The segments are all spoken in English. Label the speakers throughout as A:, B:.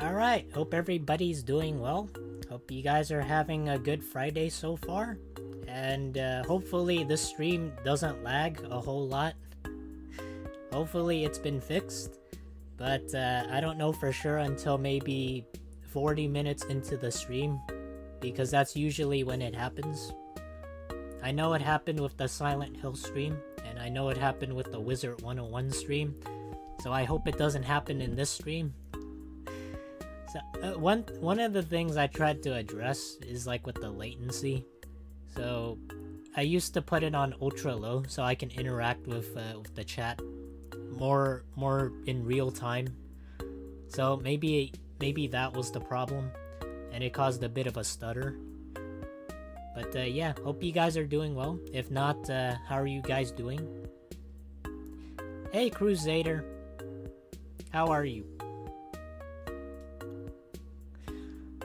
A: Alright, hope everybody's doing well. Hope you guys are having a good Friday so far. And hopefully this stream doesn't lag a whole lot. Hopefully it's been fixed. But I don't know for sure until maybe 40 minutes into the stream, because that's usually when it happens. I know it happened with the Silent Hill stream, and I know it happened with the Wizard 101 stream. So I hope it doesn't happen in this stream. So one of the things I tried to address is like with the latency. So I used to put it on ultra low so I can interact with the chat more in real time. So maybe that was the problem, and it caused a bit of a stutter. But yeah, hope you guys are doing well. If not, how are you guys doing? Hey Crusader, how are you?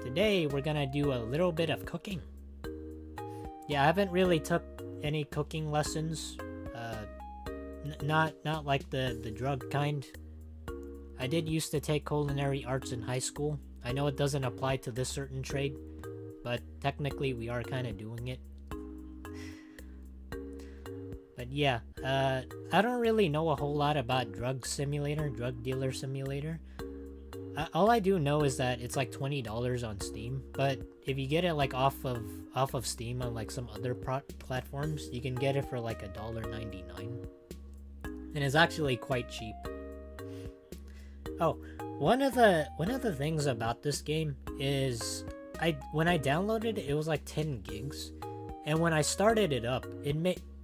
A: Today we're gonna do a little bit of cooking. Yeah, I haven't really took any cooking lessons. Not like the drug kind. I did used to take culinary arts in high school. I know it doesn't apply to this certain trade, but technically we are kind of doing it. But yeah, I don't really know a whole lot about drug dealer simulator. All I do know is that it's like $20 on Steam, but if you get it like off of Steam on like some other platforms, you can get it for like $1.99, and it's actually quite cheap. Oh, one of the things about this game is when I downloaded it, it was like 10 gigs, and when I started it up,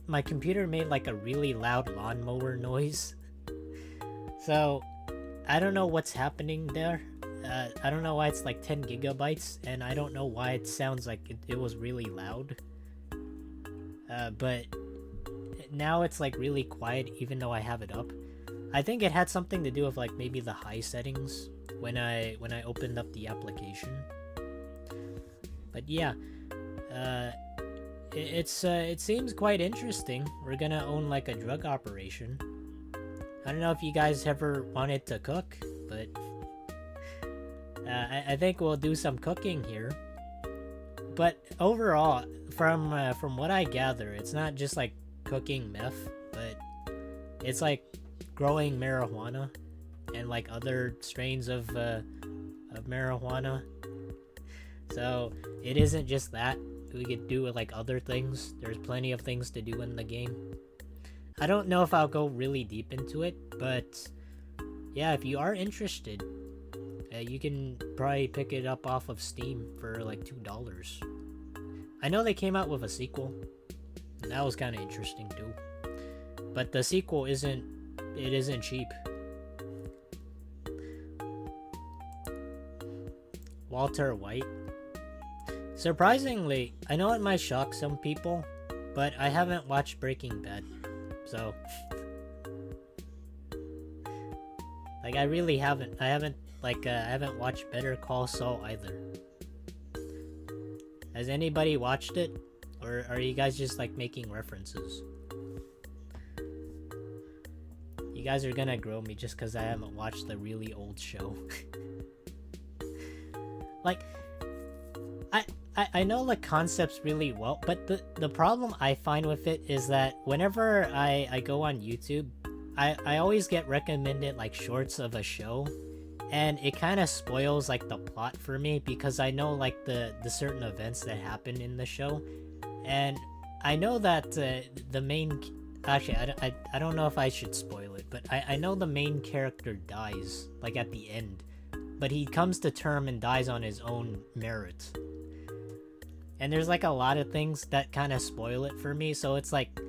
A: my computer made like a really loud lawnmower noise. So I don't know what's happening there. I don't know why it's like 10 gigabytes, and I don't know why it sounds like it was really loud. But now it's like really quiet even though I have it up. I think it had something to do with like maybe the high settings when I opened up the application. But yeah, it seems quite interesting. We're gonna own like a drug operation. I don't know if you guys ever wanted to cook, but I think we'll do some cooking here. But overall, from what I gather, it's not just like cooking meth, but it's like growing marijuana and like other strains of marijuana. So it isn't just that. We could do with like other things. There's plenty of things to do in the game. I don't know if I'll go really deep into it, but yeah, if you are interested, you can probably pick it up off of Steam for like $2. I know they came out with a sequel, and that was kind of interesting too. But the sequel isn't cheap. Walter White. Surprisingly, I know it might shock some people, but I haven't watched Breaking Bad. So like I really haven't. I haven't watched Better Call Saul either. Has anybody watched it, or are you guys just like making references? You guys are gonna grill me just because I haven't watched the really old show. Like I know the concepts really well, but the problem I find with it is that whenever I go on YouTube, I always get recommended like shorts of a show, and it kind of spoils like the plot for me because I know like the certain events that happen in the show, and I know that the main actually I don't know if I should spoil it, but I know the main character dies like at the end, but he comes to term and dies on his own merit. And there's like a lot of things that kind of spoil it for me, so it's like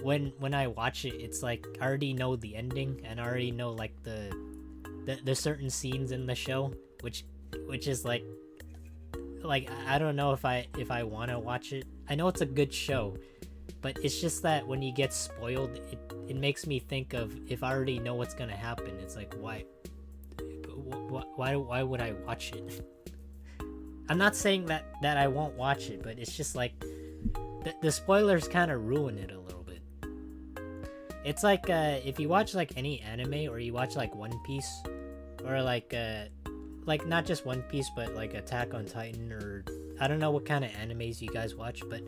A: when I watch it, it's like I already know the ending and I already know like the certain scenes in the show, which is like I don't know if I want to watch it. I know it's a good show, but it's just that when you get spoiled, it makes me think of if I already know what's gonna happen. It's like why would I watch it? I'm not saying that I won't watch it, but it's just like the spoilers kind of ruin it a little bit. It's like if you watch like any anime, or you watch like One Piece, or like like not just One Piece, but like Attack on Titan, or I don't know what kind of animes you guys watch, but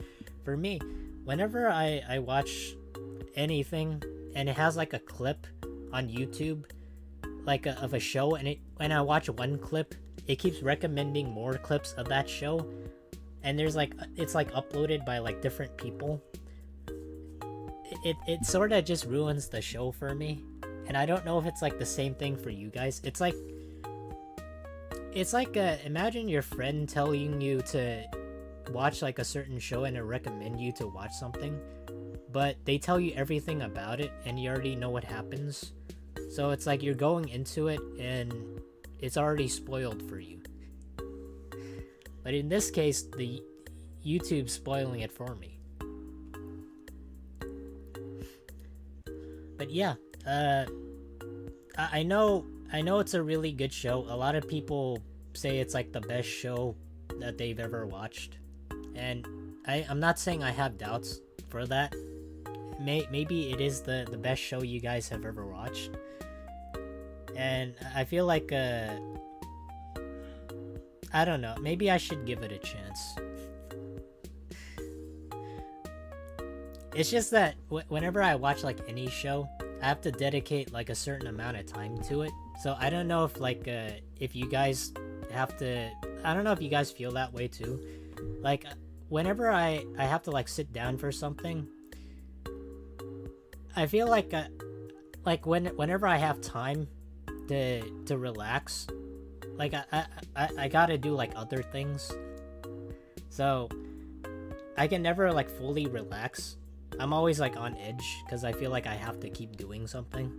A: for me, whenever I watch anything and it has like a clip on YouTube, like of a show, and when I watch one clip, it keeps recommending more clips of that show, and there's like it's like uploaded by like different people. It sort of just ruins the show for me, and I don't know if it's like the same thing for you guys. It's like imagine your friend telling you to watch like a certain show and to recommend you to watch something, but they tell you everything about it and you already know what happens. So it's like you're going into it and it's already spoiled for you. But in this case, the YouTube's spoiling it for me. But yeah, I know it's a really good show. A lot of people say it's like the best show that they've ever watched, and I'm not saying I have doubts for that. Maybe it is the best show you guys have ever watched, and I feel like I don't know, maybe I should give it a chance. It's just that whenever I watch like any show, I have to dedicate like a certain amount of time to it. So I don't know if like if you guys have to, I don't know if you guys feel that way too. Like whenever I have to like sit down for something, I feel like whenever I have time to relax, like I gotta do like other things, so I can never like fully relax. I'm always like on edge because I feel like I have to keep doing something.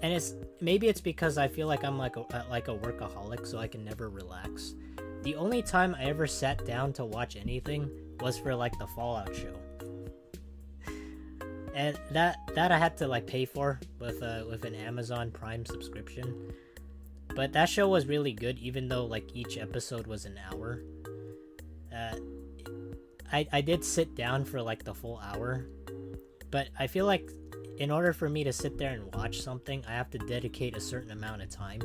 A: And maybe it's because I feel like I'm like a workaholic, so I can never relax. The only time I ever sat down to watch anything was for like the Fallout show, and that I had to like pay for with an Amazon Prime subscription. But that show was really good, even though like each episode was an hour. I did sit down for like the full hour, but I feel like in order for me to sit there and watch something, I have to dedicate a certain amount of time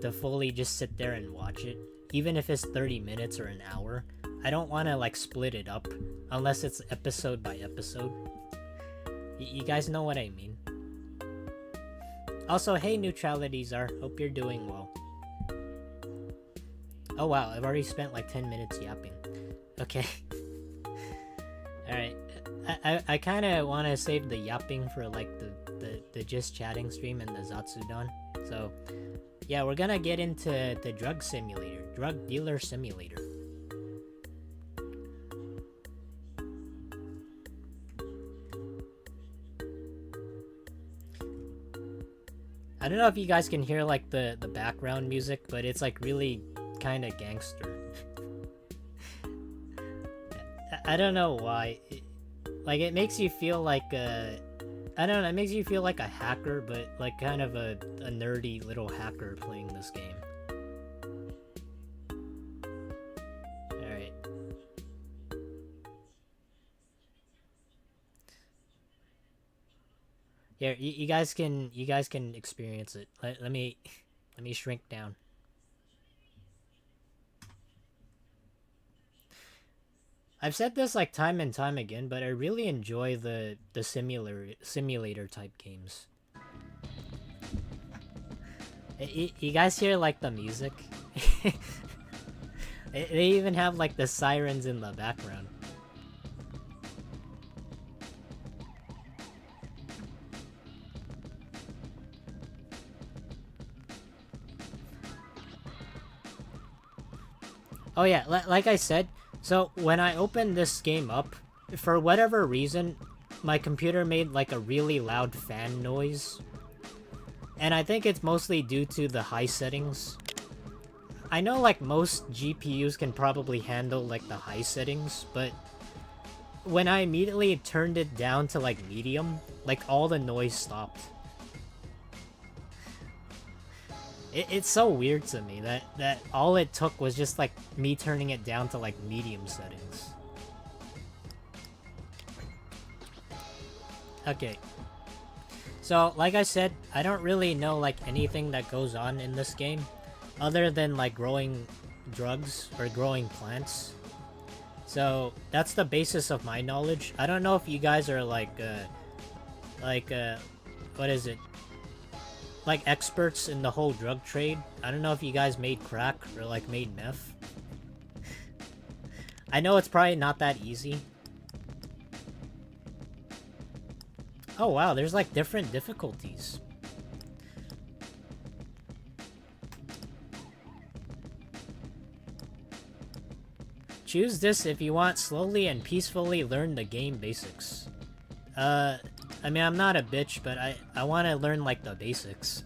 A: to fully just sit there and watch it, even if it's 30 minutes or an hour. I don't want to like split it up unless it's episode by episode. You guys know what I mean. Also, hey Neutralities are, hope you're doing well. Oh wow, I've already spent like 10 minutes yapping. Okay. Alright, I kind of want to save the yapping for like the just chatting stream and the Zatsudan. So yeah, we're gonna get into the drug dealer simulator. I don't know if you guys can hear like the background music, but it's like really kind of gangster. I don't know why. It makes you feel like I don't know, it makes you feel like a hacker, but like kind of a nerdy little hacker playing this game. Alright. Yeah, you guys can experience it. Let me shrink down. I've said this like time and time again, but I really enjoy the simulator type games. You guys hear like the music? They even have like the sirens in the background. Oh yeah, like I said, so when I opened this game up, for whatever reason, my computer made like a really loud fan noise. And I think it's mostly due to the high settings. I know like most GPUs can probably handle like the high settings, but when I immediately turned it down to like medium, like all the noise stopped. It's so weird to me that all it took was just like me turning it down to like medium settings. Okay. So, like I said, I don't really know like anything that goes on in this game. other than like growing drugs or growing plants. So that's the basis of my knowledge. I don't know if you guys are like what is it? Like experts in the whole drug trade. I don't know if you guys made crack or like made meth. I know it's probably not that easy. Oh wow, there's like different difficulties. Choose this if you want slowly and peacefully learn the game basics. I mean, I'm not a bitch, but I want to learn like the basics.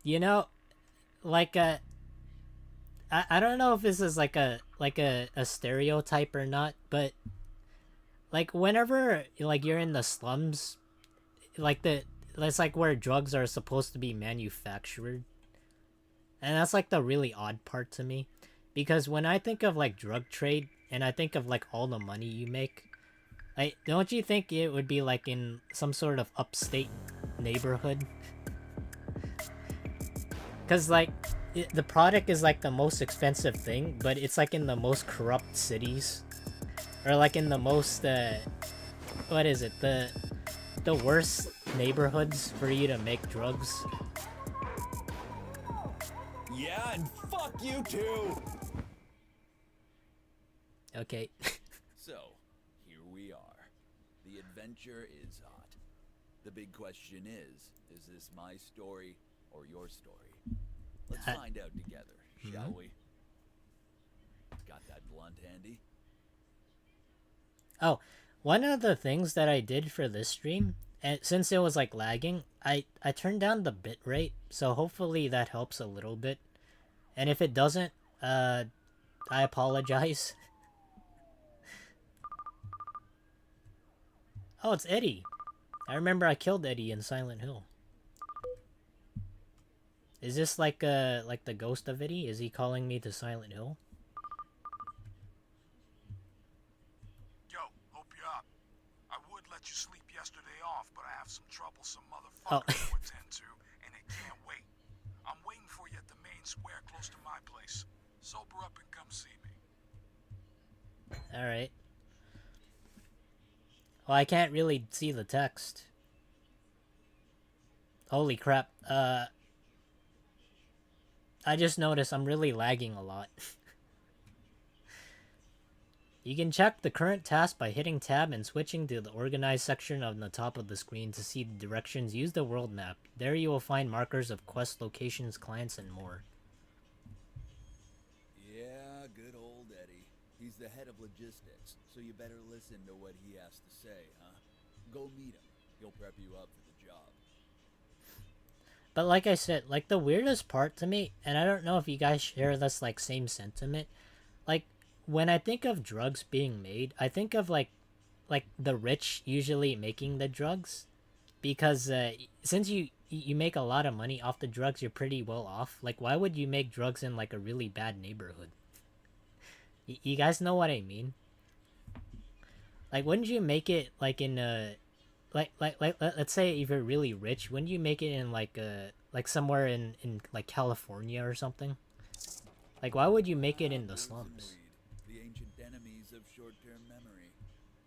A: You know, like I don't know if this is like a stereotype or not, but like whenever like you're in the slums, like that's like where drugs are supposed to be manufactured. And that's like the really odd part to me. Because when I think of like drug trade and I think of like all the money you make, like don't you think it would be like in some sort of upstate neighborhood? Cuz like the product is like the most expensive thing, but it's like in the most corrupt cities or like in the most what is it? The worst neighborhoods for you to make drugs.
B: Yeah, and fuck you too!
A: Okay.
B: So, here we are. The adventure is hot. The big question is this my story or your story? Let's find out together, shall we? Got that blunt handy?
A: Oh, one of the things that I did for this stream, and since it was like lagging, I turned down the bitrate, so hopefully that helps a little bit. And if it doesn't, I apologize. Oh, it's Eddie. I remember I killed Eddie in Silent Hill. Is this like the ghost of Eddie? Is he calling me to Silent Hill?
C: Yo, hope you're up. I would let you sleep yesterday off, but I have some troublesome motherfuckers to attend to, and they can't wait. I'm waiting for you at the main square close to my place. Sober up and come see me.
A: Alright. Well, I can't really see the text. Holy crap. I just noticed I'm really lagging a lot. You can check the current task by hitting tab and switching to the organized section on the top of the screen to see the directions. Use the world map. There you will find markers of quest locations, clients, and more.
B: Yeah, good old Eddie. He's the head of logistics, so you better listen to what he has to say, huh? Go meet him. He'll prep you up for the job.
A: But like I said, like the weirdest part to me, and I don't know if you guys share this like same sentiment, like when I think of drugs being made, I think of like the rich usually making the drugs, because since you make a lot of money off the drugs, you're pretty well off. Like why would you make drugs in like a really bad neighborhood? You guys know what I mean? Like wouldn't you make it like in a let's say if you're really rich, wouldn't you make it in like somewhere in like California or something? Like why would you make it in the slums?
B: The ancient enemies of short-term memory.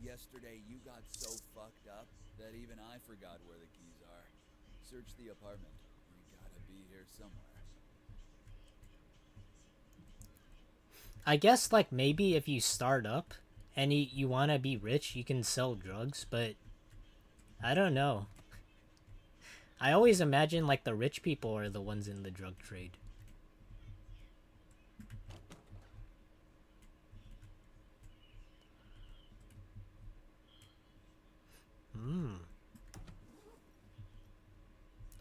B: Yesterday you got so fucked up that even I forgot where the keys are. Search the apartment. You gotta be here somewhere.
A: I guess like maybe if you start up and you want to be rich, you can sell drugs, but I don't know. I always imagine like the rich people are the ones in the drug trade.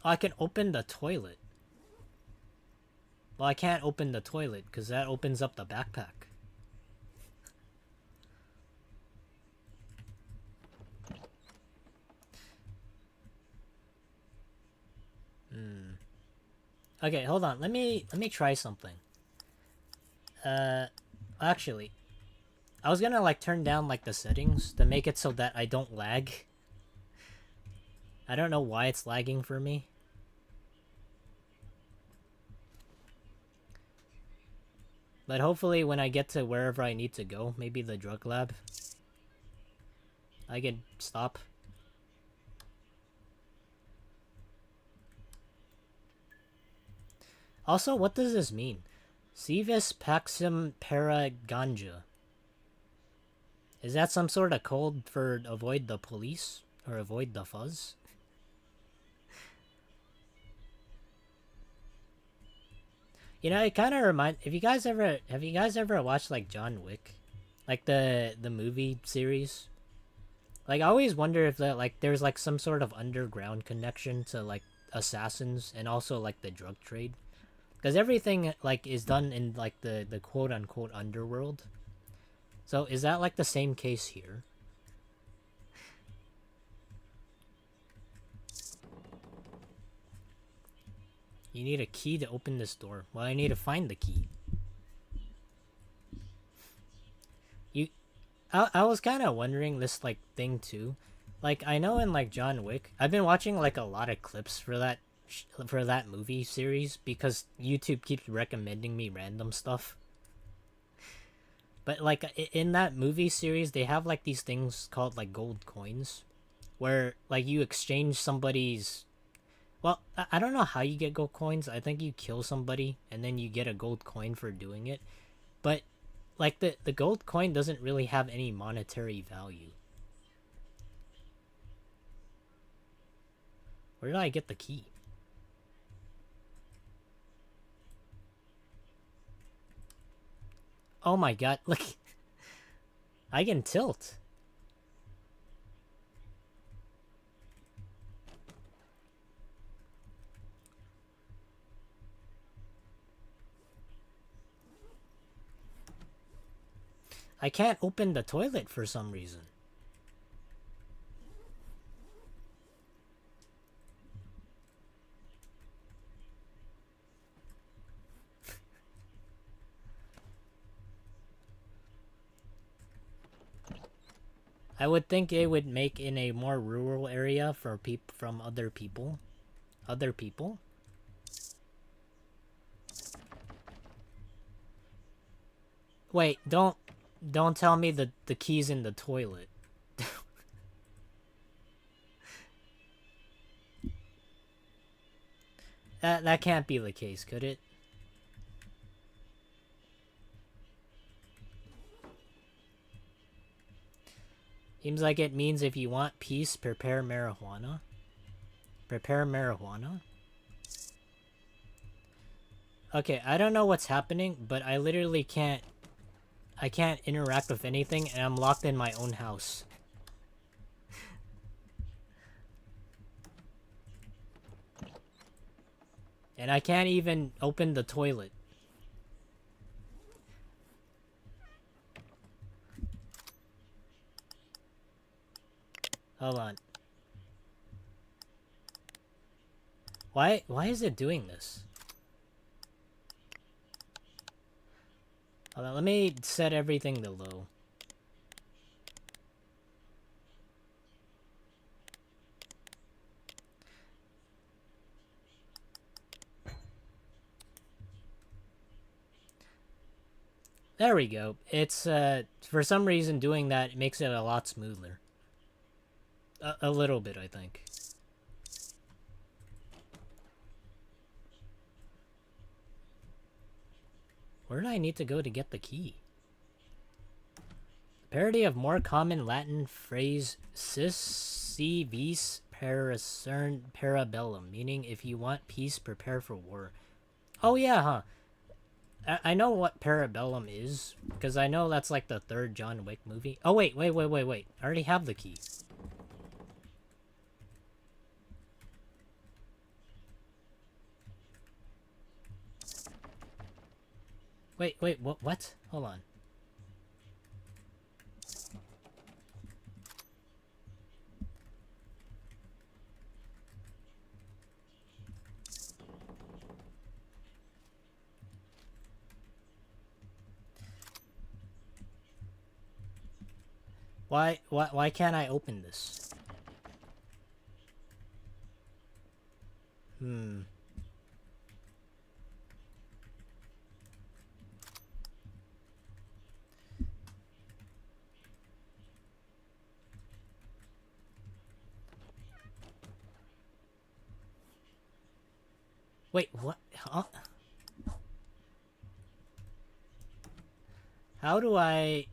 A: Oh, I can open the toilet. Well, I can't open the toilet because that opens up the backpack. Okay, hold on. Let me try something. Actually, I was gonna like turn down like the settings to make it so that I don't lag. I don't know why it's lagging for me. But hopefully when I get to wherever I need to go, maybe the drug lab, I can stop. Also, what does this mean? Civis Paxim Para Ganja. Is that some sort of code for avoid the police? Or avoid the fuzz? You know, it kind of reminds... Have you guys ever watched, like, John Wick? Like, the movie series? Like, I always wonder if, there's, like, some sort of underground connection to, like, assassins and also, like, the drug trade. Because everything, like, is done in, like, the quote-unquote underworld. So, is that, like, the same case here? You need a key to open this door. Well, I need to find the key. I was kind of wondering this, like, thing, too. Like, I know in, like, John Wick, I've been watching, like, a lot of clips for that movie series because YouTube keeps recommending me random stuff. But, like, in that movie series, they have, like, these things called, like, gold coins. Where, like, you exchange somebody's... Well, I don't know how you get gold coins. I think you kill somebody, and then you get a gold coin for doing it. But... like, the gold coin doesn't really have any monetary value. Where did I get the key? Oh my god, look. I can tilt. I can't open the toilet for some reason. I would think it would make in a more rural area for from other people. Other people? Wait, don't tell me the key's in the toilet. That can't be the case, could it? Seems like it means if you want peace, prepare marijuana. Prepare marijuana? Okay, I don't know what's happening, but I literally can't... I can't interact with anything, and I'm locked in my own house. And I can't even open the toilet. Hold on. Why is it doing this? Hold on, let me set everything to low. There we go. It's, for some reason doing that makes it a lot smoother. A little bit, I think. Where do I need to go to get the key? Parody of more common Latin phrase sis si vis paracern parabellum, meaning if you want peace, prepare for war. Oh yeah, huh? I know what parabellum is, because I know that's like the third John Wick movie. Oh wait. I already have the key. Wait, what? Hold on. Why can't I open this? Hmm. Wait, what? Huh? How do I...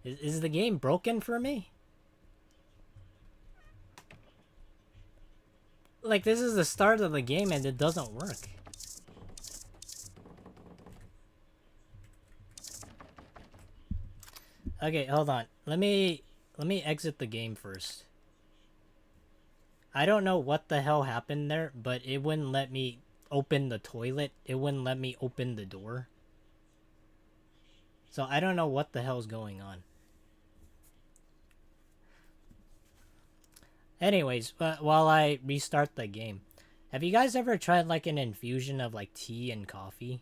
A: is the game broken for me? Like, this is the start of the game and it doesn't work. Okay, hold on. Let me exit the game first. I don't know what the hell happened there, but it wouldn't let me open the toilet. It wouldn't let me open the door. So I don't know what the hell's going on. Anyways, while I restart the game, have you guys ever tried like an infusion of like tea and coffee?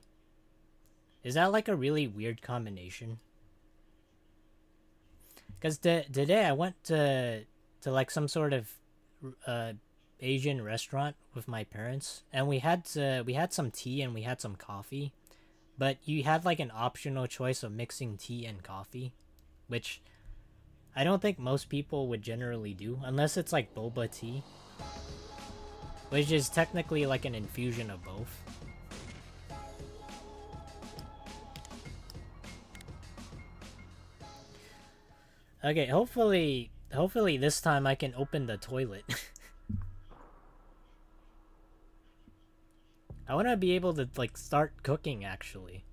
A: Is that like a really weird combination? Because today I went to like some sort of Asian restaurant with my parents, and we had some tea and we had some coffee, but you had like an optional choice of mixing tea and coffee, which I don't think most people would generally do unless it's like boba tea, which is technically like an infusion of both. Okay, hopefully this time I can open the toilet. I want to be able to like start cooking actually.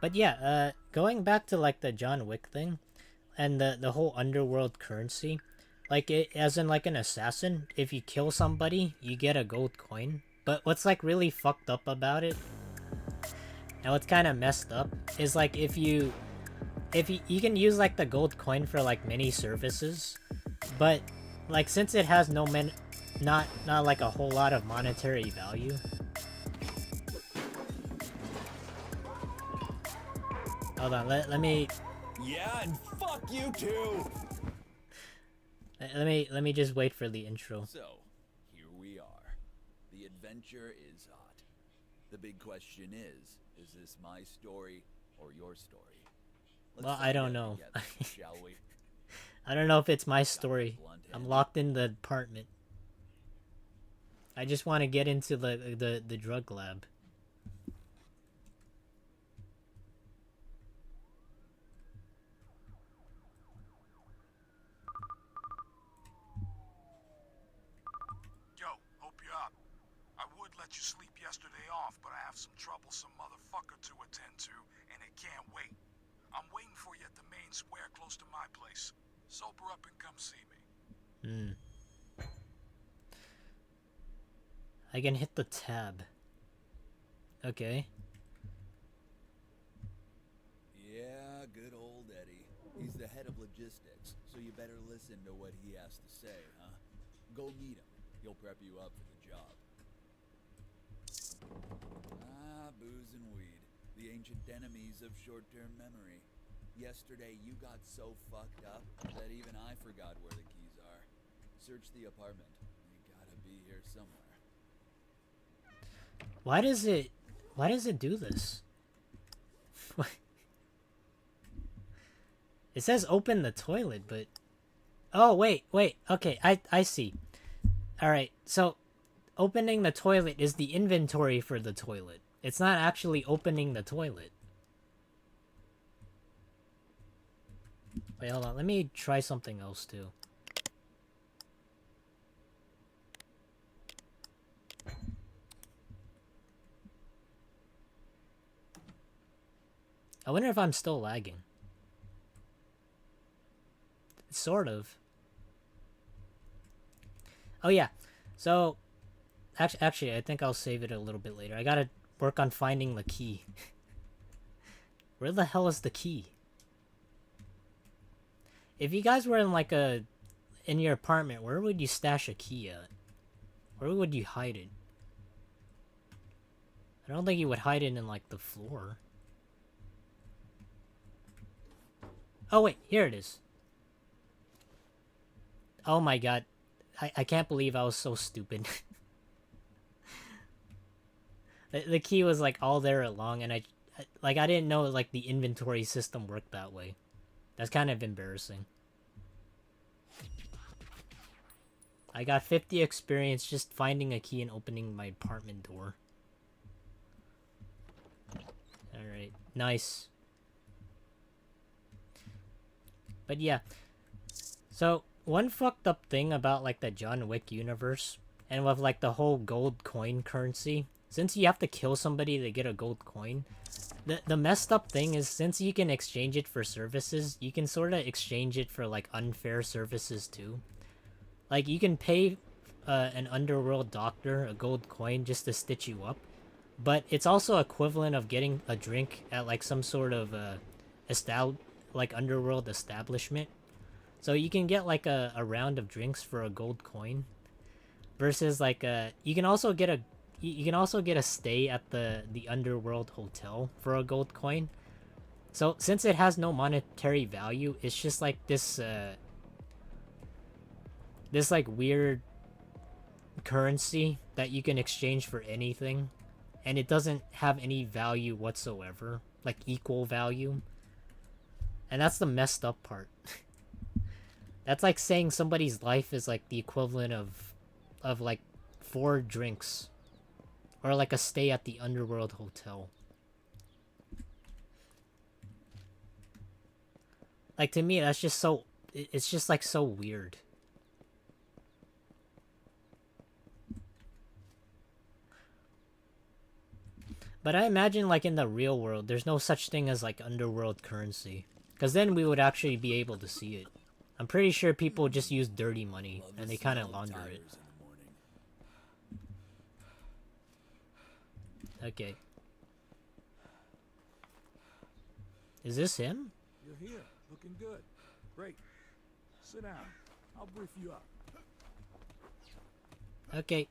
A: But yeah, going back to like the John Wick thing and the whole underworld currency, like it as in like an assassin, if you kill somebody, you get a gold coin. But what's like really fucked up about it, and what's kind of messed up, is like if you can use like the gold coin for like many services, but like since it has not like a whole lot of monetary value. Hold on, let me...
B: Yeah, and fuck you too!
A: Let me just wait for the intro.
B: So, here we are. The adventure is hot. The big question is this my story or your story?
A: Well, I don't know.
B: Together, shall we?
A: I don't know if it's my story. I'm locked in the apartment. I just want to get into the drug lab.
C: Yo, hope you're up. I would let you sleep yesterday off, but I have some troublesome motherfucker to attend to, and it can't wait. I'm waiting for you at the main square close to my place. Sober up and come see me.
A: I can hit the tab. Okay.
B: Yeah, good old Eddie. He's the head of logistics, so you better listen to what he has to say, huh? Go meet him. He'll prep you up for the job. Ah, booze and weed. The ancient enemies of short-term memory. Yesterday, you got so fucked up that even I forgot where the keys are. Search the apartment. You gotta be here somewhere.
A: Why does it do this? It says open the toilet, but... Oh, wait. Okay, I see. Alright, so opening the toilet is the inventory for the toilet. It's not actually opening the toilet. Wait, hold on. Let me try something else, too. I wonder if I'm still lagging. Sort of. Oh, yeah. So, actually, I think I'll save it a little bit later. I gotta work on finding the key. Where the hell is the key? If you guys were in, like, in your apartment, where would you stash a key at? Where would you hide it? I don't think you would hide it in, like, the floor. Oh, wait. Here it is. Oh my god. I can't believe I was so stupid. The key was, like, all there along, and I didn't know, like, the inventory system worked that way. That's kind of embarrassing. I got 50 experience just finding a key and opening my apartment door. Alright, nice. But yeah. So, one fucked up thing about, like, the John Wick universe, and with, like, the whole gold coin currency, since you have to kill somebody to get a gold coin, the messed up thing is, since you can exchange it for services, you can sort of exchange it for, like, unfair services too. Like, you can pay an underworld doctor a gold coin just to stitch you up, but it's also equivalent of getting a drink at, like, some sort of like, underworld establishment. So you can get, like, a round of drinks for a gold coin, versus, like, you can also get a stay at the underworld hotel for a gold coin. So since it has no monetary value, it's just like this like weird currency that you can exchange for anything, and it doesn't have any value whatsoever, like equal value. And that's the messed up part. That's like saying somebody's life is like the equivalent of like 4 drinks, or like a stay at the underworld hotel. Like, to me, that's just so, it's just like so weird. But I imagine, like, in the real world, there's no such thing as, like, underworld currency. Because then we would actually be able to see it. I'm pretty sure people just use dirty money, and they kind of launder it. Okay. Is this him?
C: You're here, looking good. Great. Sit down. I'll brief you up.
A: Okay.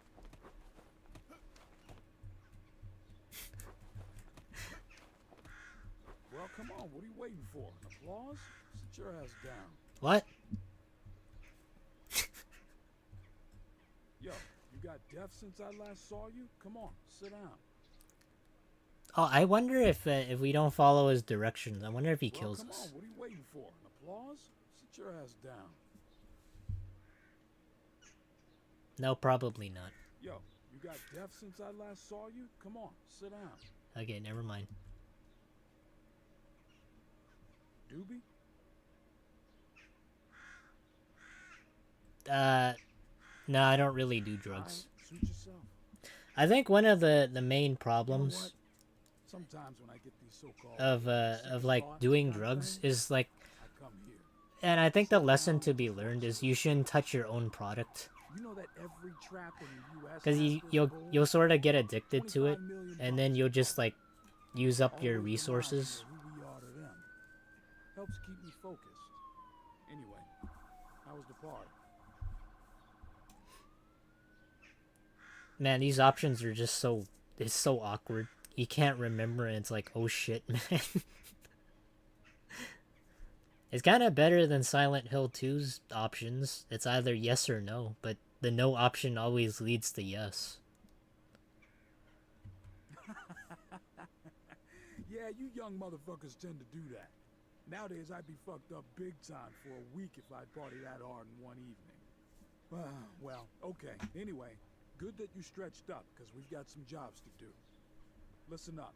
C: Well, come on. What are you waiting for? An applause? Sit your ass down.
A: What?
C: Yo, you got deaf since I last saw you? Come on, sit down.
A: Oh, I wonder if we don't follow his directions, I wonder if he kills
C: come
A: us.
C: on. What are you waiting for? An applause? Sit your ass down.
A: No, probably not.
C: Yo, you got deaf since I last saw you? Come on, sit down.
A: Okay, never mind.
C: Doobie?
A: No, I don't really do drugs.
C: Suit yourself.
A: I think one of the main problems
C: You know what? Sometimes when I get these so-called
A: of like doing drugs is like,
C: I come here.
A: and I think the lesson to be learned is you shouldn't touch your own product,
C: You know that every trap in the US
A: because
C: has this
A: you'll
C: goal?
A: sort of get addicted to it,
C: 25 million
A: and then
C: bucks.
A: you'll just like use up your
C: Always
A: resources.
C: remind me of who we are to them. Helps keep me focused. Anyway, how was the part?
A: Man, these options are just so, it's so awkward. You can't remember, and it's like, oh shit, man. It's kind of better than Silent Hill 2's options. It's either yes or no, but the no option always leads to yes.
C: Yeah, you young motherfuckers tend to do that. Nowadays, I'd be fucked up big time for a week if I party that hard in one evening. Well, okay. Anyway, good that you stretched up, because we've got some jobs to do. Listen up.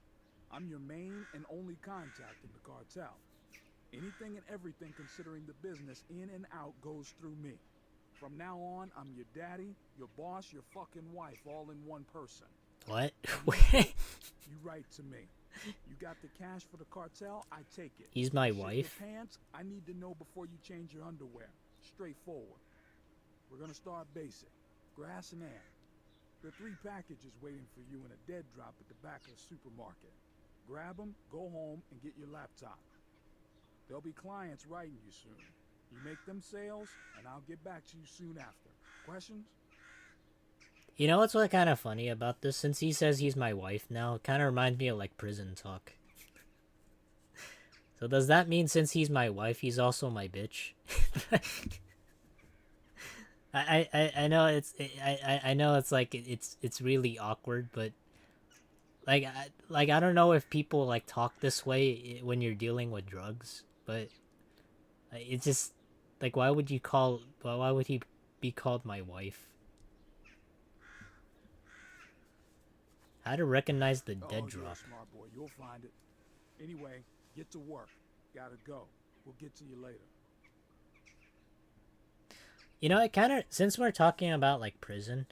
C: I'm your main and only contact in the cartel. Anything and everything considering the business in and out goes through me. From now on, I'm your daddy, your boss, your fucking wife, all in one person.
A: What?
C: You write to me. You got the cash for the cartel, I take it.
A: He's my
C: Shit your
A: wife?
C: pants, I need to know before you change your underwear. Straightforward. We're gonna start basic. Grass and air. There are 3 packages waiting for you in a dead drop at the back of the supermarket. Grab them, go home, and get your laptop. There'll be clients writing you soon. You make them sales, and I'll get back to you soon after. Questions?
A: You know what's what kind of funny about this? Since he says he's my wife now, it kind of reminds me of like prison talk. So does that mean since he's my wife, he's also my bitch? I know I know it's like it's really awkward, but I don't know if people like talk this way when you're dealing with drugs, but it's just like why would he be called my wife? How to recognize the dead
C: Oh, you're a
A: drop.
C: smart boy. You'll find it. Anyway, get to work. Gotta go. We'll get to you later.
A: You know, it kind of since we're talking about like prison,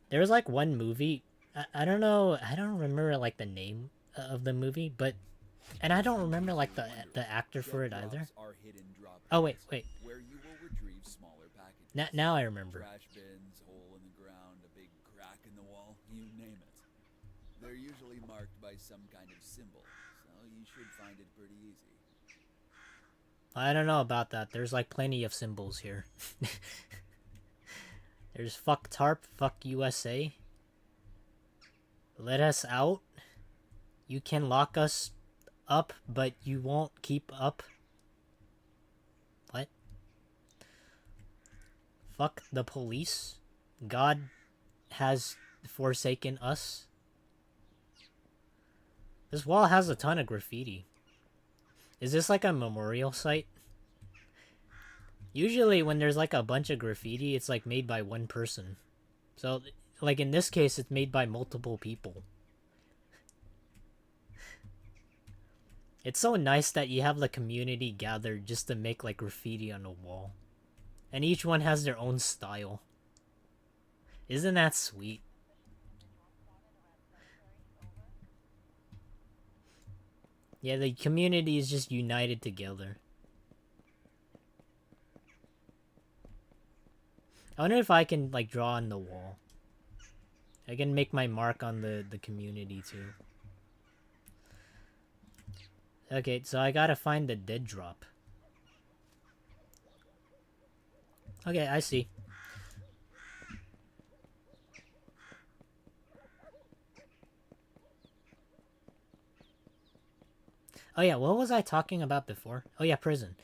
A: there was like one movie. I don't know. I don't remember like the name of the movie, but and I don't remember like the actor for it either.
B: Are hidden drop
A: Oh wait,
B: points
A: wait.
B: where you will retrieve smaller packages.
A: Now I remember.
B: Trash bins, hole in the ground, a big crack in the wall, you name it. They're usually marked by some kind of symbol, so you should find it pretty easy.
A: I don't know about that. There's like plenty of symbols here. There's fuck tarp, fuck USA. Let us out. You can lock us up, but you won't keep up. What? Fuck the police. God has forsaken us. This wall has a ton of graffiti. Is this like a memorial site? Usually when there's like a bunch of graffiti, it's like made by one person. So, like in this case, it's made by multiple people. It's so nice that you have the community gathered just to make like graffiti on a wall. And each one has their own style. Isn't that sweet? Yeah, the community is just united together. I wonder if I can like draw on the wall. I can make my mark on the community too. Okay, so I gotta find the dead drop. Okay, I see. Oh yeah, what was I talking about before? Oh yeah, prison.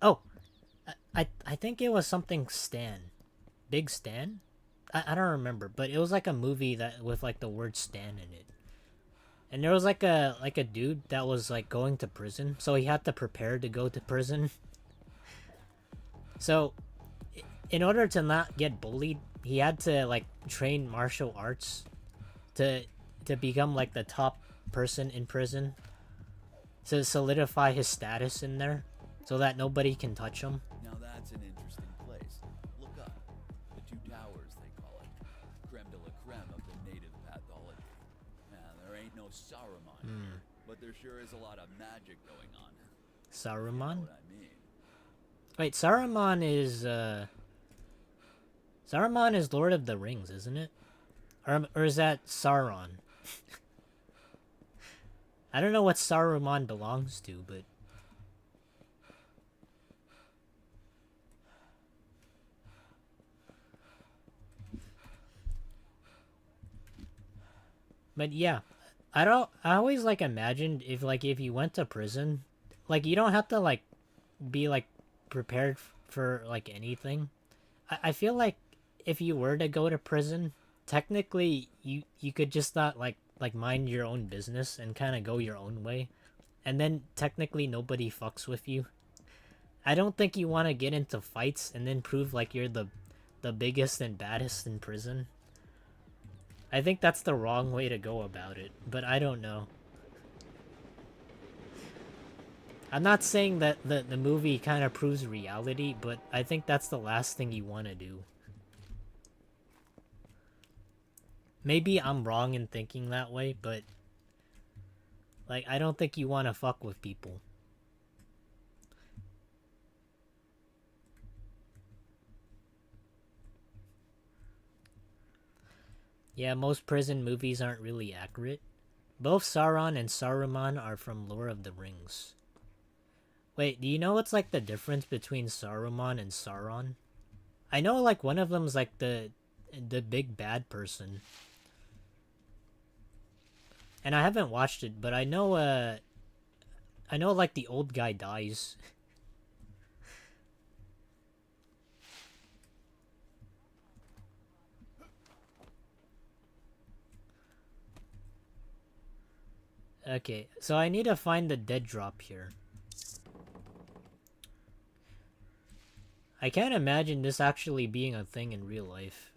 A: Oh, I think it was something Stan. Big Stan? I don't remember, but it was like a movie that with like the word Stan in it. And there was like a dude that was like going to prison, so he had to prepare to go to prison. So in order to not get bullied, he had to like train martial arts to become like the top person in prison, to solidify his status in there so that nobody can touch him.
B: Now that's an interesting place. Look up. The Two Towers, they call it. Creme de la creme of the native pathology. Now, there ain't no Saruman here, but there sure is a lot of magic going on. You know
A: Saruman?
B: what I mean?
A: Wait, Saruman is Lord of the Rings, isn't it? Or is that Sauron? I don't know what Saruman belongs to, but yeah, I always like imagined if you went to prison, like you don't have to like be like prepared for like anything. I feel like if you were to go to prison, technically you could just not like mind your own business and kind of go your own way, and then technically nobody fucks with you. I don't think you want to get into fights and then prove like you're the biggest and baddest in prison. I think that's the wrong way to go about it, but I don't know. I'm not saying that the movie kind of proves reality, but I think that's the last thing you want to do. Maybe I'm wrong in thinking that way, but like I don't think you want to fuck with people. Yeah, most prison movies aren't really accurate. Both Sauron and Saruman are from Lord of the Rings. Wait, do you know what's like the difference between Saruman and Sauron? I know like one of them's like the the big bad person. And I haven't watched it, but I know like the old guy dies. Okay, so I need to find the dead drop here. I can't imagine this actually being a thing in real life.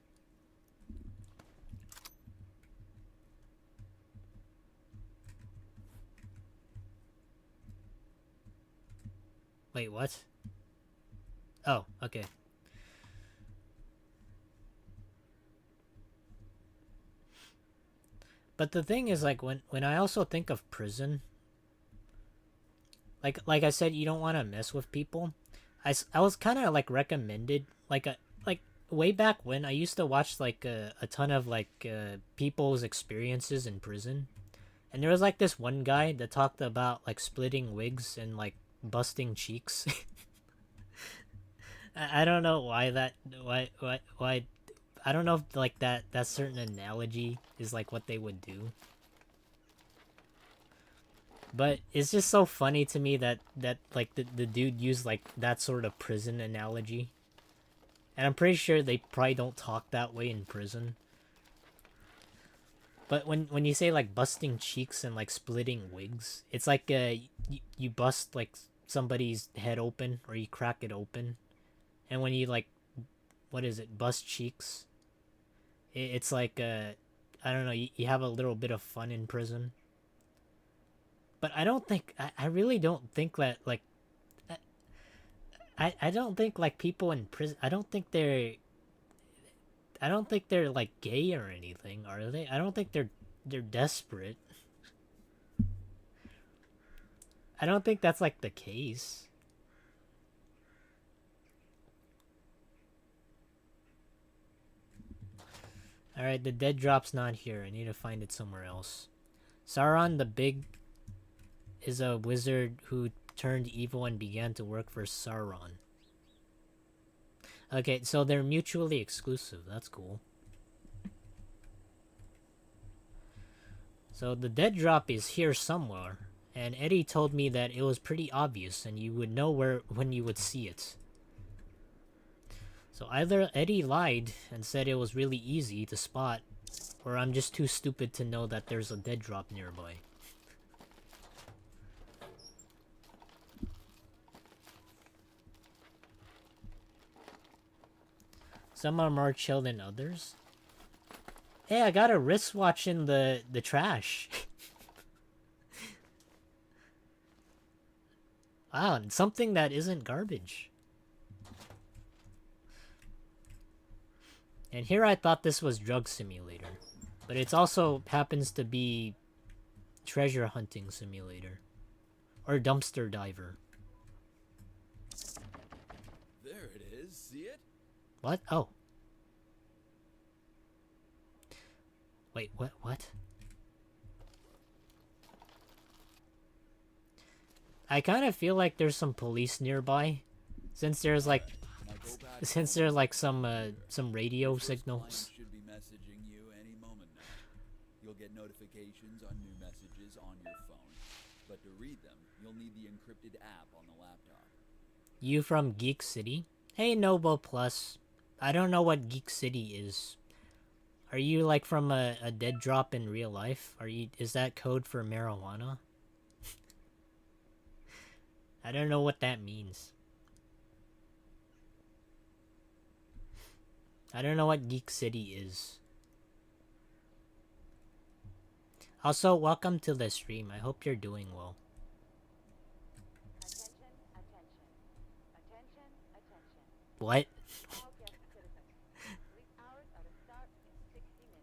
A: Wait, what? Oh, okay. But the thing is, like, when I also think of prison, like I said, you don't want to mess with people. I was kind of like recommended like way back when I used to watch like a ton of like people's experiences in prison, and there was like this one guy that talked about like splitting wigs and like busting cheeks. I don't know why I don't know if like that certain analogy is like what they would do. But it's just so funny to me that like the dude used like that sort of prison analogy. And I'm pretty sure they probably don't talk that way in prison. But when you say like busting cheeks and like splitting wigs, it's like you bust like somebody's head open or you crack it open. And when you like what is it, bust cheeks, it's like I don't know, you have a little bit of fun in prison. But I don't think I really don't think that like I don't think like people in prison, I don't think they're like gay or anything, are they? I don't think they're desperate. I don't think that's like the case. Alright, the dead drop's not here. I need to find it somewhere else. Sauron the Big is a wizard who turned evil and began to work for Sauron. Okay, so they're mutually exclusive. That's cool. So the dead drop is here somewhere, and Eddie told me that it was pretty obvious and you would know when you would see it. So either Eddie lied and said it was really easy to spot, or I'm just too stupid to know that there's a dead drop nearby. Some are more chill than others. Hey, I got a wristwatch in the trash. Wow, something that isn't garbage. And here I thought this was Drug Simulator. But it also happens to be Treasure Hunting Simulator. Or Dumpster Diver.
B: There it is. See it?
A: What? Oh. Wait, what? I kind of feel like there's some police nearby. Since there's like some radio signals.
B: Should be messaging you any moment now. You'll get notifications on new messages on your phone. But to read them, you'll need the encrypted app on the laptop.
A: You from Geek City? Hey Noble Plus. I don't know what Geek City is. Are you like from a dead drop in real life? Is that code for marijuana? I don't know what that means. I don't know what Geek City is. Also, welcome to the stream. I hope you're doing well. What?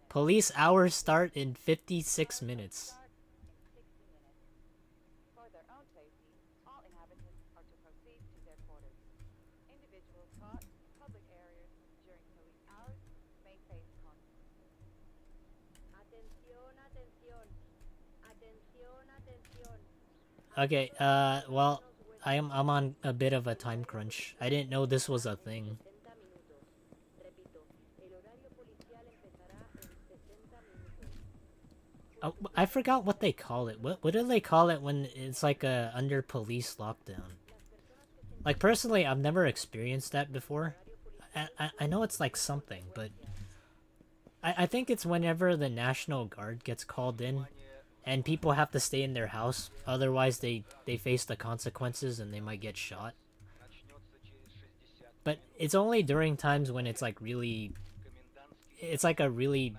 A: Police hours start in 56 minutes. Okay, well, I'm on a bit of a time crunch. I didn't know this was a thing. Oh, I forgot what they call it. What do they call it when it's like a under police lockdown? Like personally, I've never experienced that before. I know it's like something, but I think it's whenever the National Guard gets called in and people have to stay in their house. Otherwise, they face the consequences and they might get shot. But it's only during times when it's like really, it's like a really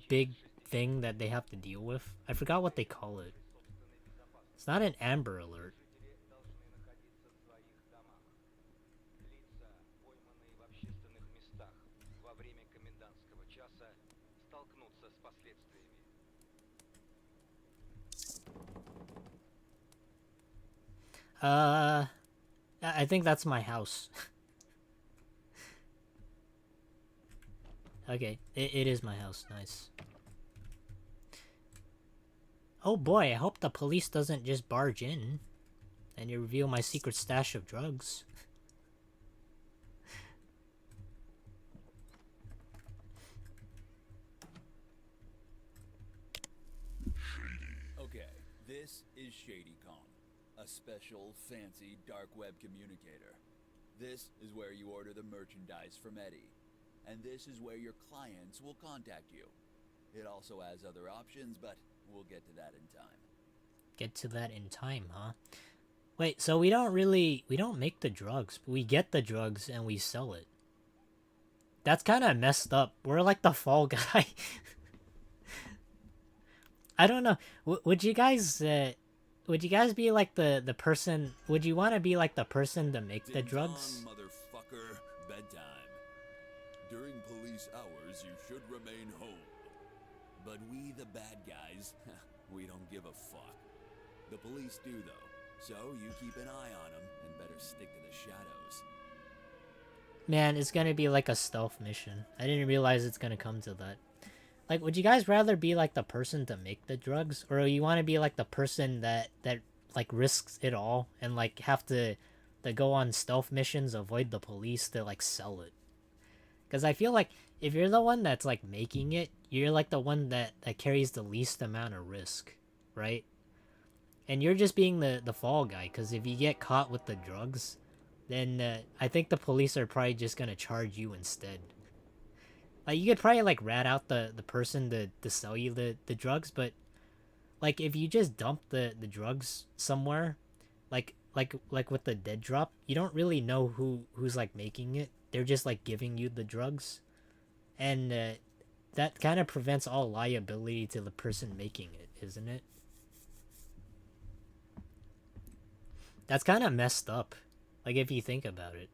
A: big thing that they have to deal with. I forgot what they call it. It's not an Amber Alert. I think that's my house. Okay, it is my house. Nice. Oh boy, I hope the police doesn't just barge in and you reveal my secret stash of drugs.
B: Okay, this is ShadyCom, a special, fancy dark web communicator. This is where you order the merchandise from Eddie, and this is where your clients will contact you. It also has other options, but we'll get to that in time.
A: Get to that in time, huh? Wait, so we don't make the drugs, but we get the drugs and we sell it. That's kind of messed up. We're like the fall guy. I don't know. Would you guys be like the person? Would you want to be like the person to make the drugs?
B: Ding dong, motherfucker. Bedtime. During police hours, you should remain home. But we, the bad guys, we don't give a fuck. The police do, though. So you keep an eye on them and better stick to the shadows.
A: Man, it's gonna be like a stealth mission. I didn't realize it's gonna come to that. Like, would you guys rather be like the person to make the drugs, or you want to be like the person that like risks it all and like have to go on stealth missions, avoid the police to like sell it? Because I feel like if you're the one that's like making it, you're like the one that carries the least amount of risk, right? And you're just being the fall guy. Because if you get caught with the drugs, then I think the police are probably just gonna charge you instead. Like, you could probably like rat out the person to sell you the drugs, but like if you just dump the drugs somewhere, like with the dead drop, you don't really know who's like making it. They're just like giving you the drugs, and that kind of prevents all liability to the person making it, isn't it? That's kind of messed up, like if you think about it.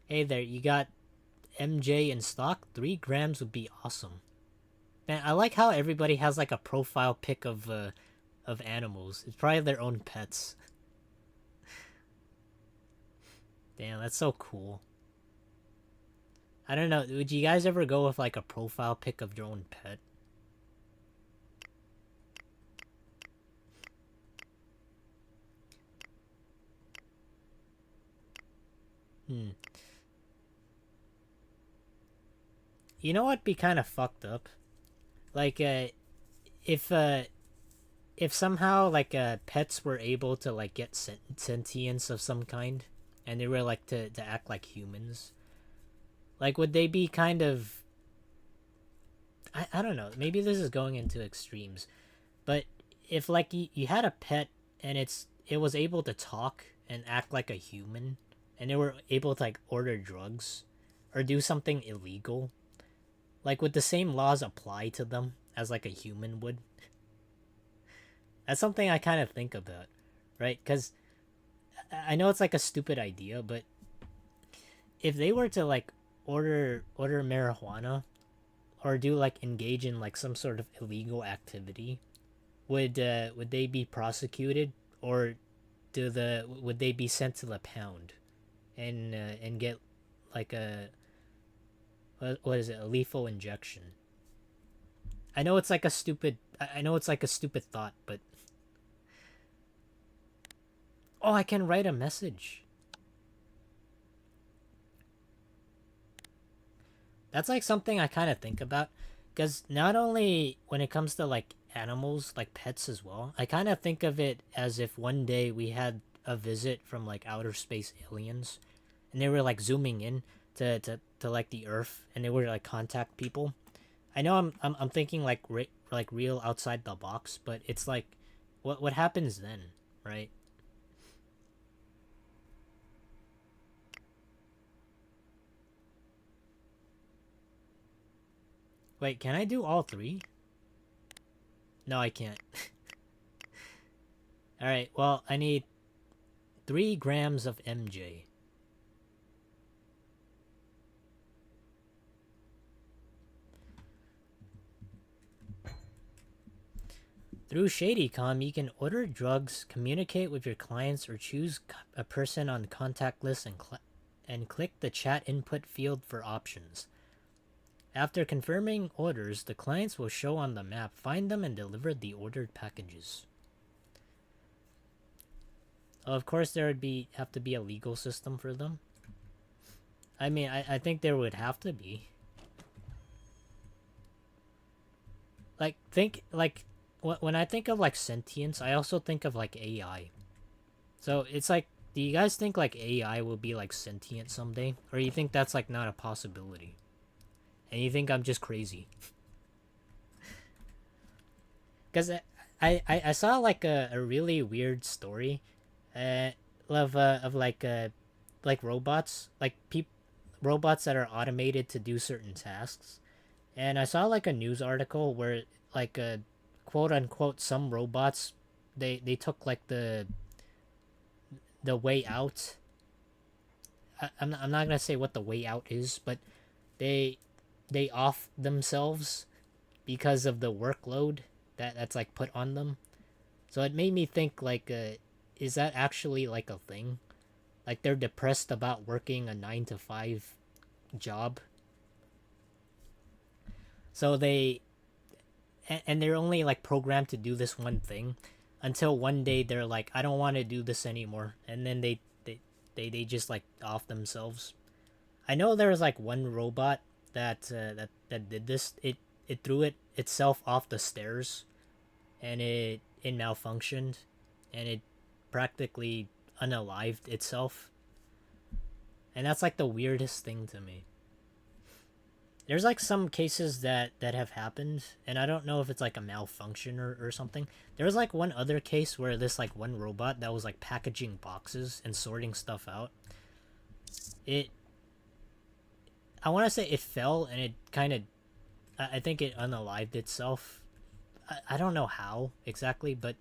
A: Hey there, you got MJ in stock? 3 grams would be awesome. Man, I like how everybody has like a profile pic of animals. It's probably their own pets. Damn, that's so cool. I don't know. Would you guys ever go with like a profile pic of your own pet? Hmm. You know what'd be kind of fucked up? Like, if uh, if somehow like pets were able to like get sentience of some kind, and they were like to act like humans, like would they be kind of I don't know, maybe this is going into extremes, but if like you had a pet and it was able to talk and act like a human, and they were able to like order drugs or do something illegal, like would the same laws apply to them as like a human would? That's something I kind of think about, right? Because I know it's like a stupid idea, but if they were to like order marijuana or do like engage in like some sort of illegal activity, would they be prosecuted, or would they be sent to the pound and get like what is it, a lethal injection? I know it's like a stupid I know it's like a stupid thought, but oh, I can write a message. That's like something I kind of think about, because not only when it comes to like animals, like pets as well, I kind of think of it as if one day we had a visit from like outer space aliens, and they were like zooming in to like the Earth, and they were like contact people. I know I'm thinking like like real outside the box, but it's like, what happens then, right? Wait, can I do all three? No, I can't. All right. Well, I need 3 grams of MJ. Through ShadyCom, you can order drugs, communicate with your clients, or choose a person on the contact list and click the chat input field for options. After confirming orders, the clients will show on the map, find them, and deliver the ordered packages. Of course, there would have to be a legal system for them. I mean, I think there would have to be. Like, when I think of like sentience, I also think of like AI. So it's like, do you guys think like AI will be like sentient someday, or you think that's like not a possibility? And you think I'm just crazy? Because I saw like a really weird story, uh, of like robots, like robots that are automated to do certain tasks. And I saw like a news article where like quote unquote some robots, they took like the way out. I'm not gonna say what the way out is, but they they off themselves because of the workload that's like put on them. So it made me think like, is that actually like a thing? Like they're depressed about working a 9 to 5 job, so and they're only like programmed to do this one thing, until one day they're like, I don't want to do this anymore, and then they just like off themselves. I know there was like one robot that did this. It threw itself off the stairs, and it malfunctioned, and it practically unalived itself. And that's like the weirdest thing to me. There's like some cases that have happened, and I don't know if it's like a malfunction or something. There was like one other case where this like one robot that was like packaging boxes and sorting stuff out. It I want to say it fell, and it kind of, I think it unalived itself. I don't know how exactly, but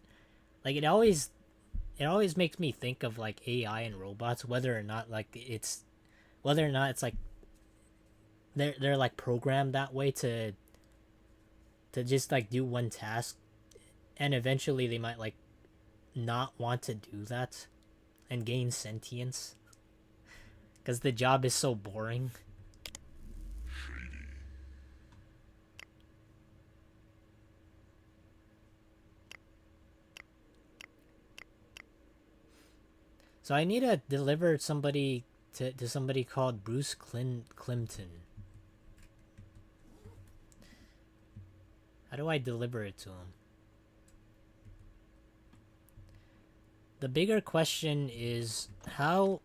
A: like it always makes me think of like AI and robots, whether or not it's like they're like programmed that way to just like do one task, and eventually they might like not want to do that and gain sentience because the job is so boring. So I need to deliver somebody to somebody called Bruce Clinton. How do I deliver it to him? The bigger question is how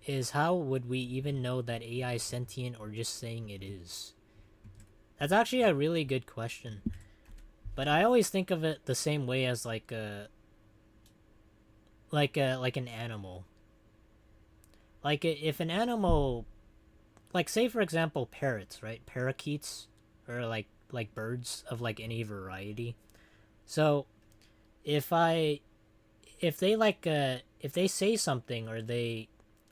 A: would we even know that AI is sentient, or just saying it is? That's actually a really good question. But I always think of it the same way as like an animal. Like if an animal, like say for example parrots, right? Parakeets, or like birds of like any variety. So if I if they like if they say something, or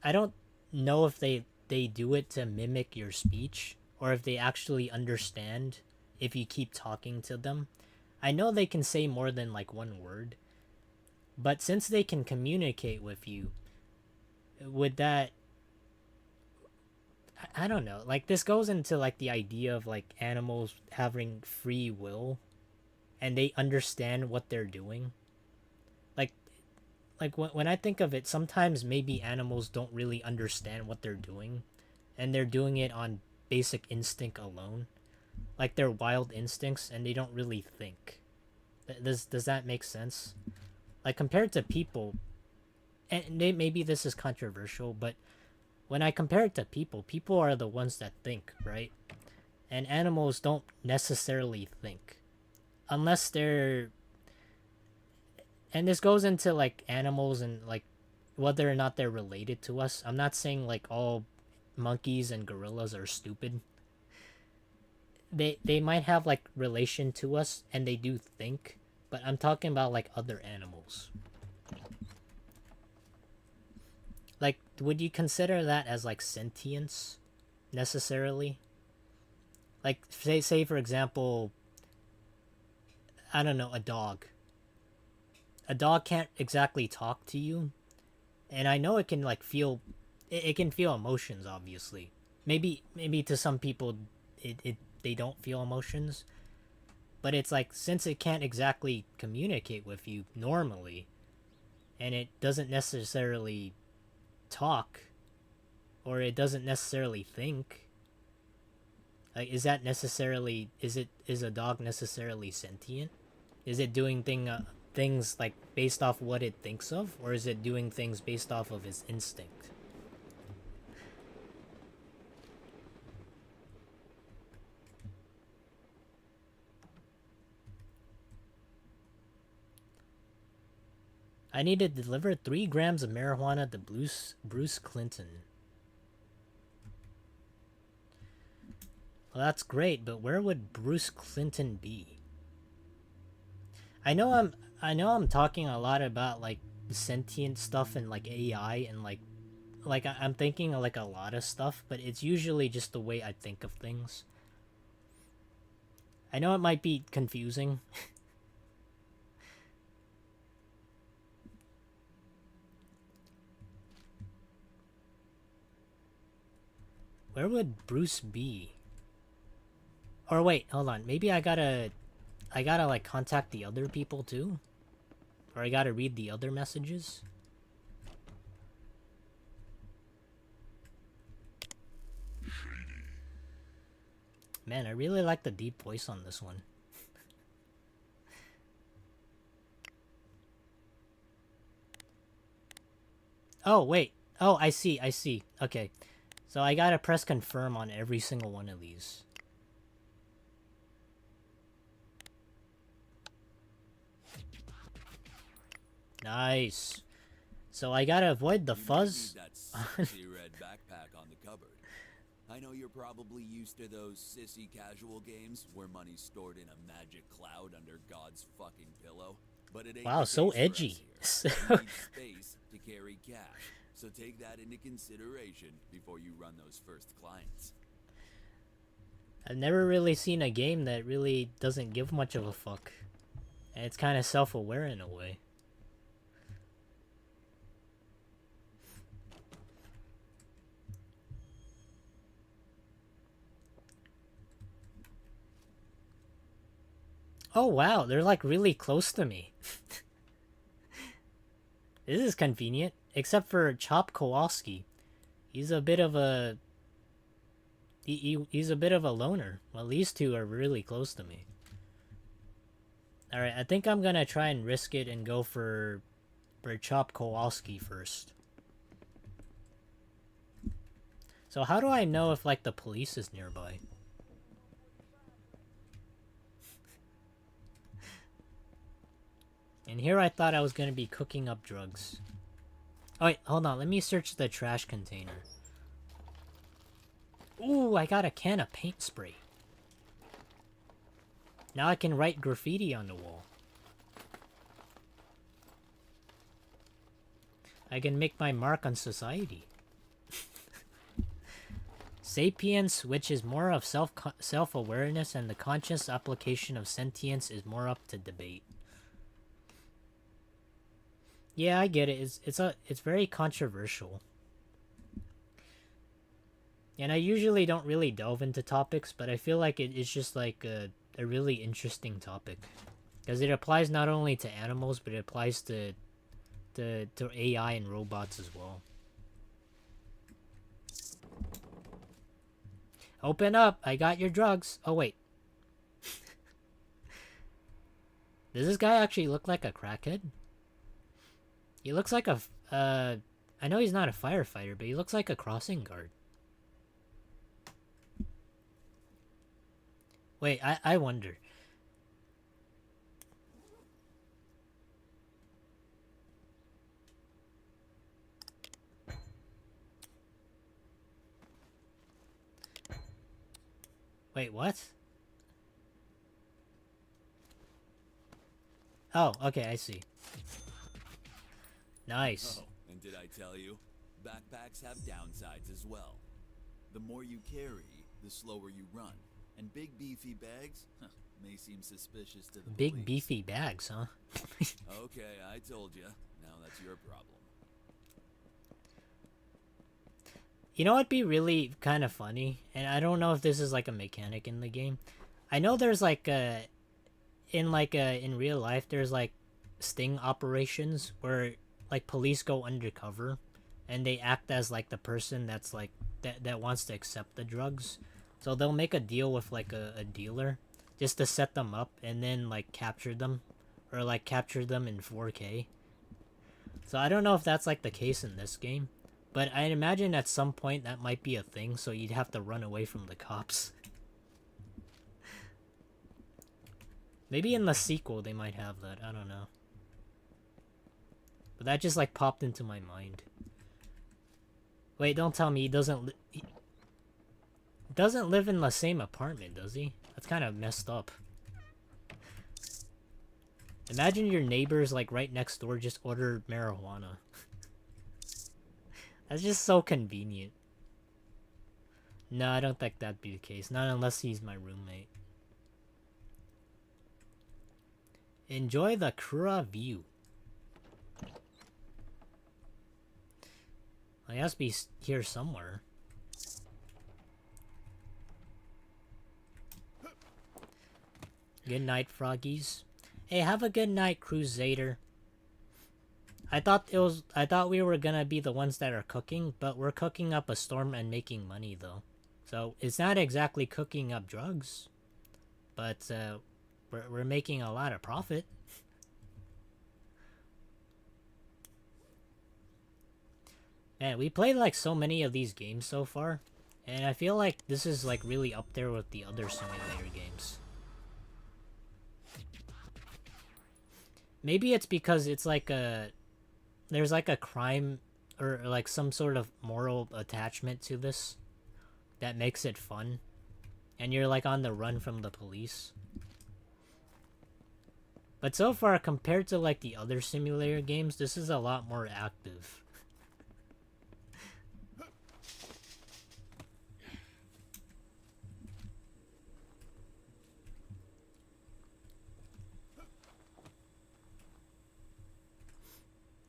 A: I don't know if they do it to mimic your speech, or if they actually understand if you keep talking to them. I know they can say more than like one word, but since they can communicate with you, would that, I don't know. Like this goes into like the idea of like animals having free will, and they understand what they're doing. Like when I think of it, sometimes maybe animals don't really understand what they're doing, and they're doing it on basic instinct alone, like their wild instincts, and they don't really think. Does that make sense? Like compared to people, and maybe this is controversial, but when I compare it to people, people are the ones that think, right? And animals don't necessarily think, unless they're. And this goes into like animals and like whether or not they're related to us. I'm not saying like all monkeys and gorillas are stupid. They might have like relation to us and they do think, but I'm talking about like other animals. Like, would you consider that as like sentience necessarily? Like say for example, I don't know, a dog. A dog can't exactly talk to you, and I know it can like feel it can feel emotions, obviously. Maybe to some people it they don't feel emotions, but it's like since it can't exactly communicate with you normally, and it doesn't necessarily talk, or it doesn't necessarily think, like is a dog necessarily sentient? Is it doing things like based off what it thinks of, or is it doing things based off of its instinct? I need to deliver 3 grams of marijuana to Bruce Clinton. Well, that's great, but where would Bruce Clinton be? I know I'm talking a lot about like sentient stuff and like AI and like I'm thinking of like a lot of stuff, but it's usually just the way I think of things. I know it might be confusing. Where would Bruce be? Or wait, hold on. Maybe I gotta like contact the other people too? Or I gotta read the other messages? Man, I really like the deep voice on this one. Oh, wait. Oh, I see. Okay. So I gotta press confirm on every single one of these. Nice. So I gotta avoid the fuzz.
B: That sexy red backpack on the cupboard. I know you're probably used to those sissy casual games where money's stored in a magic cloud under God's fucking pillow, but it ain't
A: Wow,
B: the
A: so
B: case for us
A: edgy.
B: here. You need space to carry cash, so take that into consideration before you run those first clients.
A: I've never really seen a game that really doesn't give much of a fuck. And it's kind of self-aware in a way. Oh wow, they're like really close to me. This is convenient, except for Chop Kowalski. He's a bit of a... He's a bit of a loner. Well, these two are really close to me. Alright, I think I'm gonna try and risk it and go for Chop Kowalski first. So how do I know if, like, the police is nearby? And here I thought I was gonna be cooking up drugs. Oh wait, hold on, let me search the trash container. Ooh, I got a can of paint spray. Now I can write graffiti on the wall. I can make my mark on society. Sapience, which is more of self-awareness, and the conscious application of sentience is more up to debate. Yeah, I get it. It's very controversial. And I usually don't really delve into topics, but I feel like it's just like a really interesting topic. Because it applies not only to animals, but it applies to AI and robots as well. Open up. I got your drugs. Oh, wait. Does this guy actually look like a crackhead? He looks like a... I know he's not a firefighter, but he looks like a crossing guard. Wait, I wonder. Wait, what? Oh, okay, I see. Nice.
B: Oh, and did I tell you? Backpacks have downsides as well. The more you carry, the slower you run. And big beefy bags may seem suspicious to the
A: Big
B: police.
A: beefy bags, huh?
B: Okay, I told you. Now that's your problem.
A: You know what'd be really kind of funny? And I don't know if this is like a mechanic in the game. I know there's like in real life there's like sting operations where like police go undercover and they act as like the person that's like that wants to accept the drugs. So they'll make a deal with like a dealer just to set them up and then like capture them or like capture them in 4K. So I don't know if that's like the case in this game, but I imagine at some point that might be a thing, so you'd have to run away from the cops. Maybe in the sequel they might have that, I don't know. But that just like popped into my mind. Wait, don't tell me he doesn't live in the same apartment, does he? That's kind of messed up. Imagine your neighbors like right next door just order marijuana. That's just so convenient. No, I don't think that'd be the case. Not unless he's my roommate. Enjoy the Kura view. I has to be here somewhere. Good night, froggies. Hey, have a good night, Crusader. I thought we were gonna be the ones that are cooking, but we're cooking up a storm and making money though. So it's not exactly cooking up drugs, but we're making a lot of profit. Man, we played like so many of these games so far, and I feel like this is like really up there with the other simulator games. Maybe it's because it's like there's like a crime or like some sort of moral attachment to this that makes it fun, and you're like on the run from the police. But so far, compared to like the other simulator games, this is a lot more active.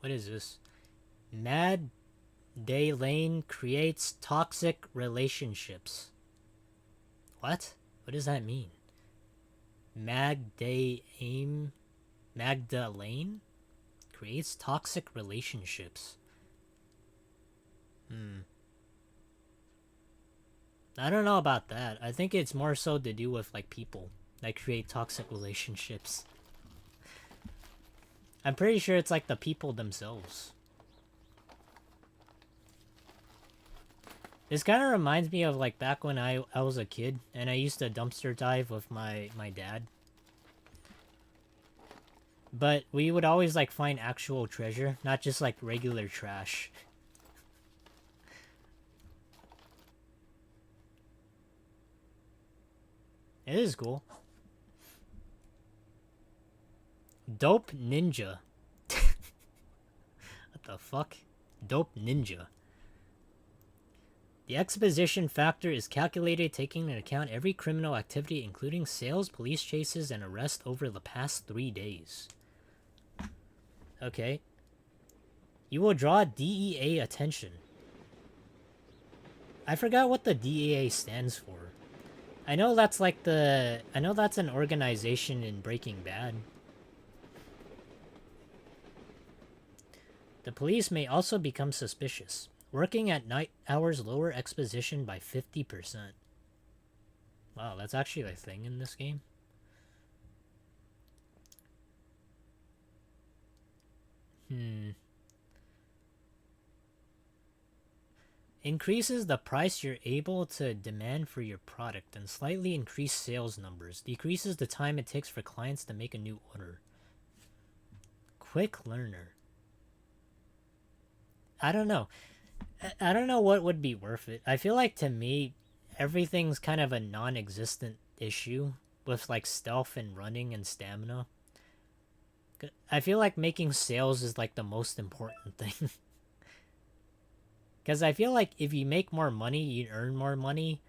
A: What is this? Mad Day Lane creates toxic relationships. What? What does that mean? Magdalene creates toxic relationships. I don't know about that. I think it's more so to do with like people that create toxic relationships. I'm pretty sure it's like the people themselves. This kind of reminds me of like back when I was a kid and I used to dumpster dive with my dad. But we would always like find actual treasure, not just like regular trash. It is cool. Dope Ninja. What the fuck? Dope Ninja. The exposition factor is calculated taking into account every criminal activity, including sales, police chases, and arrests over the past 3 days. Okay. You will draw DEA attention. I forgot what the DEA stands for. I know that's like I know that's an organization in Breaking Bad. The police may also become suspicious. Working at night hours lower exposition by 50%. Wow, that's actually a thing in this game. Increases the price you're able to demand for your product and slightly increase sales numbers. Decreases the time it takes for clients to make a new order. Quick learner. I don't know. I don't know what would be worth it. I feel like to me, everything's kind of a non-existent issue with like stealth and running and stamina. I feel like making sales is like the most important thing. Because I feel like if you make more money, you earn more money,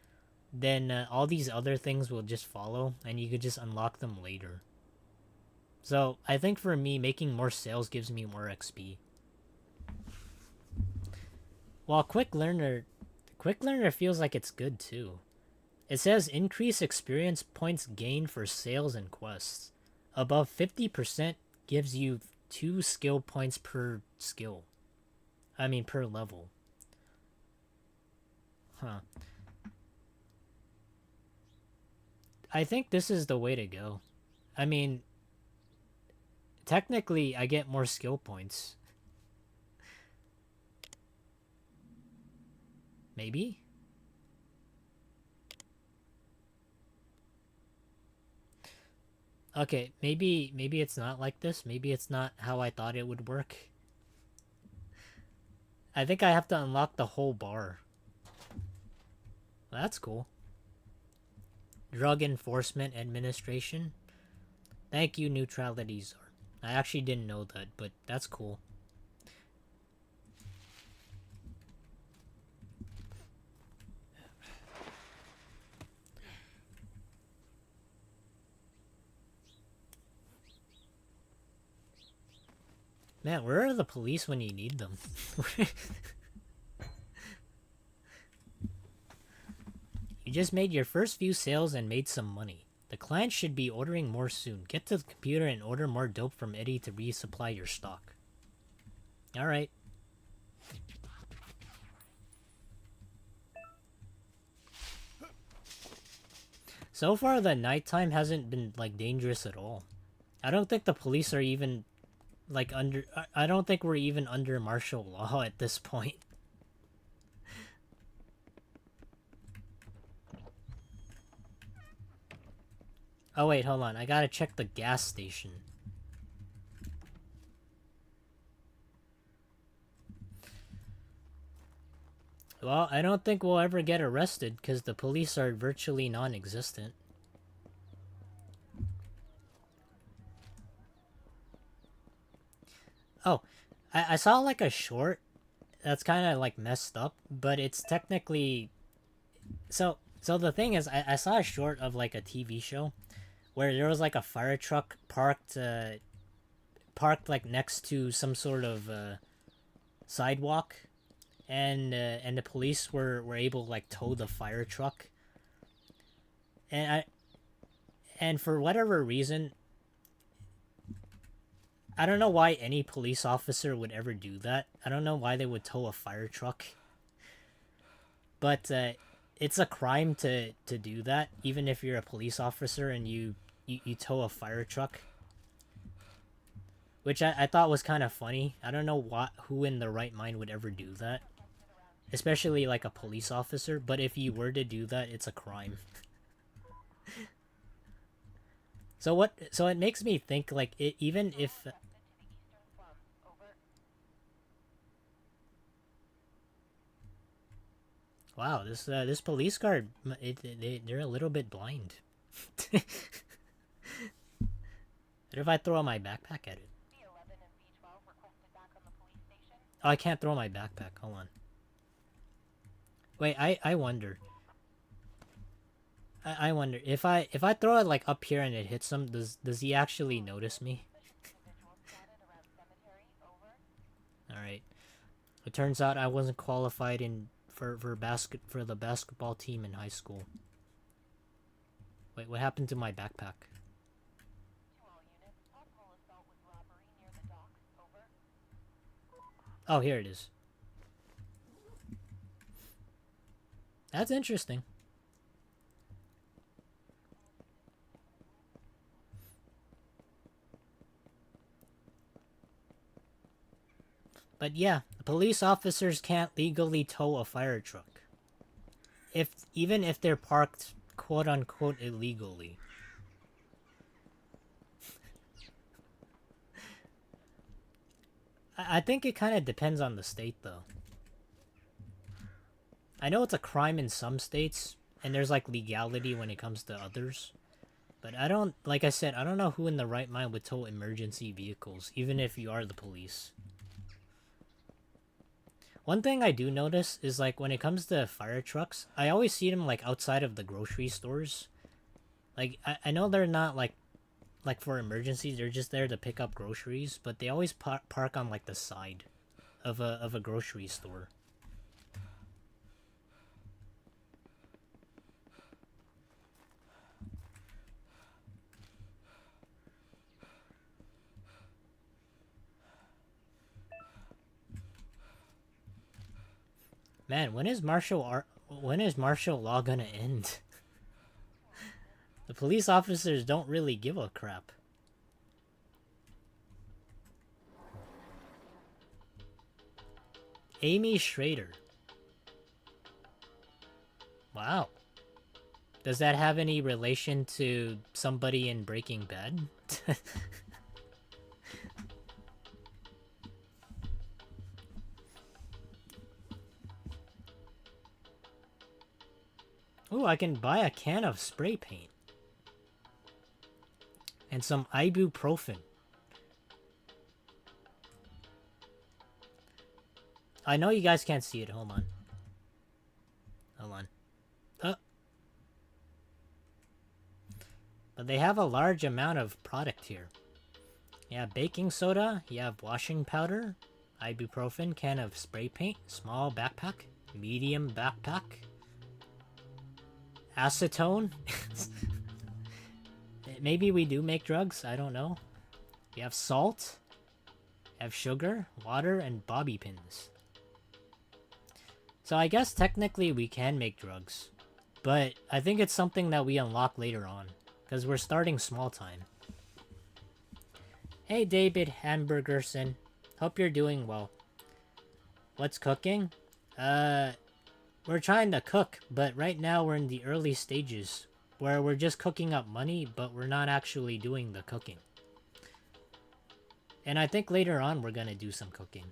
A: then all these other things will just follow and you could just unlock them later. So I think for me, making more sales gives me more XP. While Quick Learner feels like it's good too. It says increase experience points gained for sales and quests. Above 50% gives you 2 skill points per skill. I mean per level. Huh. I think this is the way to go. I mean, technically I get more skill points. Maybe? Okay, maybe it's not like this. Maybe it's not how I thought it would work. I think I have to unlock the whole bar. Well, that's cool. Drug Enforcement Administration. Thank you, Neutrality Czar. I actually didn't know that, but that's cool. Man, where are the police when you need them? You just made your first few sales and made some money. The client should be ordering more soon. Get to the computer and order more dope from Eddie to resupply your stock. Alright. So far, the nighttime hasn't been, like, dangerous at all. I don't think the police are even, like, I don't think we're even under martial law at this point. Oh wait, hold on. I gotta check the gas station. Well, I don't think we'll ever get arrested because the police are virtually non-existent. Oh, I saw like a short that's kind of like messed up, but it's technically... So the thing is, I saw a short of like a TV show where there was like a fire truck parked like next to some sort of sidewalk, and the police were able to like tow the fire truck, and for whatever reason, I don't know why any police officer would ever do that. I don't know why they would tow a fire truck, but it's a crime to do that, even if you're a police officer and you tow a fire truck. Which I thought was kind of funny. I don't know who in their right mind would ever do that. Especially like a police officer, but if you were to do that, it's a crime. So it makes me think like even if... Wow, this police guard, they're a little bit blind. What if I throw my backpack at it? Oh, I can't throw my backpack. Hold on. Wait, I wonder. I wonder if I throw it like up here and it hits him, does he actually notice me? All right. It turns out I wasn't qualified for the basketball team in high school. Wait, what happened to my backpack? Oh, here it is. That's interesting. But yeah, police officers can't legally tow a fire truck. Even if they're parked quote unquote illegally. I think it kind of depends on the state though. I know it's a crime in some states, and there's like legality when it comes to others. But I don't, like I said, I don't know who in the right mind would tow emergency vehicles, even if you are the police. One thing I do notice is like when it comes to fire trucks, I always see them like outside of the grocery stores. Like I know they're not like for emergencies, they're just there to pick up groceries, but they always park on like the side of a grocery store. Man, when is martial law gonna end? The police officers don't really give a crap. Amy Schrader. Wow. Does that have any relation to somebody in Breaking Bad? Ooh, I can buy a can of spray paint. And some ibuprofen. I know you guys can't see it. Hold on. Hold on. But they have a large amount of product here. You have baking soda, you have washing powder, ibuprofen, can of spray paint, small backpack, medium backpack, acetone. Maybe we do make drugs, I don't know. You have salt, you have sugar, water, and bobby pins. So I guess technically we can make drugs. But I think it's something that we unlock later on. Because we're starting small time. Hey David Hamburgerson. Hope you're doing well. What's cooking? We're trying to cook, but right now we're in the early stages. Where we're just cooking up money, but we're not actually doing the cooking. And I think later on we're gonna do some cooking.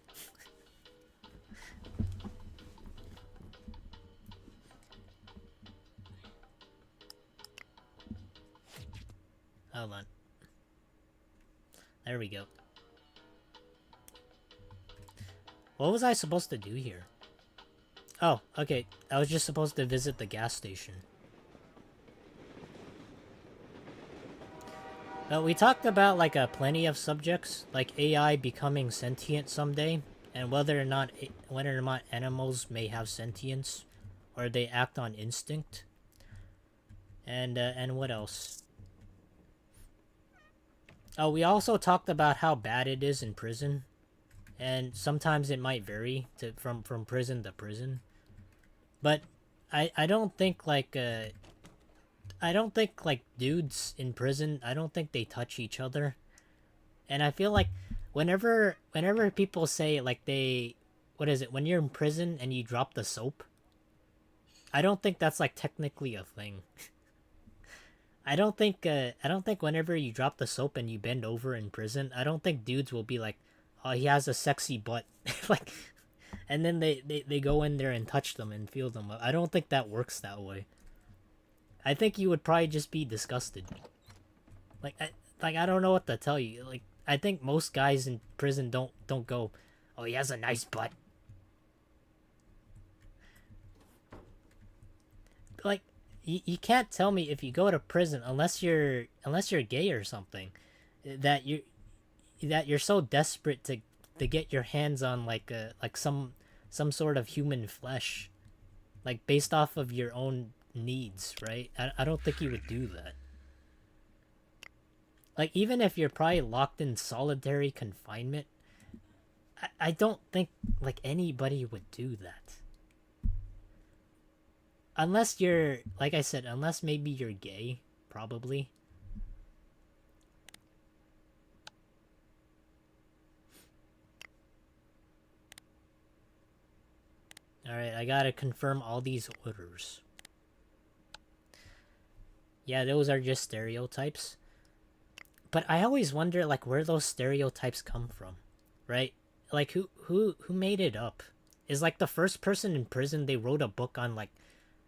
A: Hold on. There we go. What was I supposed to do here? Oh, okay. I was just supposed to visit the gas station. But we talked about like plenty of subjects, like AI becoming sentient someday, and whether or not animals may have sentience, or they act on instinct. And what else? Oh, we also talked about how bad it is in prison, and sometimes it might vary from prison to prison. But I don't think like dudes in prison, I don't think they touch each other. And I feel like whenever people say like what is it, when you're in prison and you drop the soap, I don't think that's like technically a thing. I don't think whenever you drop the soap and you bend over in prison, I don't think dudes will be like, oh, he has a sexy butt. Like, and then they go in there and touch them and feel them. I don't think that works that way. I think you would probably just be disgusted. Like I don't know what to tell you. Like, I think most guys in prison don't go, oh, he has a nice butt. Like, you can't tell me if you go to prison unless you're gay or something, that you're so desperate to get your hands on like some sort of human flesh, like based off of your own needs, right? I don't think you would do that. Like, even if you're probably locked in solitary confinement, I don't think like anybody would do that. Unless you're, like I said, unless maybe you're gay, probably. Alright, I gotta confirm all these orders. Yeah, those are just stereotypes. But I always wonder, like, where those stereotypes come from, right? Like, who made it up? Is like the first person in prison, they wrote a book on like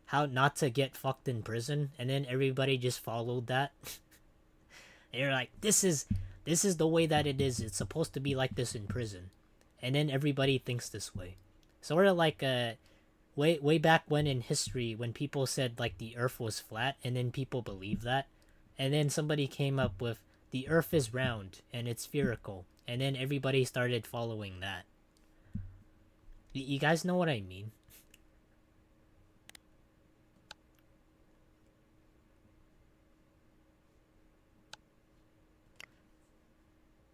A: how not to get fucked in prison, and then everybody just followed that. They're like, this is the way that it is. It's supposed to be like this in prison, and then everybody thinks this way. Sort of like way back when in history, when people said like the Earth was flat, and then people believed that, and then somebody came up with the Earth is round and it's spherical, and then everybody started following that. You guys know what I mean?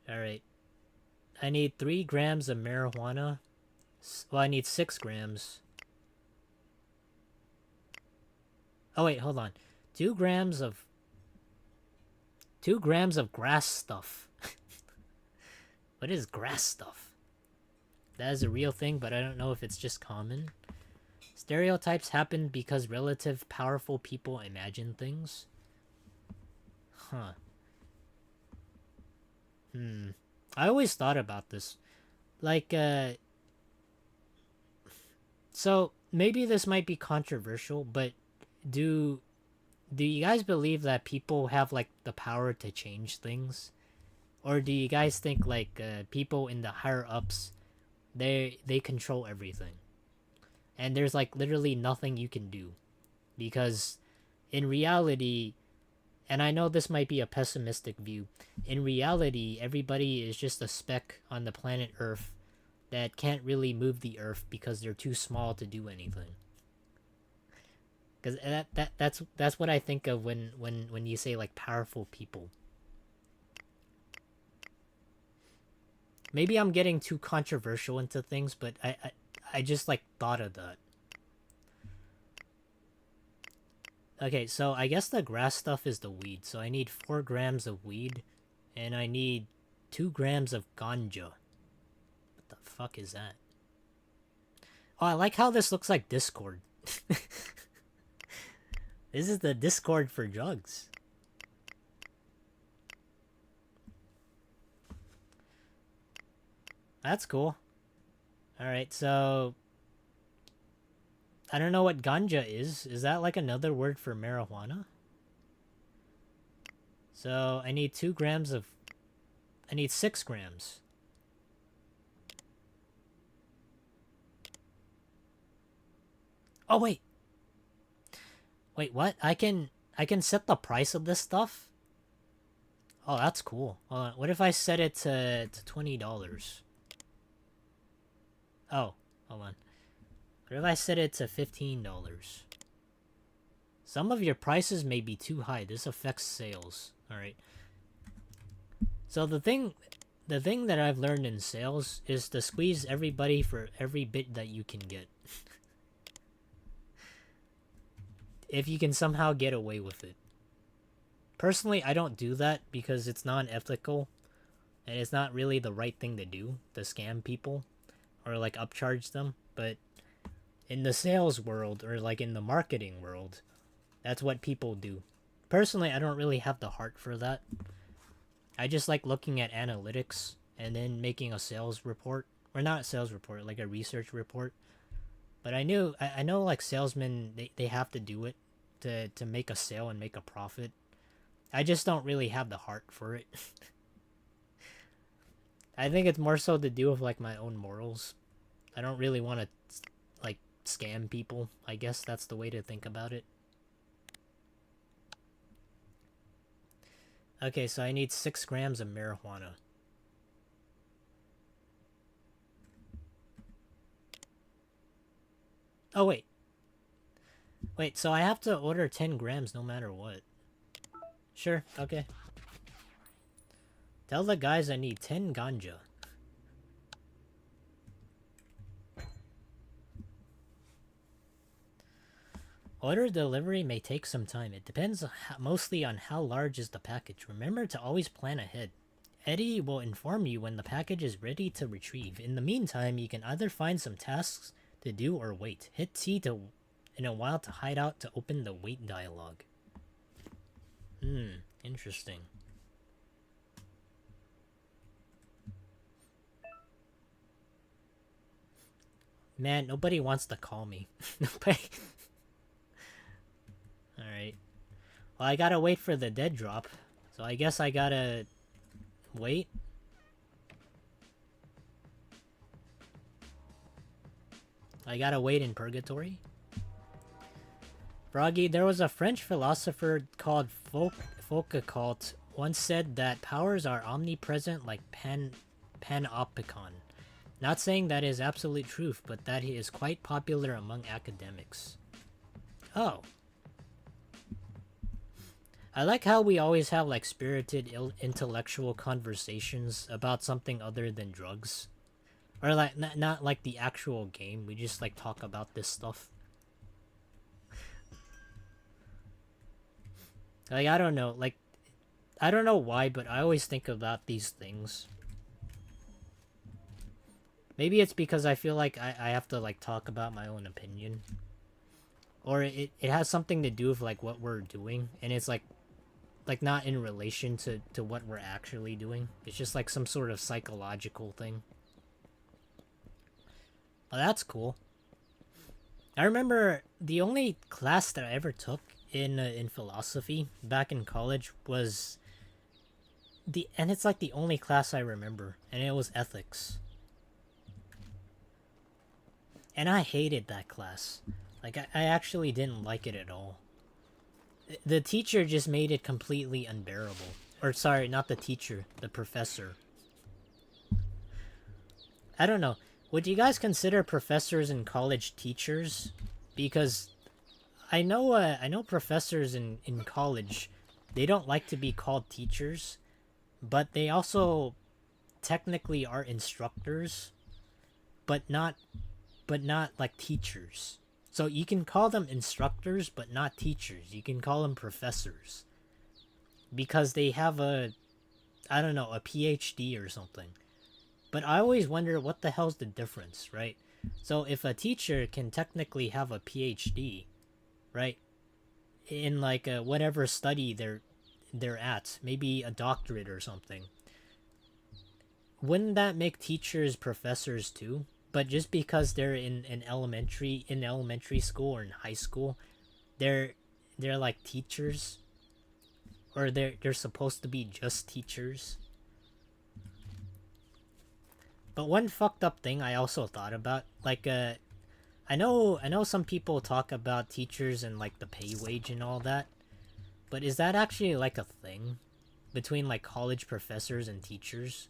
A: Alright. I need 3 grams of marijuana. Well, I need 6 grams. Oh wait, hold on. 2 grams of 2 grams of grass stuff. What is grass stuff? That is a real thing, but I don't know if it's just common. Stereotypes happen because relative powerful people imagine things. Huh. I always thought about this. Like, so maybe this might be controversial, but do you guys believe that people have like the power to change things? Or do you guys think like people in the higher ups, they control everything? And there's like literally nothing you can do. Because in reality, and I know this might be a pessimistic view, in reality, everybody is just a speck on the planet Earth that can't really move the Earth because they're too small to do anything. Because that's what I think of when you say like powerful people. Maybe I'm getting too controversial into things, but I just like thought of that. Okay, so I guess the grass stuff is the weed. So I need 4 grams of weed, and I need 2 grams of ganja. What the fuck is that? Oh, I like how this looks like Discord. This is the Discord for drugs. That's cool. Alright, so I don't know what ganja is. Is that like another word for marijuana? So I need 2 grams of... I need 6 grams. Oh, wait. Wait, what? I can set the price of this stuff? Oh, that's cool. What if I set it to $20? Oh, hold on. What if I set it to $15? Some of your prices may be too high. This affects sales. Alright. So the thing that I've learned in sales is to squeeze everybody for every bit that you can get. If you can somehow get away with it. Personally, I don't do that because it's non-ethical. And it's not really the right thing to do, to scam people. Or like upcharge them. But in the sales world, or like in the marketing world, that's what people do. Personally, I don't really have the heart for that. I just like looking at analytics and then making a sales report. Or not a sales report, like a research report. But I know like salesmen, they have to do it to make a sale and make a profit. I just don't really have the heart for it. I think it's more so to do with like my own morals. I don't really want to like scam people. I guess that's the way to think about it. Okay, so I need 6 grams of marijuana. Oh, wait. Wait, so I have to order 10 grams no matter what. Sure, okay. Tell the guys I need 10 ganja. Order delivery may take some time. It depends mostly on how large is the package. Remember to always plan ahead. Eddie will inform you when the package is ready to retrieve. In the meantime, you can either find some tasks To do or wait. Hit T to in a while to hide out to open the wait dialogue. Interesting. Man, nobody wants to call me. Nobody. Alright. Well, I gotta wait for the dead drop. So I guess I gotta wait. I gotta wait in purgatory. Froggy, there was a French philosopher called Foucault once said that powers are omnipresent like panopticon. Not saying that is absolute truth, but that he is quite popular among academics. Oh. I like how we always have like spirited intellectual conversations about something other than drugs. Or like not like the actual game, we just like talk about this stuff. Like I don't know, like I don't know why, but I always think about these things. Maybe it's because I feel like I have to like talk about my own opinion. Or it has something to do with like what we're doing, and it's like not in relation to what we're actually doing. It's just like some sort of psychological thing. Oh, that's cool. I remember the only class that I ever took in philosophy back in college was and it's like the only class I remember, and it was ethics. And I hated that class. Like, I actually didn't like it at all. The teacher just made it completely unbearable. Or, sorry, not the teacher, the professor. I don't know. Would you guys consider professors in college teachers? Because I know professors in college, they don't like to be called teachers, but they also technically are instructors, but not like teachers. So you can call them instructors, but not teachers. You can call them professors. Because they have I don't know, a PhD or something. But I always wonder what the hell's the difference, right? So if a teacher can technically have a PhD, right? In like whatever study they're at, maybe a doctorate or something. Wouldn't that make teachers professors too? But just because they're in elementary school or in high school, they're like teachers, or they're supposed to be just teachers. But one fucked up thing I also thought about, like I know some people talk about teachers and like the pay wage and all that, but is that actually like a thing between like college professors and teachers?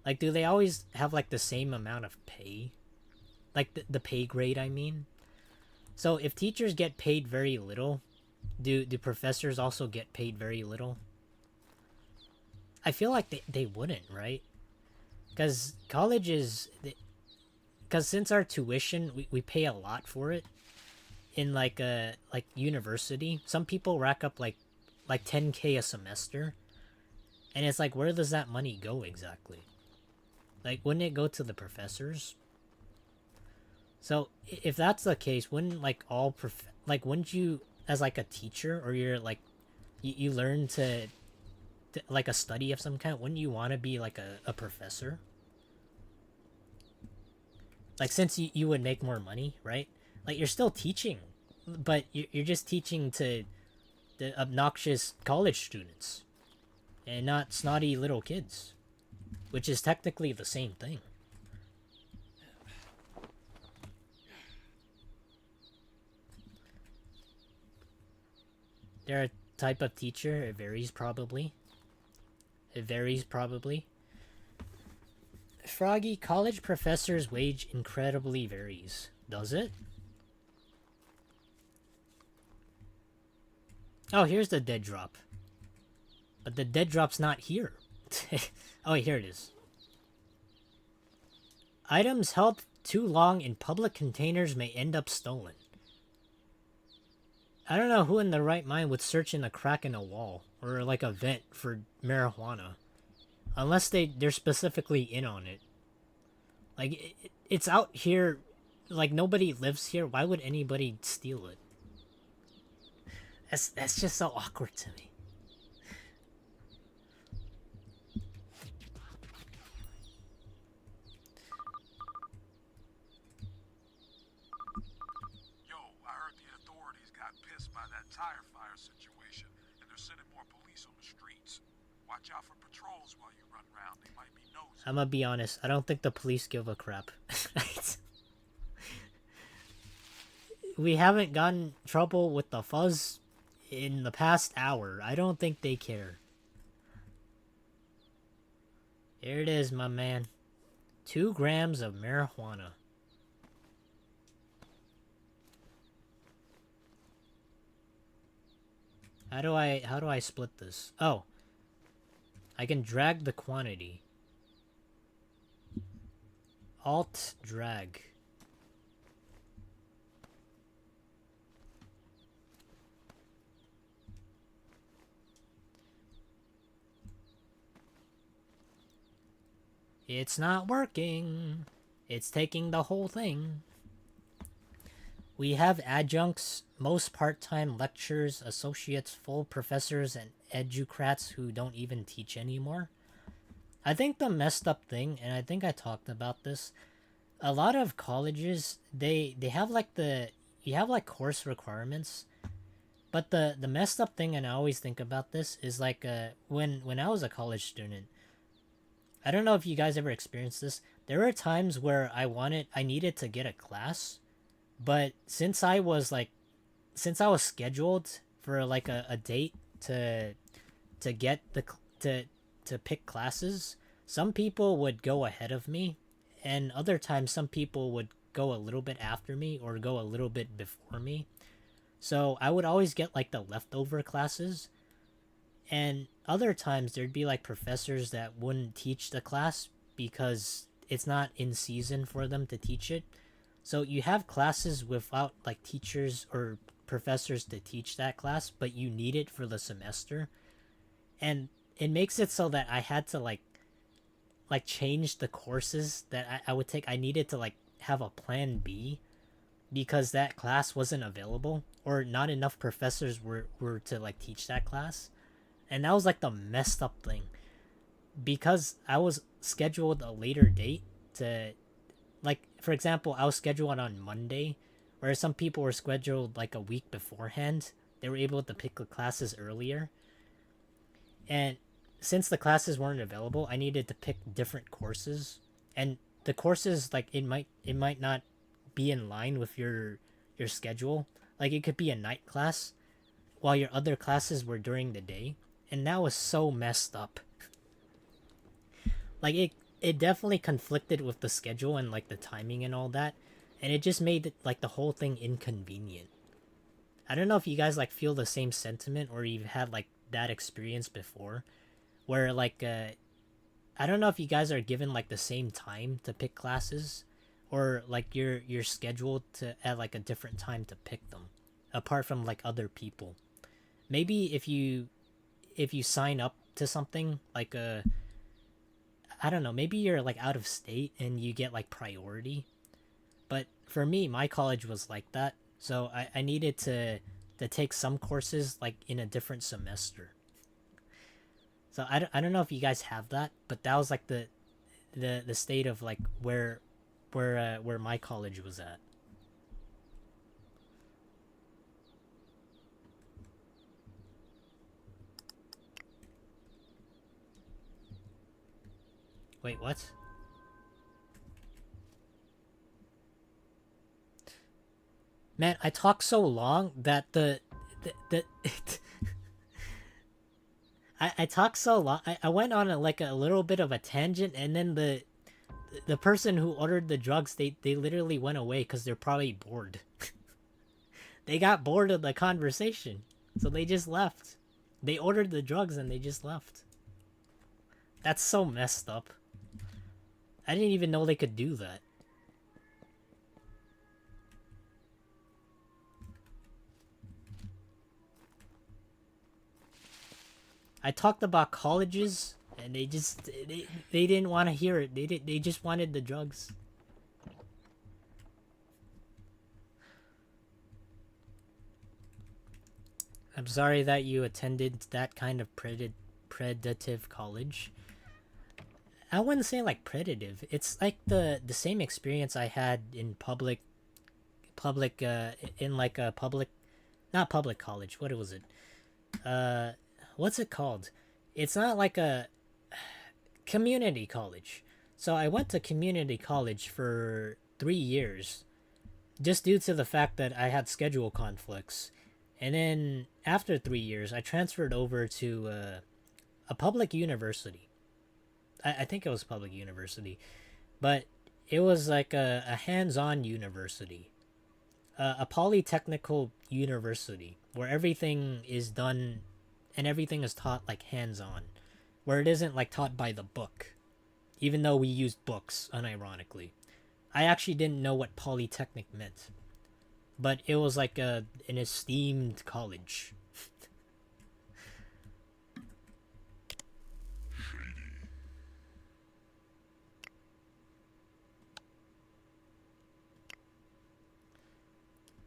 A: Like, do they always have, like, the same amount of pay? Like, the pay grade, I mean? So, if teachers get paid very little, do professors also get paid very little? I feel like they wouldn't, right? Because college is... Because since our tuition, we pay a lot for it. In, like university. Some people rack up, like 10K a semester. And it's like, where does that money go exactly? Like, wouldn't it go to the professors? So, if that's the case, wouldn't, like, wouldn't you, as, like, a teacher, or you're, like, you learn to, like, a study of some kind, wouldn't you want to be, like, a professor? Like, since you would make more money, right? Like, you're still teaching, but you're just teaching to the obnoxious college students, and not snotty little kids. Which is technically the same thing. They're a type of teacher. It varies probably. Froggy, college professor's wage incredibly varies. Does it? Oh, here's the dead drop. But the dead drop's not here. Oh, here it is. Items held too long in public containers may end up stolen. I don't know who in their right mind would search in a crack in a wall, or like a vent for marijuana. Unless they're specifically in on it. Like, it's out here like nobody lives here. Why would anybody steal it? That's just so awkward to me.
C: Yo, I heard the authorities got pissed by that tire fire situation, and they're sending more police on the streets. Watch out for patrols while you run around. They might be nosy.
A: I'm gonna be honest. I don't think the police give a crap. We haven't gotten trouble with the fuzz in the past hour. I don't think they care. Here it is, my man. 2 grams of marijuana. How do I split this? Oh. I can drag the quantity. Alt drag. It's not working. It's taking the whole thing. We have adjuncts, most part-time lecturers, associates, full professors, and educrats who don't even teach anymore. I think the messed up thing, and I think I talked about this, a lot of colleges, they have like you have like course requirements, but the messed up thing, and I always think about this, is like when I was a college student, I don't know if you guys ever experienced this. There were times where I needed to get a class, but since I was scheduled for like a date to get to pick classes, some people would go ahead of me, and other times some people would go a little bit after me or go a little bit before me. So I would always get like the leftover classes, and other times there'd be like professors that wouldn't teach the class because it's not in season for them to teach it. So you have classes without like teachers or professors to teach that class, but you need it for the semester. And it makes it so that I had to like change the courses that I would take. I needed to like have a plan B because that class wasn't available or not enough professors were to like teach that class. And that was like the messed up thing, because I was scheduled a later date to, like, for example, I was scheduled on Monday, whereas some people were scheduled like a week beforehand. They were able to pick the classes earlier. And since the classes weren't available, I needed to pick different courses. And the courses, like, it might not be in line with your schedule. Like, it could be a night class while your other classes were during the day. And that was so messed up. Like, it definitely conflicted with the schedule and like the timing and all that, and it just made it, like, the whole thing inconvenient. I don't know if you guys like feel the same sentiment or you've had like that experience before, where like I don't know if you guys are given like the same time to pick classes, or like you're scheduled to at like a different time to pick them, apart from like other people. Maybe if you sign up to something like I don't know, maybe you're like out of state and you get like priority. But for me, my college was like that, so I needed to take some courses like in a different semester. So I don't know if you guys have that, but that was like the state of like where my college was at. Wait, what? Man, I talk so long that I talk so long. I went on like a little bit of a tangent, and then the person who ordered the drugs, they literally went away because they're probably bored. They got bored of the conversation, so they just left. They ordered the drugs and they just left. That's so messed up. I didn't even know they could do that. I talked about colleges, and they didn't want to hear it. They just wanted the drugs. I'm sorry that you attended that kind of predative college. I wouldn't say like predative. It's like the same experience I had in in like a public, not public college. What was it? Uh, what's it called? It's not like a community college. So I went to community college for 3 years, just due to the fact that I had schedule conflicts. And then after 3 years, I transferred over to a public university. I think it was public university, but it was like a hands-on university, a polytechnical university where everything is done and everything is taught like hands-on, where it isn't like taught by the book, even though we used books, unironically. I actually didn't know what polytechnic meant, but it was like an esteemed college.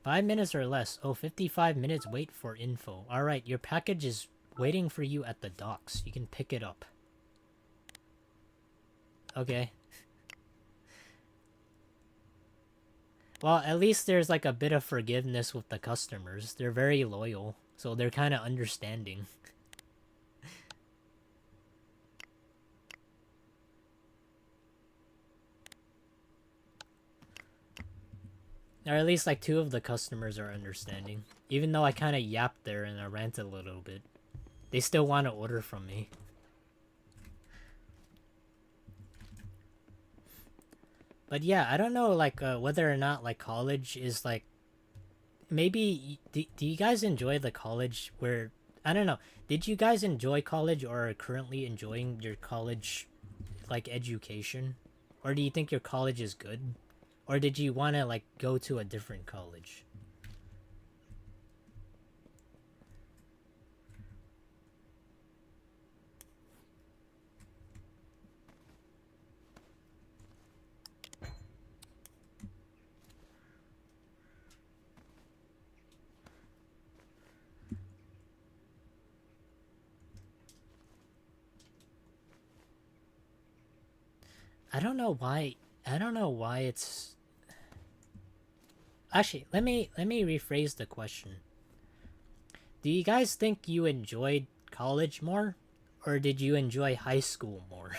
A: 5 minutes or less. Oh, 55 minutes wait for info. Alright, your package is waiting for you at the docks. You can pick it up. Okay. Well, at least there's like a bit of forgiveness with the customers. They're very loyal, so they're kind of understanding. Or at least like 2 of the customers are understanding. Even though I kind of yapped there and I ranted a little bit. They still want to order from me. But yeah, I don't know like whether or not like college is like... Maybe... Do you guys enjoy the college where... I don't know. Did you guys enjoy college or are currently enjoying your college like education? Or do you think your college is good? Or did you want to, like, go to a different college? I don't know why it's... Actually, let me rephrase the question. Do you guys think you enjoyed college more, or did you enjoy high school more?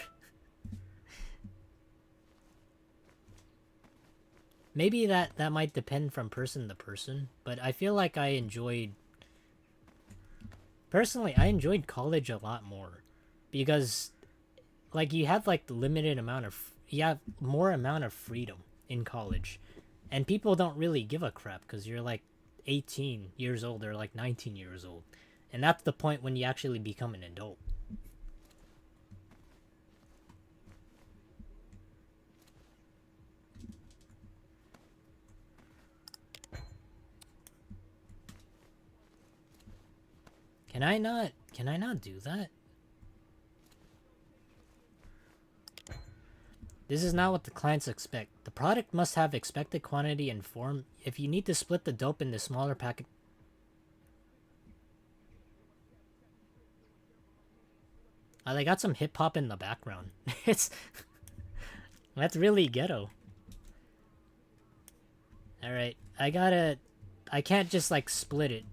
A: Maybe that might depend from person to person, but I feel like I enjoyed... Personally, I enjoyed college a lot more, because like you have like the limited amount of... You have more amount of freedom in college. And people don't really give a crap because you're like 18 years old or like 19 years old. And that's the point when you actually become an adult. Can I not do that? This is not what the clients expect. The product must have expected quantity and form. If you need to split the dope into smaller packet... they got some hip-hop in the background. It's... That's really ghetto. Alright, I can't just, like, split it.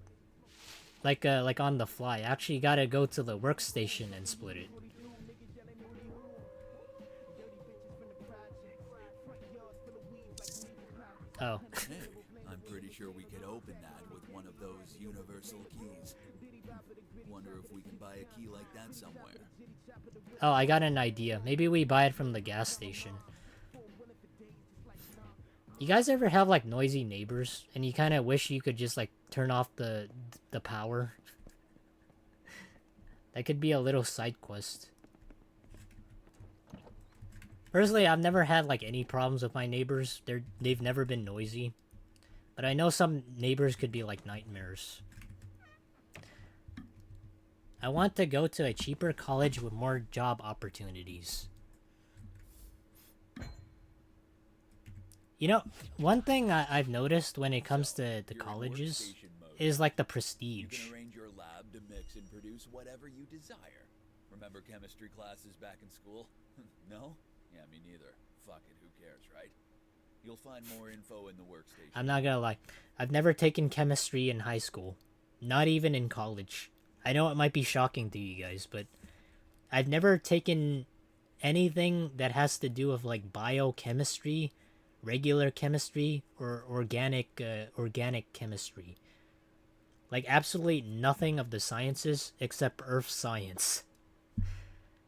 A: Like on the fly. I actually gotta go to the workstation and split it. Oh.
B: Hey, I'm pretty sure we could open that with one of those universal keys. Wonder if we can buy a key like that somewhere.
A: Oh, I got an idea. Maybe we buy it from the gas station. You guys ever have like noisy neighbors and you kind of wish you could just like turn off the power? That could be a little side quest. Personally, I've never had like any problems with my neighbors. They've never been noisy. But I know some neighbors could be like nightmares. I want to go to a cheaper college with more job opportunities. You know, one thing I've noticed when it comes to the colleges is like the prestige.
B: to mix and produce whatever you desire. Remember chemistry classes back in school? No? Yeah, me neither. Fuck it, who cares, right? You'll find more info in the workstation.
A: I'm not gonna lie. I've never taken chemistry in high school. Not even in college. I know it might be shocking to you guys, but I've never taken anything that has to do with like biochemistry, regular chemistry, or organic chemistry. Like absolutely nothing of the sciences except earth science.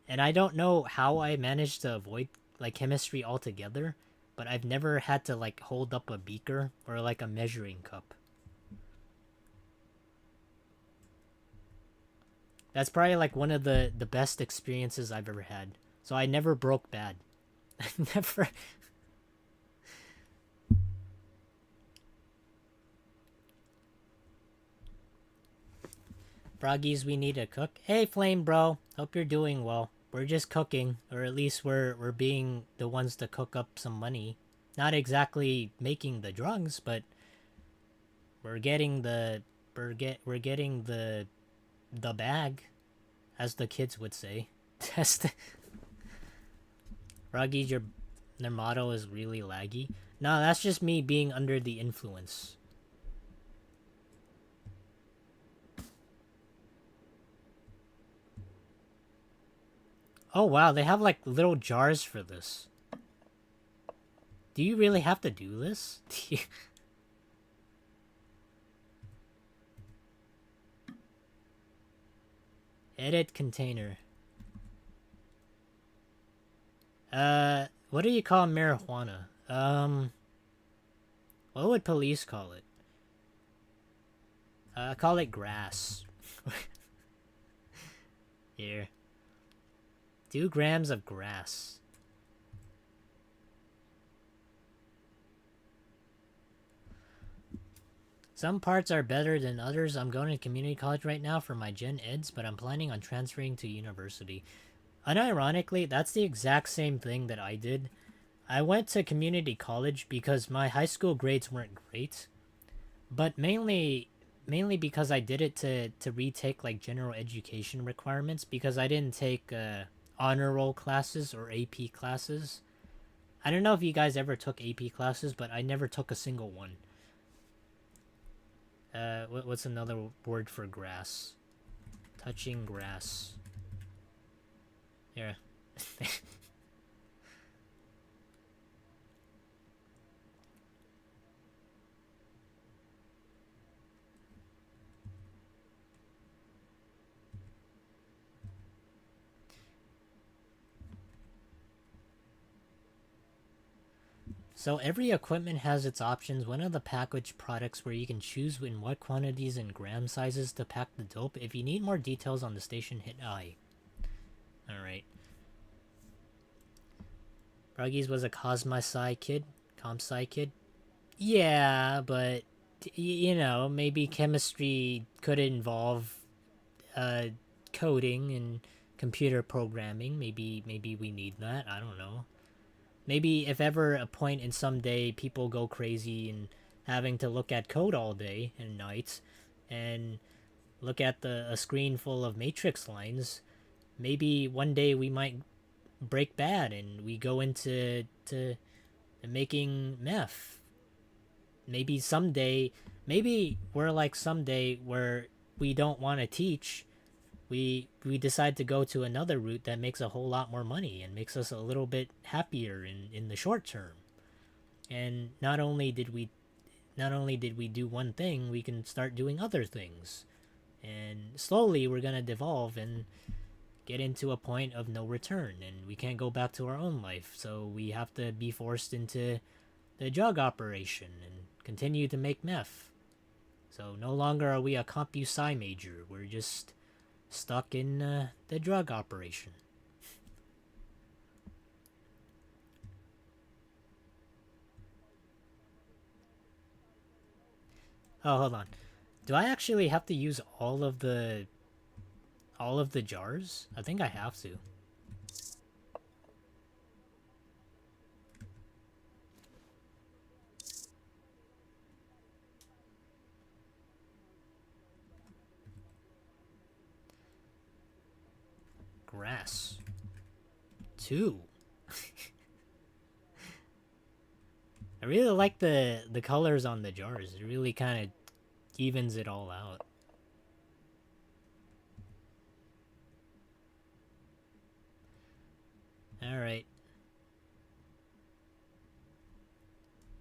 A: And I don't know how I managed to avoid like chemistry altogether, but I've never had to like hold up a beaker or like a measuring cup. That's probably like one of the best experiences I've ever had. So I never broke bad. I never. Froggies, we need to cook. Hey, Flame, bro. Hope you're doing well. We're just cooking, or at least we're being the ones to cook up some money. Not exactly making the drugs, but we're getting we're getting the bag, as the kids would say. Test. Froggies, their motto is really laggy. No, that's just me being under the influence. Oh wow, they have like little jars for this. Do you really have to do this? Edit container. What do you call marijuana? What would police call it? Call it grass. Here. 2 grams of grass. Some parts are better than others. I'm going to community college right now for my gen eds, but I'm planning on transferring to university. Unironically, that's the exact same thing that I did. I went to community college because my high school grades weren't great, but mainly because I did it to retake like general education requirements because I didn't take honor roll classes or AP classes. I don't know if you guys ever took AP classes, but I never took a single one. What's another word for grass? Touching grass. Here. So every equipment has its options. One of the packaged products where you can choose in what quantities and gram sizes to pack the dope. If you need more details on the station, hit I. Alright. Bruggies was a Comsci kid. Yeah, but you know, maybe chemistry could involve coding and computer programming. Maybe we need that. I don't know. Maybe if ever a point in some day people go crazy and having to look at code all day and night and look at a screen full of matrix lines, maybe one day we might break bad and we go into making meth. Maybe someday, maybe we're like someday where we don't want to teach, we decide to go to another route that makes a whole lot more money and makes us a little bit happier in the short term. And not only did we do one thing, we can start doing other things. And slowly we're going to devolve and get into a point of no return, and we can't go back to our own life. So we have to be forced into the drug operation and continue to make meth. So no longer are we a compu-sci major. We're just stuck in the drug operation. Oh, hold on. Do I actually have to use all of the jars? I think I have to. grass. 2. I really like the colors on the jars. It really kind of evens it all out. Alright.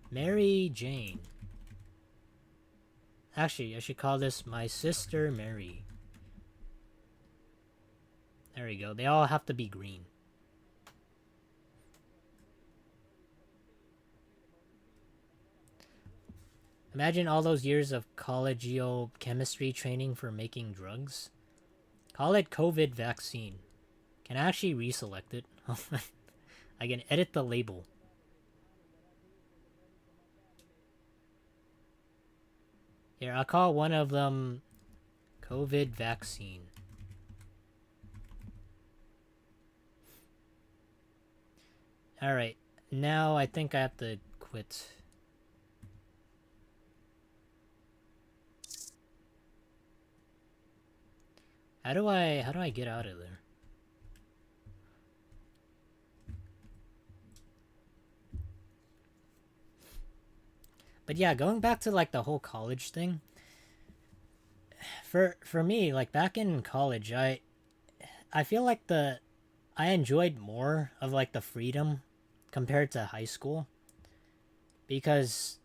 A: Mary Jane. Actually, I should call this my sister Mary. There we go. They all have to be green. Imagine all those years of collegial chemistry training for making drugs. Call it COVID vaccine. Can I actually reselect it? I can edit the label. Here, I'll call one of them COVID vaccine. Alright, now I think I have to quit. How do I get out of there? But yeah, going back to like the whole college thing. For me, like back in college, I feel like I enjoyed more of like the freedom compared to high school. Because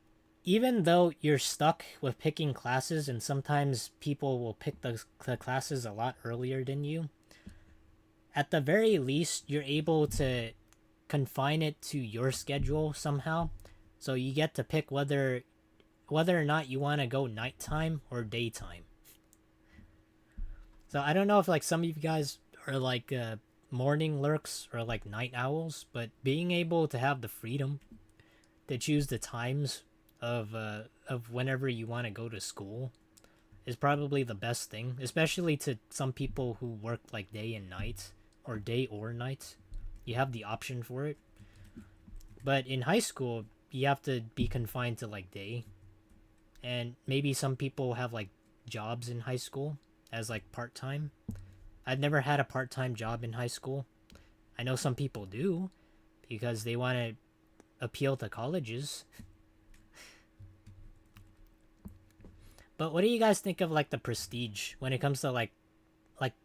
A: even though you're stuck with picking classes and sometimes people will pick the classes a lot earlier than you, at the very least you're able to confine it to your schedule somehow. So you get to pick whether or not you want to go nighttime or daytime. So I don't know if like some of you guys are like morning lurks or like night owls, but being able to have the freedom to choose the times of whenever you want to go to school is probably the best thing, especially to some people who work like day and night or day or night. You have the option for it. But in high school, you have to be confined to like day. And maybe some people have like jobs in high school as like part-time. I've never had a part-time job in high school. I know some people do because they want to appeal to colleges. But what do you guys think of like the prestige when it comes to like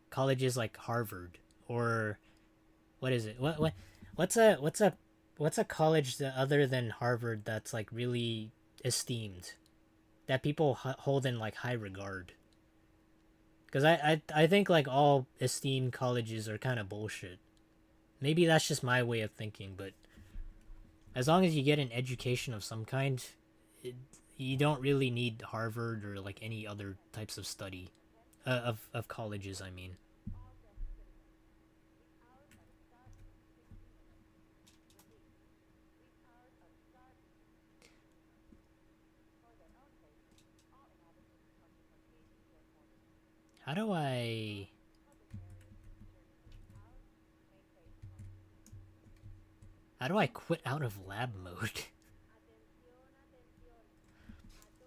A: colleges like Harvard or what is it? What's a college that, other than Harvard, that's like really esteemed, that people hold in like high regard? Because I think like all esteemed colleges are kind of bullshit. Maybe that's just my way of thinking, but as long as you get an education of some kind, you don't really need Harvard or like any other types of study, of colleges, I mean. How do I... How do I quit out of lab mode?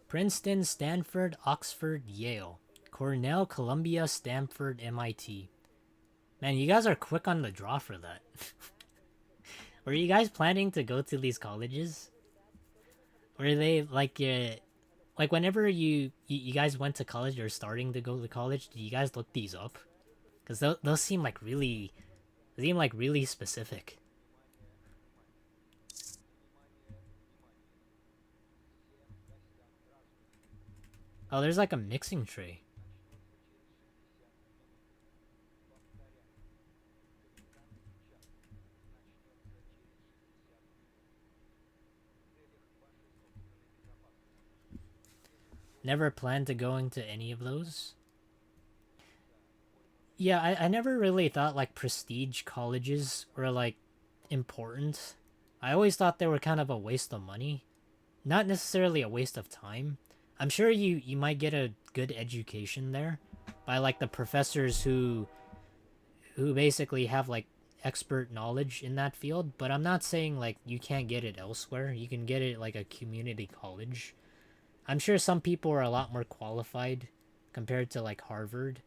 A: Princeton, Stanford, Oxford, Yale. Cornell, Columbia, Stanford, MIT. Man, you guys are quick on the draw for that. Were you guys planning to go to these colleges? Were they like whenever you guys went to college or starting to go to college, did you guys look these up? Because those seem like really specific. Oh, there's like a mixing tray. Never planned to go into any of those? Yeah, I never really thought like prestige colleges were like important. I always thought they were kind of a waste of money. Not necessarily a waste of time. I'm sure you might get a good education there by like the professors who basically have like expert knowledge in that field, but I'm not saying like you can't get it elsewhere. You can get it like a community college. I'm sure some people are a lot more qualified compared to like Harvard,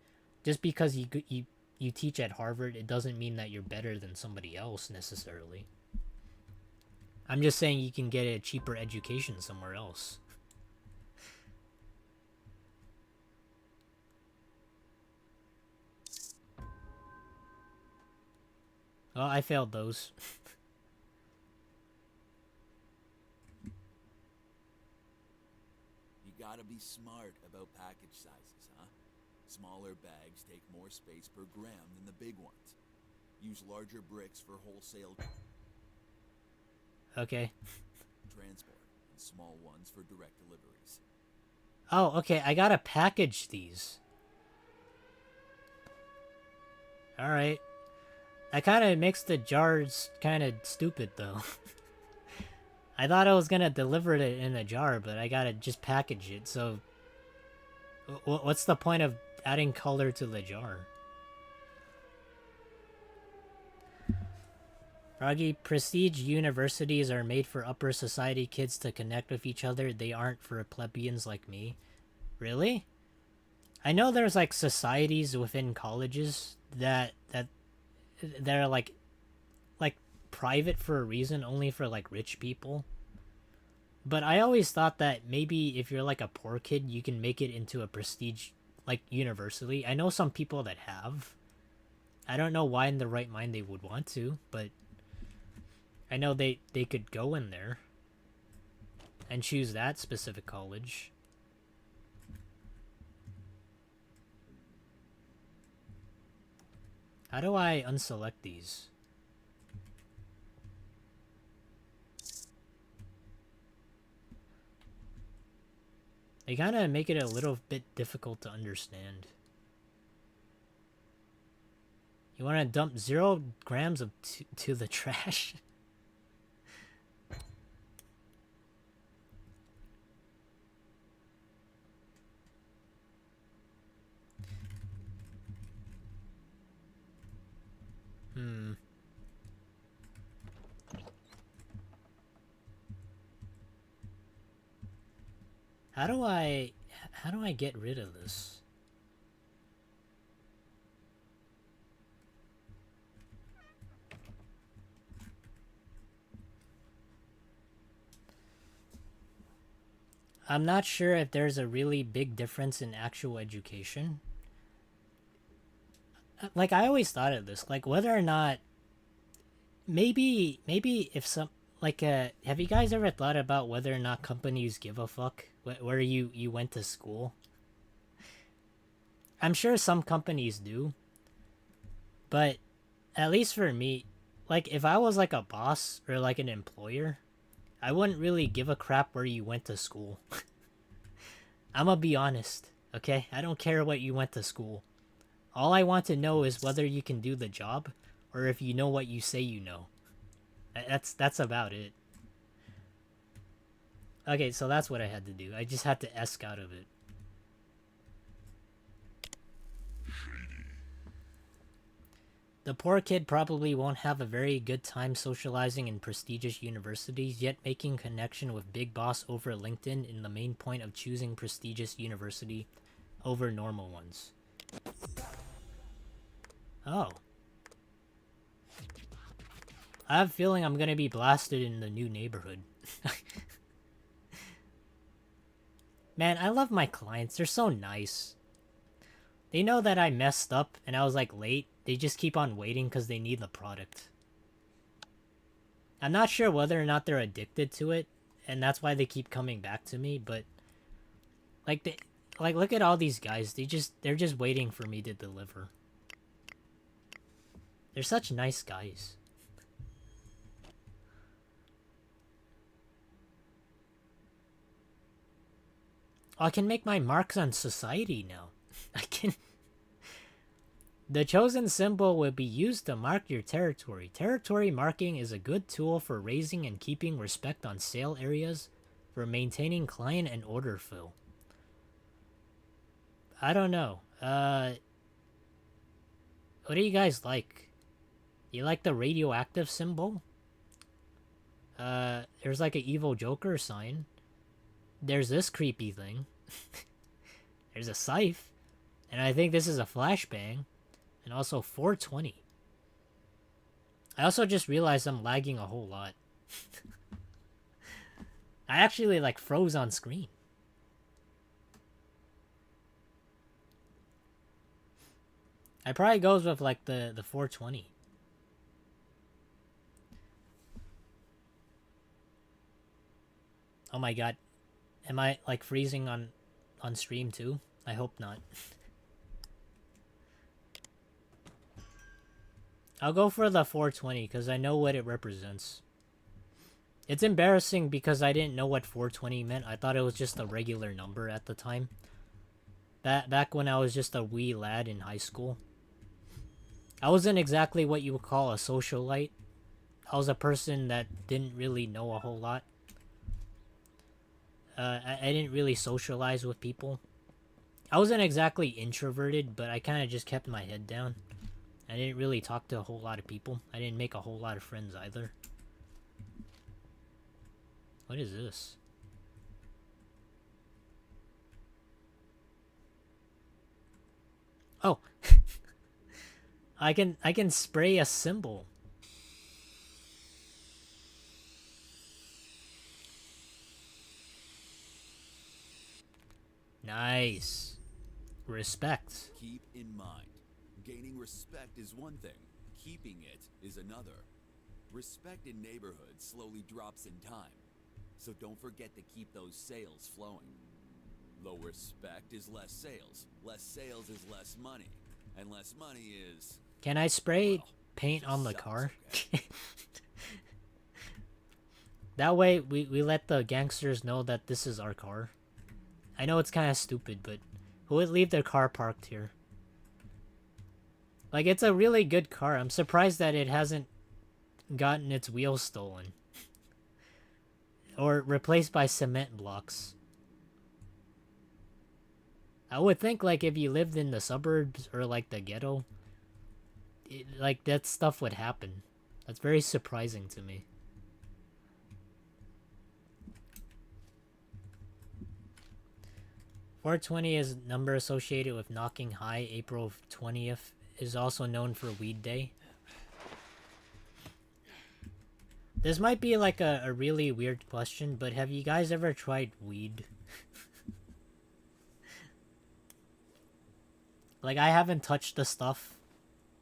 A: just because you you teach at Harvard, it doesn't mean that you're better than somebody else necessarily. I'm just saying you can get a cheaper education somewhere else. Well, I failed those.
B: You gotta be smart about package sizes, huh? Smaller bags take more space per gram than the big ones. Use larger bricks for wholesale
A: Okay.
B: transport and small ones for direct deliveries.
A: Oh, okay, I gotta package these. Alright. That kind of makes the jars kind of stupid, though. I thought I was gonna deliver it in a jar, but I gotta just package it, so... What's the point of adding color to the jar? Froggy, prestige universities are made for upper society kids to connect with each other. They aren't for plebeians like me. Really? I know there's like societies within colleges that are like private for a reason, only for like rich people. But I always thought that maybe if you're like a poor kid, you can make it into a prestige like university. I know some people that have. I don't know why in the right mind they would want to, but I know they could go in there and choose that specific college. How do I unselect these? They kind of make it a little bit difficult to understand. You want to dump 0 grams of to the trash? How do I get rid of this? I'm not sure if there's a really big difference in actual education. Like, I always thought of this, like, whether or not maybe if some like have you guys ever thought about whether or not companies give a fuck where you went to school? I'm sure some companies do, but at least for me, like, if I was like a boss or like an employer, I wouldn't really give a crap where you went to school. I'm gonna be honest, okay? I don't care what you went to school. All I want to know is whether you can do the job or if you know what you say you know. That's about it. Okay, so that's what I had to do. I just had to ESC out of it. The poor kid probably won't have a very good time socializing in prestigious universities, yet making connection with Big Boss over LinkedIn in the main point of choosing prestigious university over normal ones. Oh. I have a feeling I'm gonna be blasted in the new neighborhood. Man, I love my clients. They're so nice. They know that I messed up and I was like late. They just keep on waiting because they need the product. I'm not sure whether or not they're addicted to it, and that's why they keep coming back to me, but like look at all these guys. They're just waiting for me to deliver. They're such nice guys. I can make my marks on society now. I can... The chosen symbol will be used to mark your territory. Territory marking is a good tool for raising and keeping respect on sale areas, for maintaining client and order fill. I don't know. What do you guys like? You like the radioactive symbol? There's like an evil Joker sign. There's this creepy thing. There's a scythe. And I think this is a flashbang. And also 420. I also just realized I'm lagging a whole lot. I actually like froze on screen. I probably goes with like the 420. Oh my god. Am I like freezing on stream too? I hope not. I'll go for the 420 because I know what it represents. It's embarrassing because I didn't know what 420 meant. I thought it was just a regular number at the time. Back when I was just a wee lad in high school. I wasn't exactly what you would call a socialite. I was a person that didn't really know a whole lot. I didn't really socialize with people. I wasn't exactly introverted, but I kind of just kept my head down. I didn't really talk to a whole lot of people. I didn't make a whole lot of friends either. What is this? Oh. I can spray a symbol. Nice. Respect.
B: Keep in mind, gaining respect is one thing, keeping it is another. Respect in neighborhoods slowly drops in time, so don't forget to keep those sales flowing. Low respect is less sales is less money, and less money is...
A: Can I spray
B: well,
A: paint on the
B: sounds
A: car?
B: okay.
A: That way we let the gangsters know that this is our car. I know it's kind of stupid, but who would leave their car parked here? Like, it's a really good car. I'm surprised that it hasn't gotten its wheels stolen. Or replaced by cement blocks. I would think, like, if you lived in the suburbs or, like, the ghetto, like, that stuff would happen. That's very surprising to me. .420 is a number associated with knocking high. April 20th is also known for Weed Day. This might be like a really weird question, but have you guys ever tried weed? Like, I haven't touched the stuff.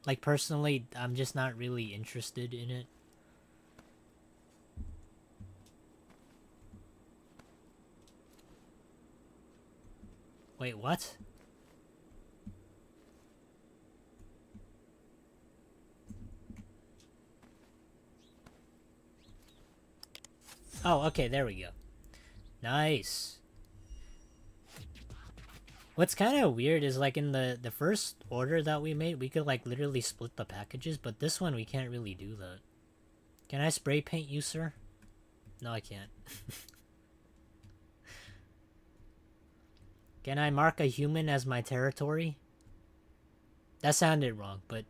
A: Like, personally, I'm just not really interested in it. Wait, what? Oh, okay, there we go. Nice. What's kind of weird is, like, in the first order that we made, we could, like, literally split the packages, but this one we can't really do that. Can I spray paint you, sir? No, I can't. Can I mark a human as my territory? That sounded wrong, but...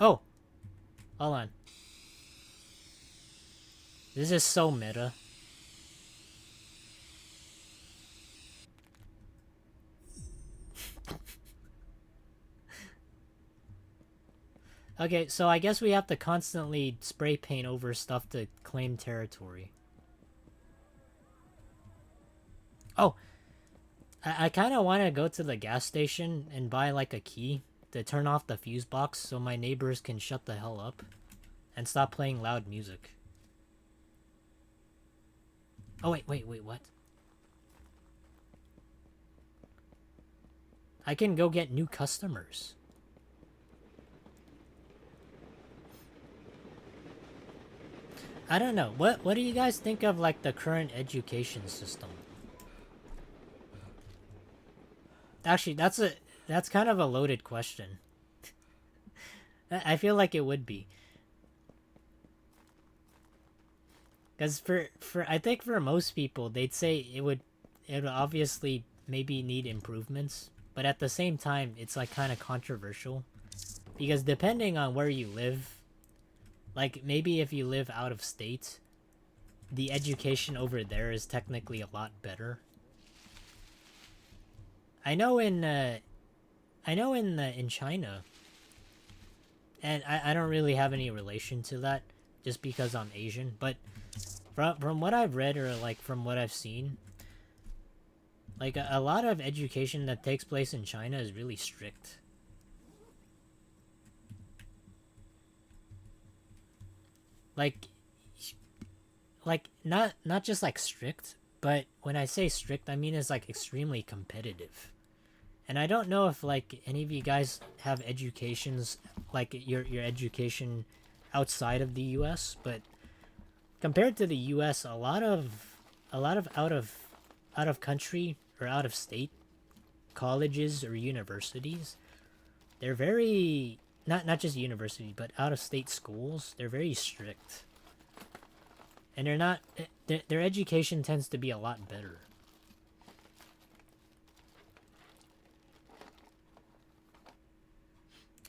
A: Oh! Hold on. This is so meta. Okay, so I guess we have to constantly spray paint over stuff to claim territory. Oh! I kind of want to go to the gas station and buy, like, a key to turn off the fuse box so my neighbors can shut the hell up and stop playing loud music. Oh, wait, what? I can go get new customers. I don't know. What do you guys think of, like, the current education system? Actually, that's kind of a loaded question. I feel like it would be. Because I think for most people, they'd say it would obviously maybe need improvements, but at the same time, it's like kind of controversial. Because depending on where you live, like maybe if you live out of state, the education over there is technically a lot better. I know in China, and I don't really have any relation to that, just because I'm Asian. But from what I've read or like from what I've seen, like a lot of education that takes place in China is really strict. Like not just like strict, but when I say strict, I mean it's like extremely competitive. And I don't know if like any of you guys have educations like your education outside of the US, but compared to the US, a lot of out of country or out of state colleges or universities, they're very not just university, but out of state schools, they're very strict. And they're not their education tends to be a lot better.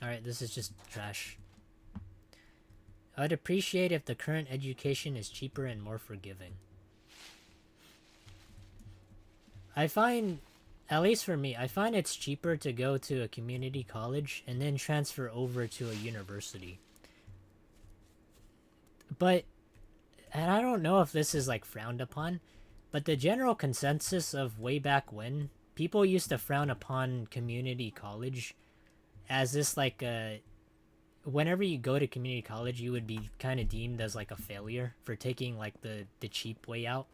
A: Alright, this is just trash. I'd appreciate if the current education is cheaper and more forgiving. I find, at least for me, I find it's cheaper to go to a community college and then transfer over to a university. But, and I don't know if this is like frowned upon, but the general consensus of way back when, people used to frown upon community college as this like whenever you go to community college, you would be kind of deemed as like a failure for taking like the cheap way out,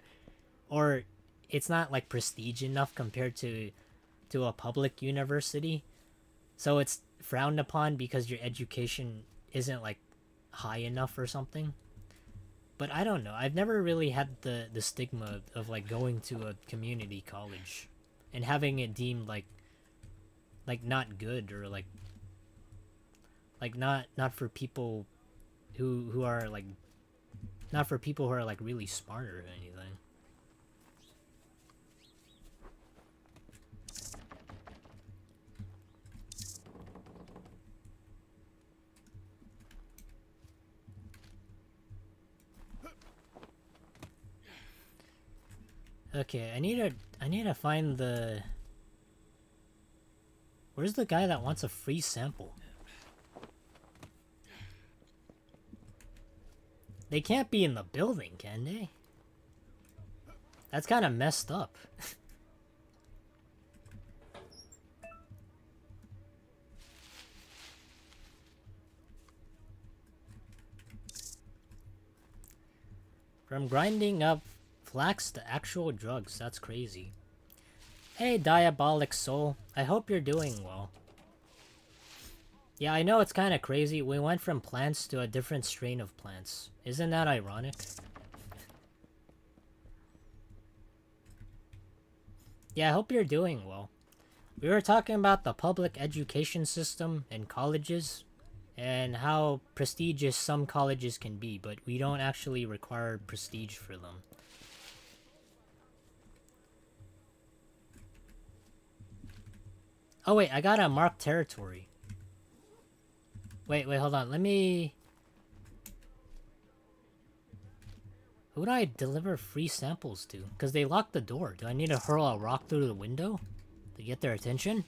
A: or it's not like prestige enough compared to a public university, so it's frowned upon because your education isn't like high enough or something. But I don't know, I've never really had the stigma of like going to a community college and having it deemed like not good, or like not for people who are like, not for people who are like really smart or anything. Okay, I need to find the... Where's the guy that wants a free sample? They can't be in the building, can they? That's kind of messed up. From grinding up flax to actual drugs, that's crazy. Hey, Diabolic Soul, I hope you're doing well. Yeah, I know it's kind of crazy. We went from plants to a different strain of plants. Isn't that ironic? Yeah, I hope you're doing well. We were talking about the public education system and colleges, and how prestigious some colleges can be, but we don't actually require prestige for them. Oh wait, I got a marked territory. Wait, hold on. Let me... Who do I deliver free samples to? Because they locked the door. Do I need to hurl a rock through the window to get their attention?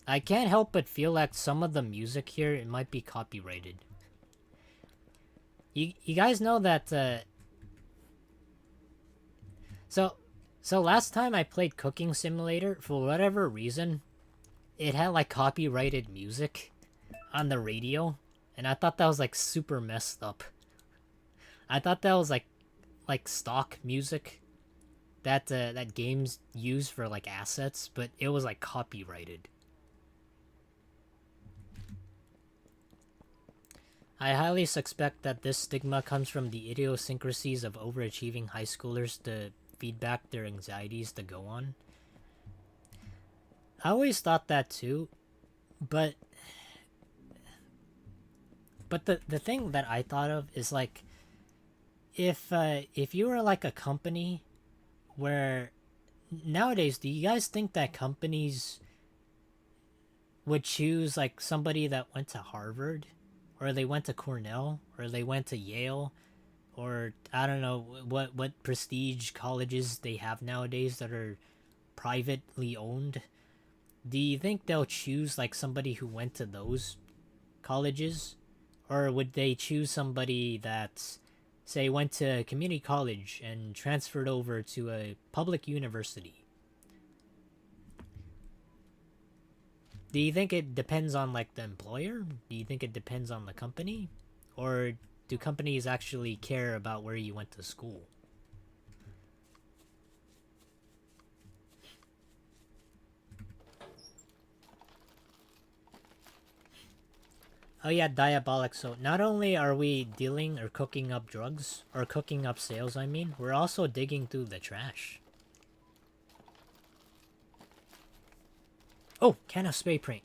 A: I can't help but feel like some of the music here, it might be copyrighted. You guys know that, So last time I played Cooking Simulator, for whatever reason, it had like copyrighted music on the radio, and I thought that was like super messed up. I thought that was like stock music that that games use for like assets, but it was like copyrighted. I highly suspect that this stigma comes from the idiosyncrasies of overachieving high schoolers to feed back their anxieties to go on. I always thought that too, but the thing that I thought of is like, if you were like a company where nowadays, do you guys think that companies would choose like somebody that went to Harvard, or they went to Cornell, or they went to Yale, or I don't know what prestige colleges they have nowadays that are privately owned. Do you think they'll choose like somebody who went to those colleges, or would they choose somebody that, say, went to community college and transferred over to a public university? Do you think it depends on like the employer? Do you think it depends on the company? Or do companies actually care about where you went to school? Oh yeah, diabolic. So not only are we dealing or cooking up drugs, or cooking up sales, I mean, we're also digging through the trash. Oh, can of spray paint.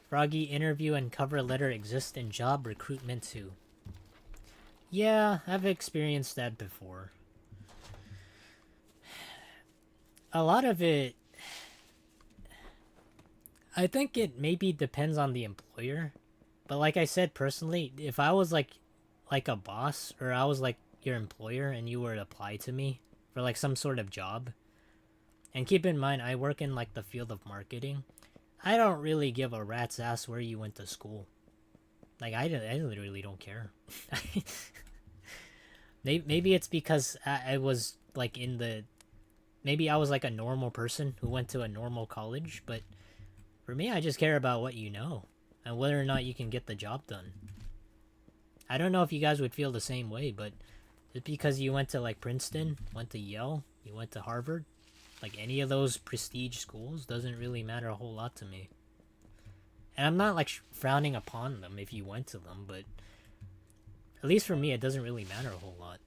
A: Froggy, interview and cover letter exist in job recruitment too. Yeah, I've experienced that before. A lot of it, I think it maybe depends on the employer. But like I said, personally, if I was like a boss, or I was like your employer and you were to apply to me for like some sort of job, and keep in mind I work in like the field of marketing, I don't really give a rat's ass where you went to school. Like I literally don't care. Maybe it's because I was like in the, maybe I was like a normal person who went to a normal college, but for me, I just care about what you know and whether or not you can get the job done. I don't know if you guys would feel the same way, but just because you went to like Princeton, went to Yale, you went to Harvard, like any of those prestige schools doesn't really matter a whole lot to me. And I'm not like frowning upon them if you went to them, but at least for me, it doesn't really matter a whole lot.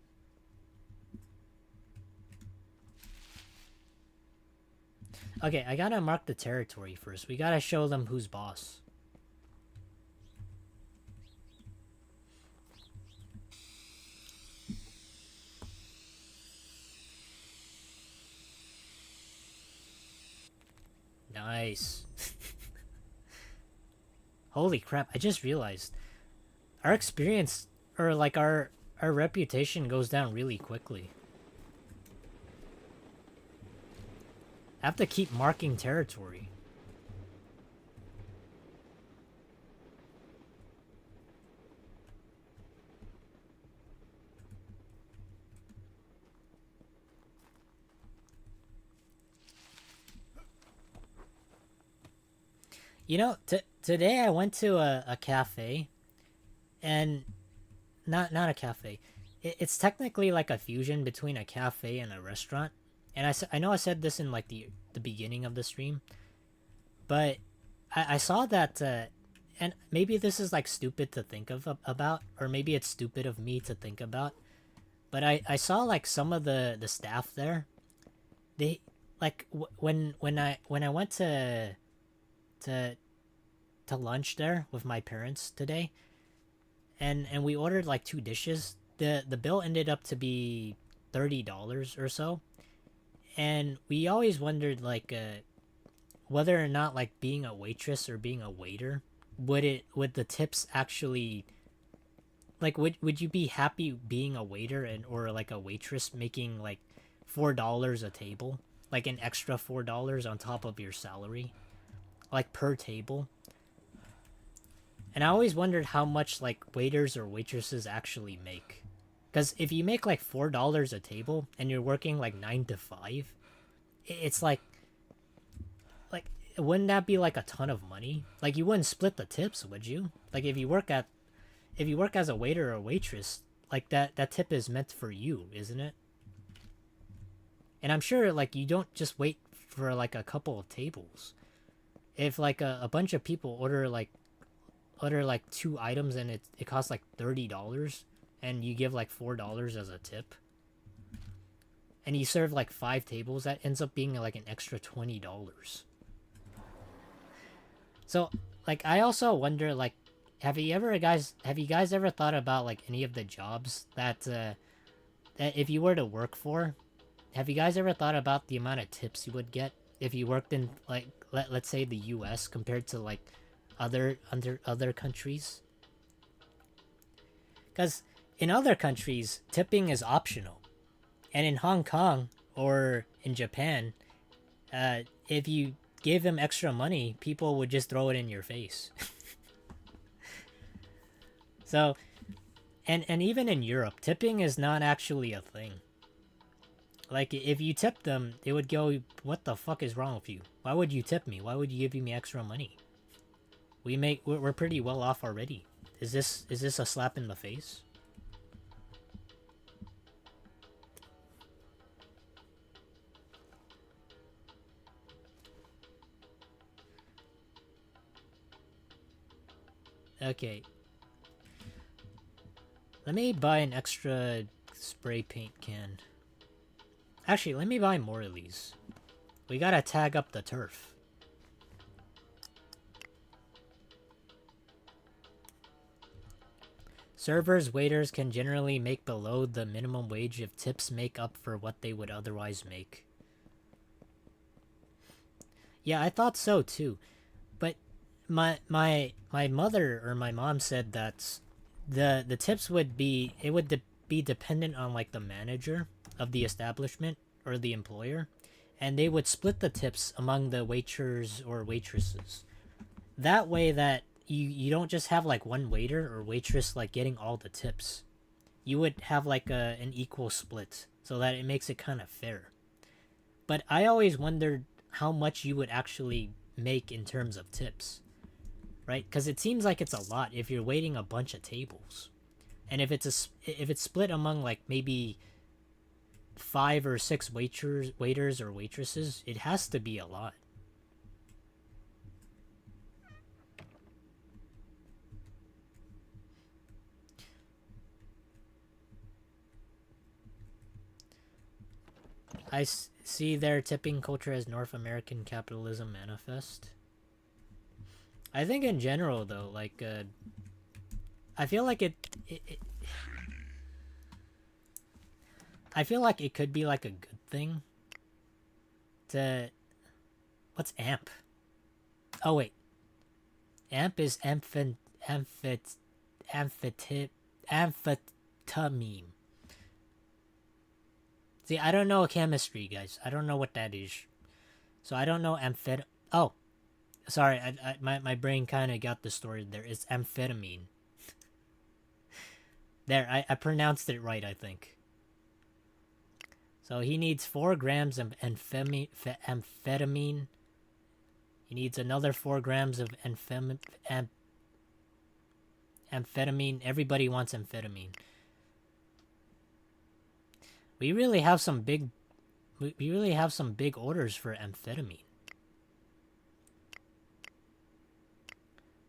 A: Okay, I gotta mark the territory first. We gotta show them who's boss. Nice. Holy crap, I just realized. Our experience, or like our reputation goes down really quickly. I have to keep marking territory. You know, today I went to a cafe, and not a cafe. It's technically like a fusion between a cafe and a restaurant. And I know I said this in like the beginning of the stream, but I saw that, and maybe this is like stupid to think of about, or maybe it's stupid of me to think about, but I saw like some of the staff there. They like when I went to to lunch there with my parents today, and we ordered like two dishes. The bill ended up to be $30 or so, and we always wondered like whether or not like being a waitress or being a waiter, would the tips actually, like would you be happy being a waiter and or like a waitress making like $4 a table, like an extra $4 on top of your salary, like per table? And I always wondered how much like waiters or waitresses actually make. Because if you make like $4 a table and you're working like 9 to 5, it's like wouldn't that be like a ton of money? Like you wouldn't split the tips, would you? Like if you work as a waiter or waitress, like that tip is meant for you, isn't it? And I'm sure like you don't just wait for like a couple of tables. If like a bunch of people order like two items and it costs like $30, and you give like $4 as a tip, and you serve like 5 tables, that ends up being like an extra $20. So like I also wonder, like, have you guys ever thought about like any of the jobs that if you were to work for, have you guys ever thought about the amount of tips you would get if you worked in like let's say the US compared to like other countries. Because in other countries, tipping is optional, and in Hong Kong or in Japan, if you gave them extra money, people would just throw it in your face. So, and even in Europe, tipping is not actually a thing. Like, if you tip them, they would go, "What the fuck is wrong with you? Why would you tip me? Why would you give me extra money? We're pretty well off already. Is this a slap in the face?" Okay. Let me buy an extra spray paint can. Actually, let me buy more of these. We gotta tag up the turf. Servers, waiters can generally make below the minimum wage if tips make up for what they would otherwise make. Yeah, I thought so too. But my mother or my mom said that the tips would be be dependent on like the manager of the establishment or the employer, and they would split the tips among the waiters or waitresses. That way that you don't just have like one waiter or waitress like getting all the tips. You would have like an equal split so that it makes it kind of fair. But I always wondered how much you would actually make in terms of tips, right? Because it seems like it's a lot if you're waiting a bunch of tables, and if it's split among like maybe 5 or 6 waiters or waitresses, it has to be a lot. I see their tipping culture as North American capitalism manifest. I think in general though, like I feel like I feel like it could be like a good thing to... What's AMP? Oh wait. AMP is amphetamine. See, I don't know chemistry, guys. I don't know what that is. So I don't know Oh, sorry. My brain kind of got distorted there. It's amphetamine. There, I pronounced it right, I think. So he needs 4 grams of amphetamine. He needs another 4 grams of amphetamine. Everybody wants amphetamine. We really have some big orders for amphetamine.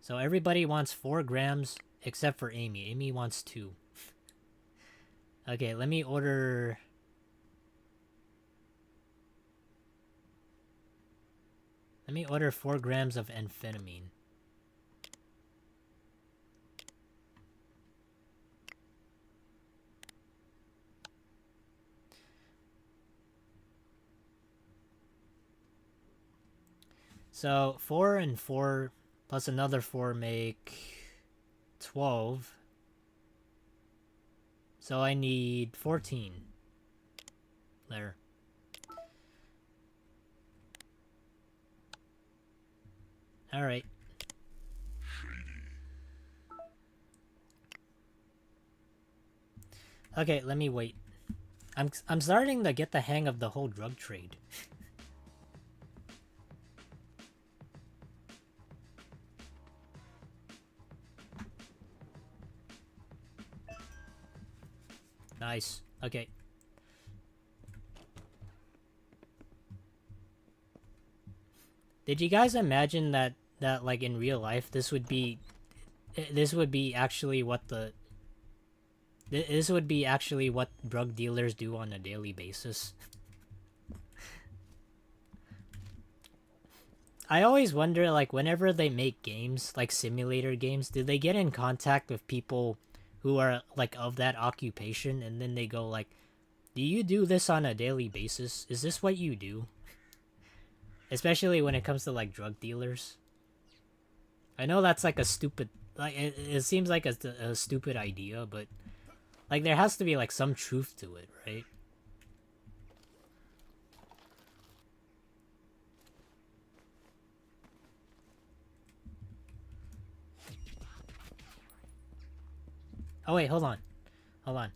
A: So everybody wants 4 grams except for Amy. Amy wants 2. Okay, let me order... Let me order 4 grams of amphetamine. So 4 and 4 plus another 4 make 12. So I need 14. There. Alright. Okay, let me wait. I'm starting to get the hang of the whole drug trade. Nice. Okay. Did you guys imagine that like in real life this would be actually what this would be actually what drug dealers do on a daily basis? I always wonder, like, whenever they make games, like simulator games, do they get in contact with people who are like of that occupation, and then they go like, do you do this on a daily basis? Is this what you do? Especially when it comes to like drug dealers. I know that's like a stupid, like it seems like a stupid idea, but like there has to be like some truth to it, right? Oh wait, hold on. Hold on.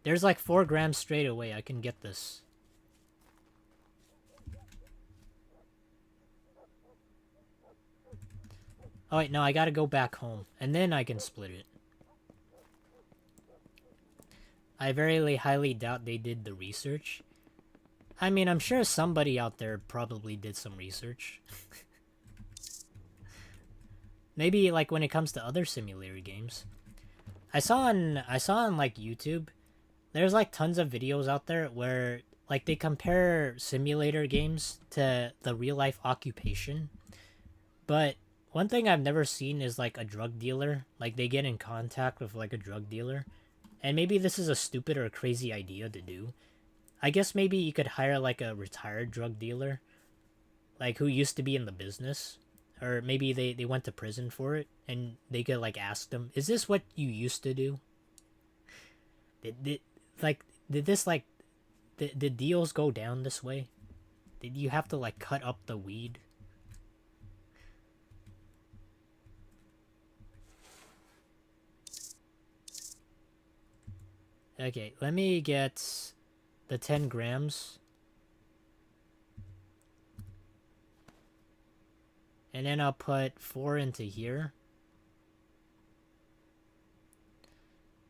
A: There's like 4 grams straight away. I can get this. Oh wait, no, I gotta go back home. And then I can split it. I very highly doubt they did the research. I mean, I'm sure somebody out there probably did some research. Maybe like when it comes to other simulator games. I saw on like YouTube, there's like tons of videos out there where like they compare simulator games to the real life occupation. But one thing I've never seen is like a drug dealer. Like they get in contact with like a drug dealer. And maybe this is a stupid or a crazy idea to do. I guess maybe you could hire like a retired drug dealer, like who used to be in the business, or maybe they went to prison for it, and they could like ask them, "Is this what you used to do? Did like did this like did deals go down this way? Did you have to like cut up the weed?" Okay, let me get the 10 grams. And then I'll put 4 into here.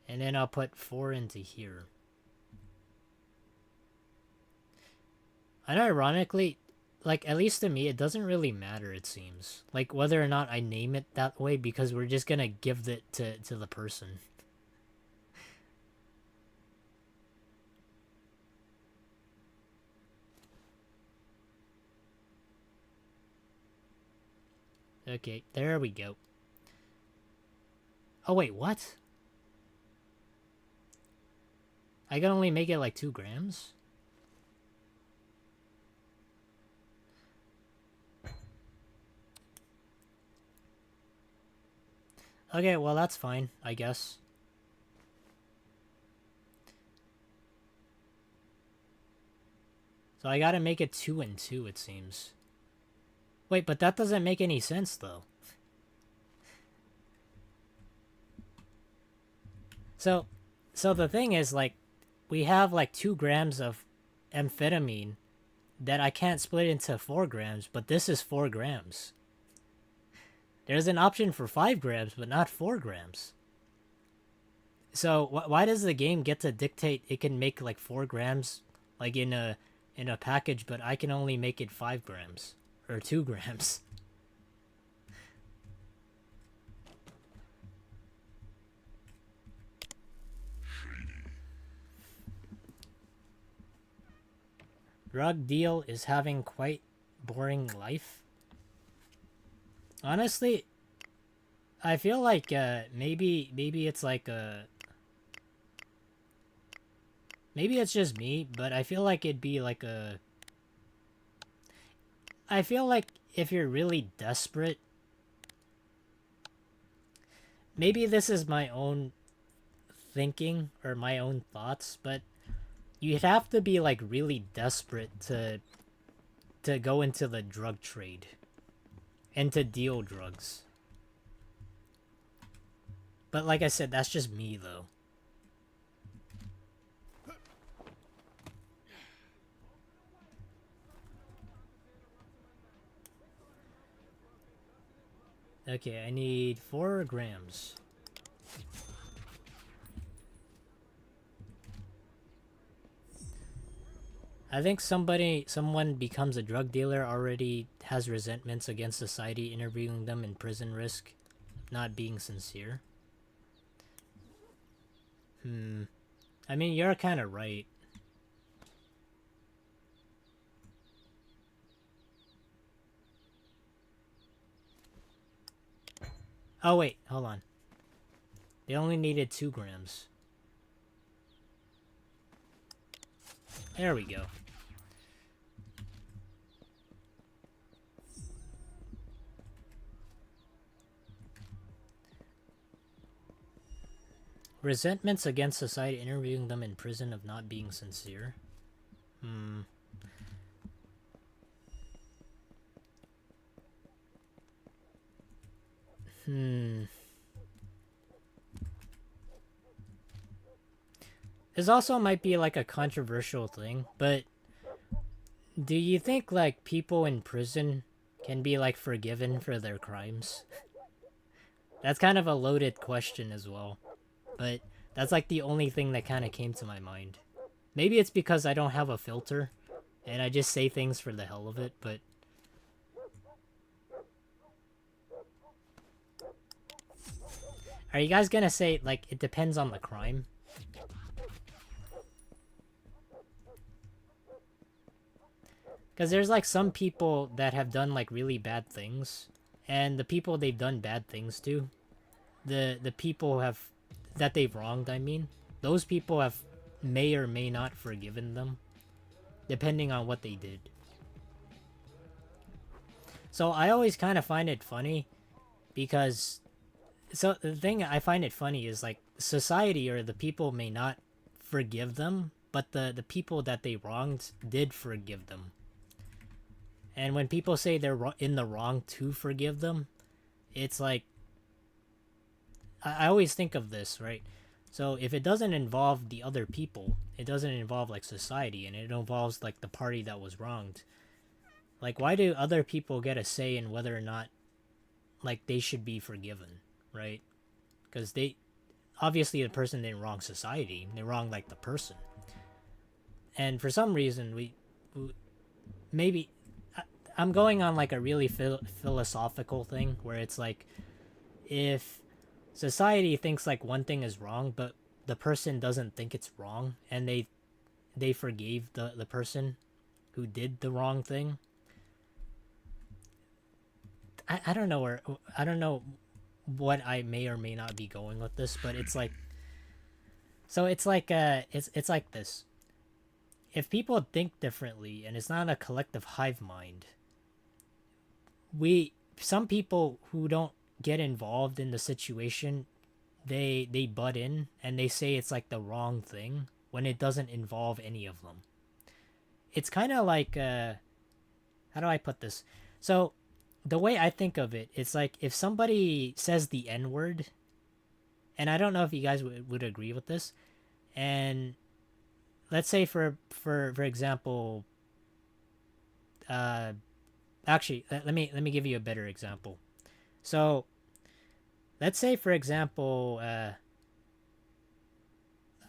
A: And then I'll put 4 into here. And ironically, like, at least to me, it doesn't really matter, it seems. Like, whether or not I name it that way, because we're just gonna give it to the person. Okay, there we go. Oh, wait, what? I can only make it like 2 grams? Okay, well, that's fine, I guess. So I gotta make it 2 and 2, it seems. Wait, but that doesn't make any sense, though. So the thing is, like, we have, like, 2 grams of amphetamine that I can't split into 4 grams, but this is 4 grams. There's an option for 5 grams, but not 4 grams. So why does the game get to dictate it can make, like, 4 grams, like, in a package, but I can only make it 5 grams? Or 2 grams? Drug deal is having quite boring life. Honestly, I feel like maybe it's like maybe it's just me, but I feel like it'd be like I feel like if you're really desperate, maybe this is my own thinking or my own thoughts, but you'd have to be like really desperate to go into the drug trade and to deal drugs. But like I said, that's just me though. Okay, I need 4 grams. I think someone becomes a drug dealer already has resentments against society, interviewing them in prison risk, not being sincere. I mean, you're kind of right. Oh wait, hold on. They only needed 2 grams. There we go. Resentments against society, interviewing them in prison of not being sincere. This also might be like a controversial thing, but do you think like people in prison can be like forgiven for their crimes? That's kind of a loaded question as well, but that's like the only thing that kind of came to my mind. Maybe it's because I don't have a filter and I just say things for the hell of it, but are you guys gonna say like it depends on the crime? Because there's like some people that have done like really bad things, and the people they've done bad things to, the people have that they've wronged, I mean, those people have may or may not forgiven them, depending on what they did. So I always kind of find it funny, because so the thing I find it funny is like society or the people may not forgive them, but the people that they wronged did forgive them. And when people say they're in the wrong to forgive them, it's like, I always think of this, right? So if it doesn't involve the other people, it doesn't involve like society, and it involves like the party that was wronged, like why do other people get a say in whether or not like they should be forgiven, right? Because they obviously the person didn't wrong society, they wronged like the person. And for some reason we maybe I'm going on like a really philosophical thing where it's like, if society thinks like one thing is wrong, but the person doesn't think it's wrong, and they forgave the person who did the wrong thing. I don't know where, I don't know what I may or may not be going with this, but it's like, so it's like it's like this. If people think differently and it's not a collective hive mind, some people who don't get involved in the situation, they butt in and they say it's like the wrong thing when it doesn't involve any of them. It's kind of like how do I put this? So the way I think of it, it's like if somebody says the N-word, and I don't know if you guys would agree with this, and let's say for example, actually let me give you a better example. So let's say for example,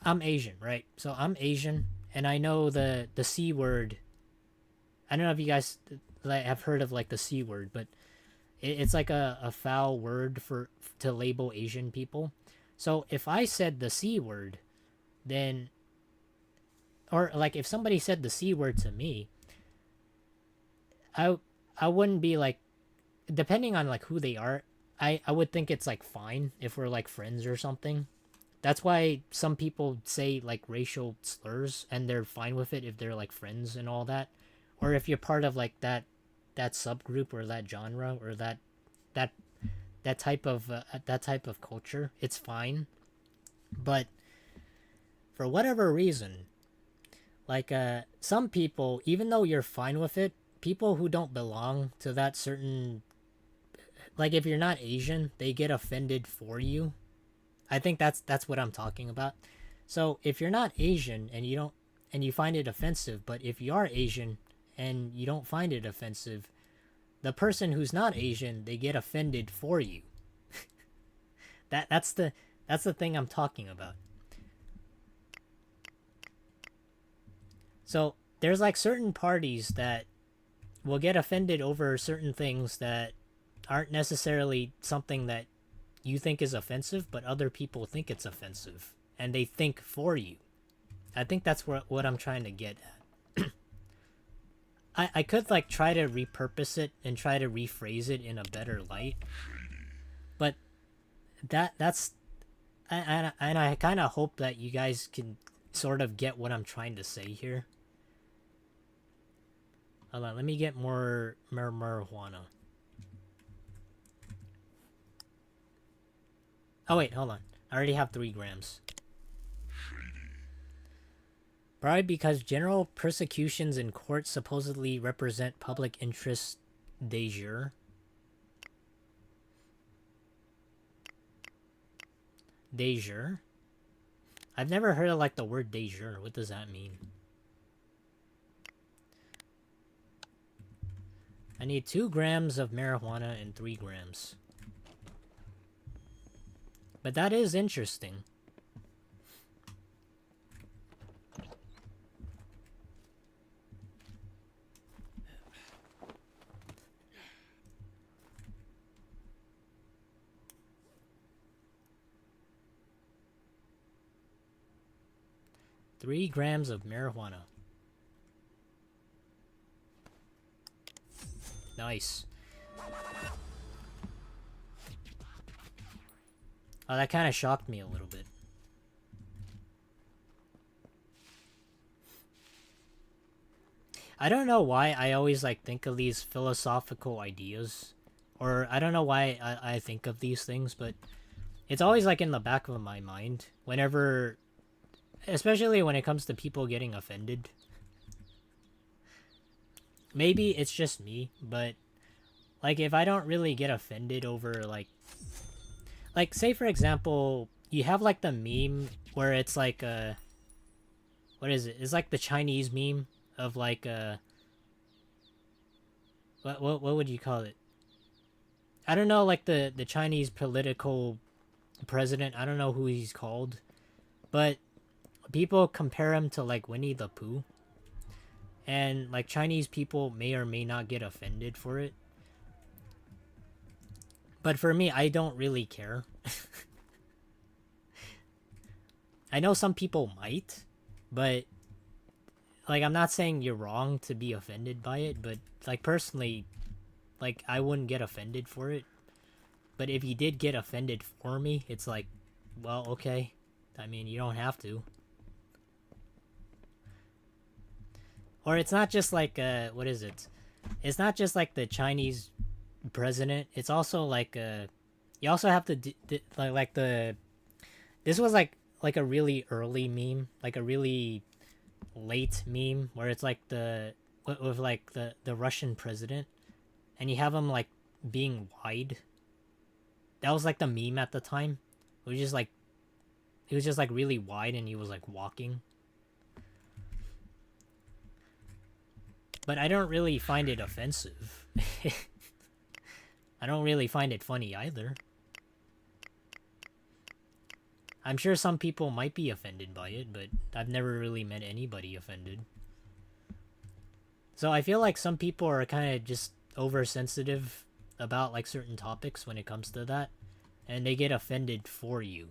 A: I'm Asian, right? So I'm Asian, and I know the C word. I don't know if you guys like have heard of like the C word, but it's like a foul word for to label Asian people. So if I said the C word, then, or like if somebody said the C word to me, I wouldn't be like, depending on like who they are, I would think it's like fine if we're like friends or something. That's why some people say like racial slurs and they're fine with it if they're like friends and all that, or if you're part of like that subgroup or that genre or that type of culture, it's fine. But for whatever reason, like some people, even though you're fine with it, people who don't belong to that certain, like if you're not Asian, they get offended for you. I think that's what I'm talking about. So if you're not Asian and you don't, and you find it offensive, but if you are Asian and you don't find it offensive, the person who's not Asian, they get offended for you. That's the thing I'm talking about. So there's like certain parties that will get offended over certain things that aren't necessarily something that you think is offensive, but other people think it's offensive, and they think for you. I think that's what I'm trying to get at. I could like try to repurpose it and try to rephrase it in a better light, but that's and I kind of hope that you guys can sort of get what I'm trying to say here. Hold on, let me get more marijuana. Oh wait, hold on. I already have 3 grams. Probably because general persecutions in court supposedly represent public interest de jure. De jure? I've never heard of like the word de jure. What does that mean? I need 2 grams of marijuana and 3 grams. But that is interesting. Three grams of marijuana. Nice. Oh, that kind of shocked me a little bit. I don't know why I always like think of these philosophical ideas. Or I don't know why I think of these things, but it's always like in the back of my mind. Whenever, especially when it comes to people getting offended. Maybe it's just me, but like if I don't really get offended over like say for example, you have like the meme where it's like what is it? It's like the Chinese meme of like what would you call it? I don't know, like the Chinese political president. I don't know who he's called, but people compare him to like Winnie the Pooh. And like Chinese people may or may not get offended for it. But for me, I don't really care. I know some people might, but like I'm not saying you're wrong to be offended by it, but like personally, like I wouldn't get offended for it. But if you did get offended for me, it's like, well, okay. I mean, you don't have to. Or it's not just like what is it? It's not just like the Chinese president. It's also like you also have to like the this was like a really early meme, like a really late meme where it's like the with like the Russian president, and you have him like being wide. That was like the meme at the time. It was just like he was just like really wide and he was like walking. But I don't really find it offensive. I don't really find it funny either. I'm sure some people might be offended by it, but I've never really met anybody offended. So I feel like some people are kind of just oversensitive about like certain topics when it comes to that, and they get offended for you,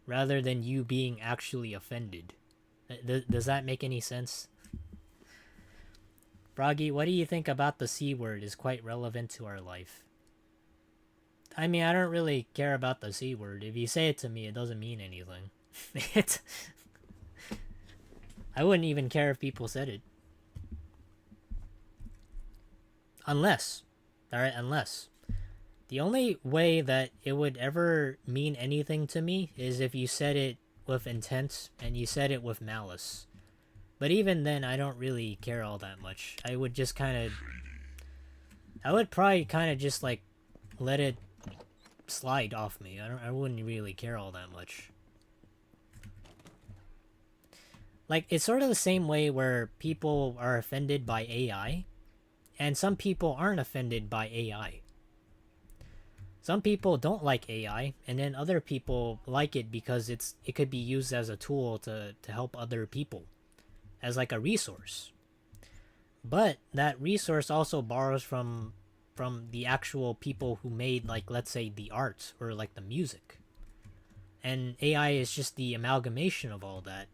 A: rather than you being actually offended. Does that make any sense? Froggy, what do you think about the C word is quite relevant to our life? I mean, I don't really care about the C word. If you say it to me, it doesn't mean anything. I wouldn't even care if people said it. Unless. Alright, unless. The only way that it would ever mean anything to me is if you said it with intent and you said it with malice. But even then, I don't really care all that much. I would just kind of... I would probably kind of just, like, let it slide off me. I wouldn't really care all that much. Like, it's sort of the same way where people are offended by AI, and some people aren't offended by AI. Some people don't like AI, and then other people like it because it could be used as a tool to help other people. As like a resource. But that resource also borrows from the actual people who made, like, let's say the art or like the music. And AI is just the amalgamation of all that.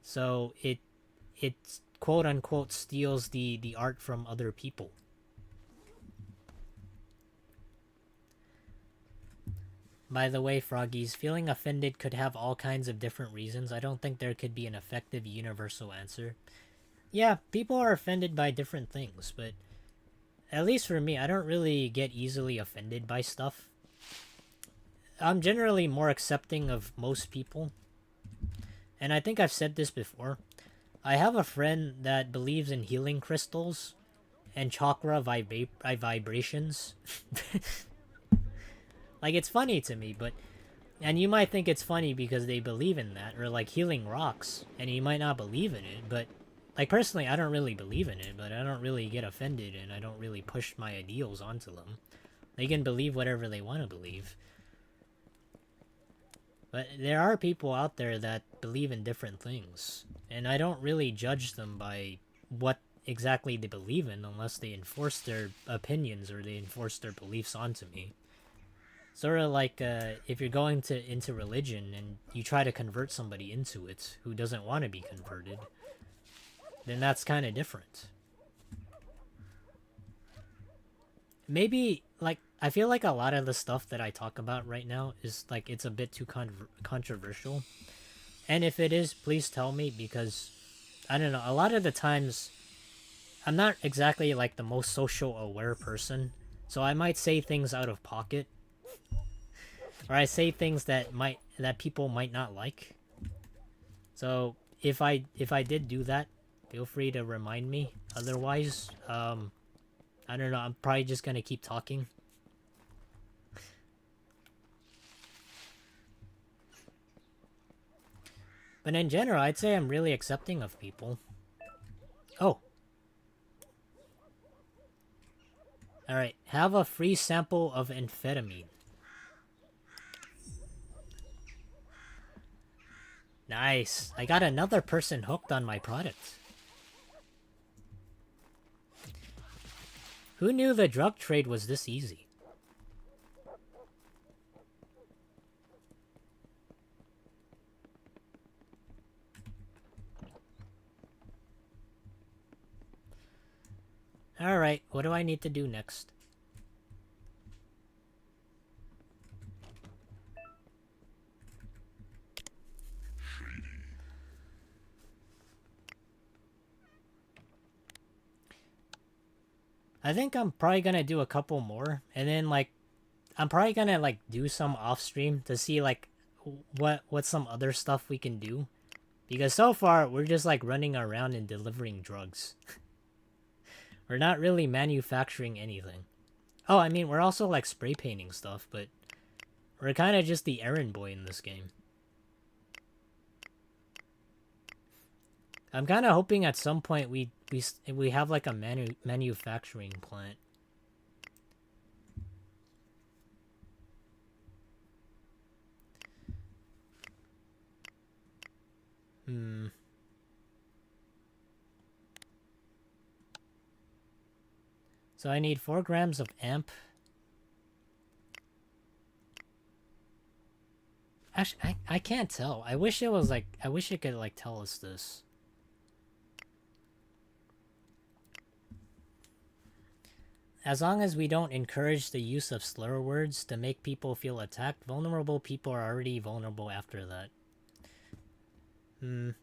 A: So it quote unquote steals the art from other people. By the way, Froggies, feeling offended could have all kinds of different reasons. I don't think there could be an effective universal answer. Yeah, people are offended by different things, but at least for me, I don't really get easily offended by stuff. I'm generally more accepting of most people. And I think I've said this before. I have a friend that believes in healing crystals and chakra vibrations. Like, it's funny to me, but... And you might think it's funny because they believe in that, or like healing rocks, and you might not believe in it, but... Like, personally, I don't really believe in it, but I don't really get offended, and I don't really push my ideals onto them. They can believe whatever they want to believe. But there are people out there that believe in different things, and I don't really judge them by what exactly they believe in unless they enforce their opinions or they enforce their beliefs onto me. Sort of like if you're going into religion and you try to convert somebody into it who doesn't want to be converted, then that's kind of different. Maybe, like, I feel like a lot of the stuff that I talk about right now is, like, it's a bit too controversial. And if it is, please tell me, because, I don't know, a lot of the times, I'm not exactly, like, the most social aware person, so I might say things out of pocket. Or I say things that people might not like. So, if I did do that, feel free to remind me. Otherwise, I don't know, I'm probably just gonna keep talking. But in general, I'd say I'm really accepting of people. Oh. Alright, have a free sample of amphetamine. Nice. I got another person hooked on my product. Who knew the drug trade was this easy? Alright, what do I need to do next? I think I'm probably gonna do a couple more, and then, like, I'm probably gonna, like, do some off stream to see, like, what some other stuff we can do. Because so far, we're just, like, running around and delivering drugs. We're not really manufacturing anything. Oh, I mean, we're also, like, spray painting stuff, but we're kind of just the errand boy in this game. I'm kind of hoping at some point we have, like, a manufacturing plant. So I need 4 grams of amp. Actually, I can't tell. I wish it was, like, I wish it could, like, tell us this. As long as we don't encourage the use of slur words to make people feel attacked, vulnerable people are already vulnerable after that.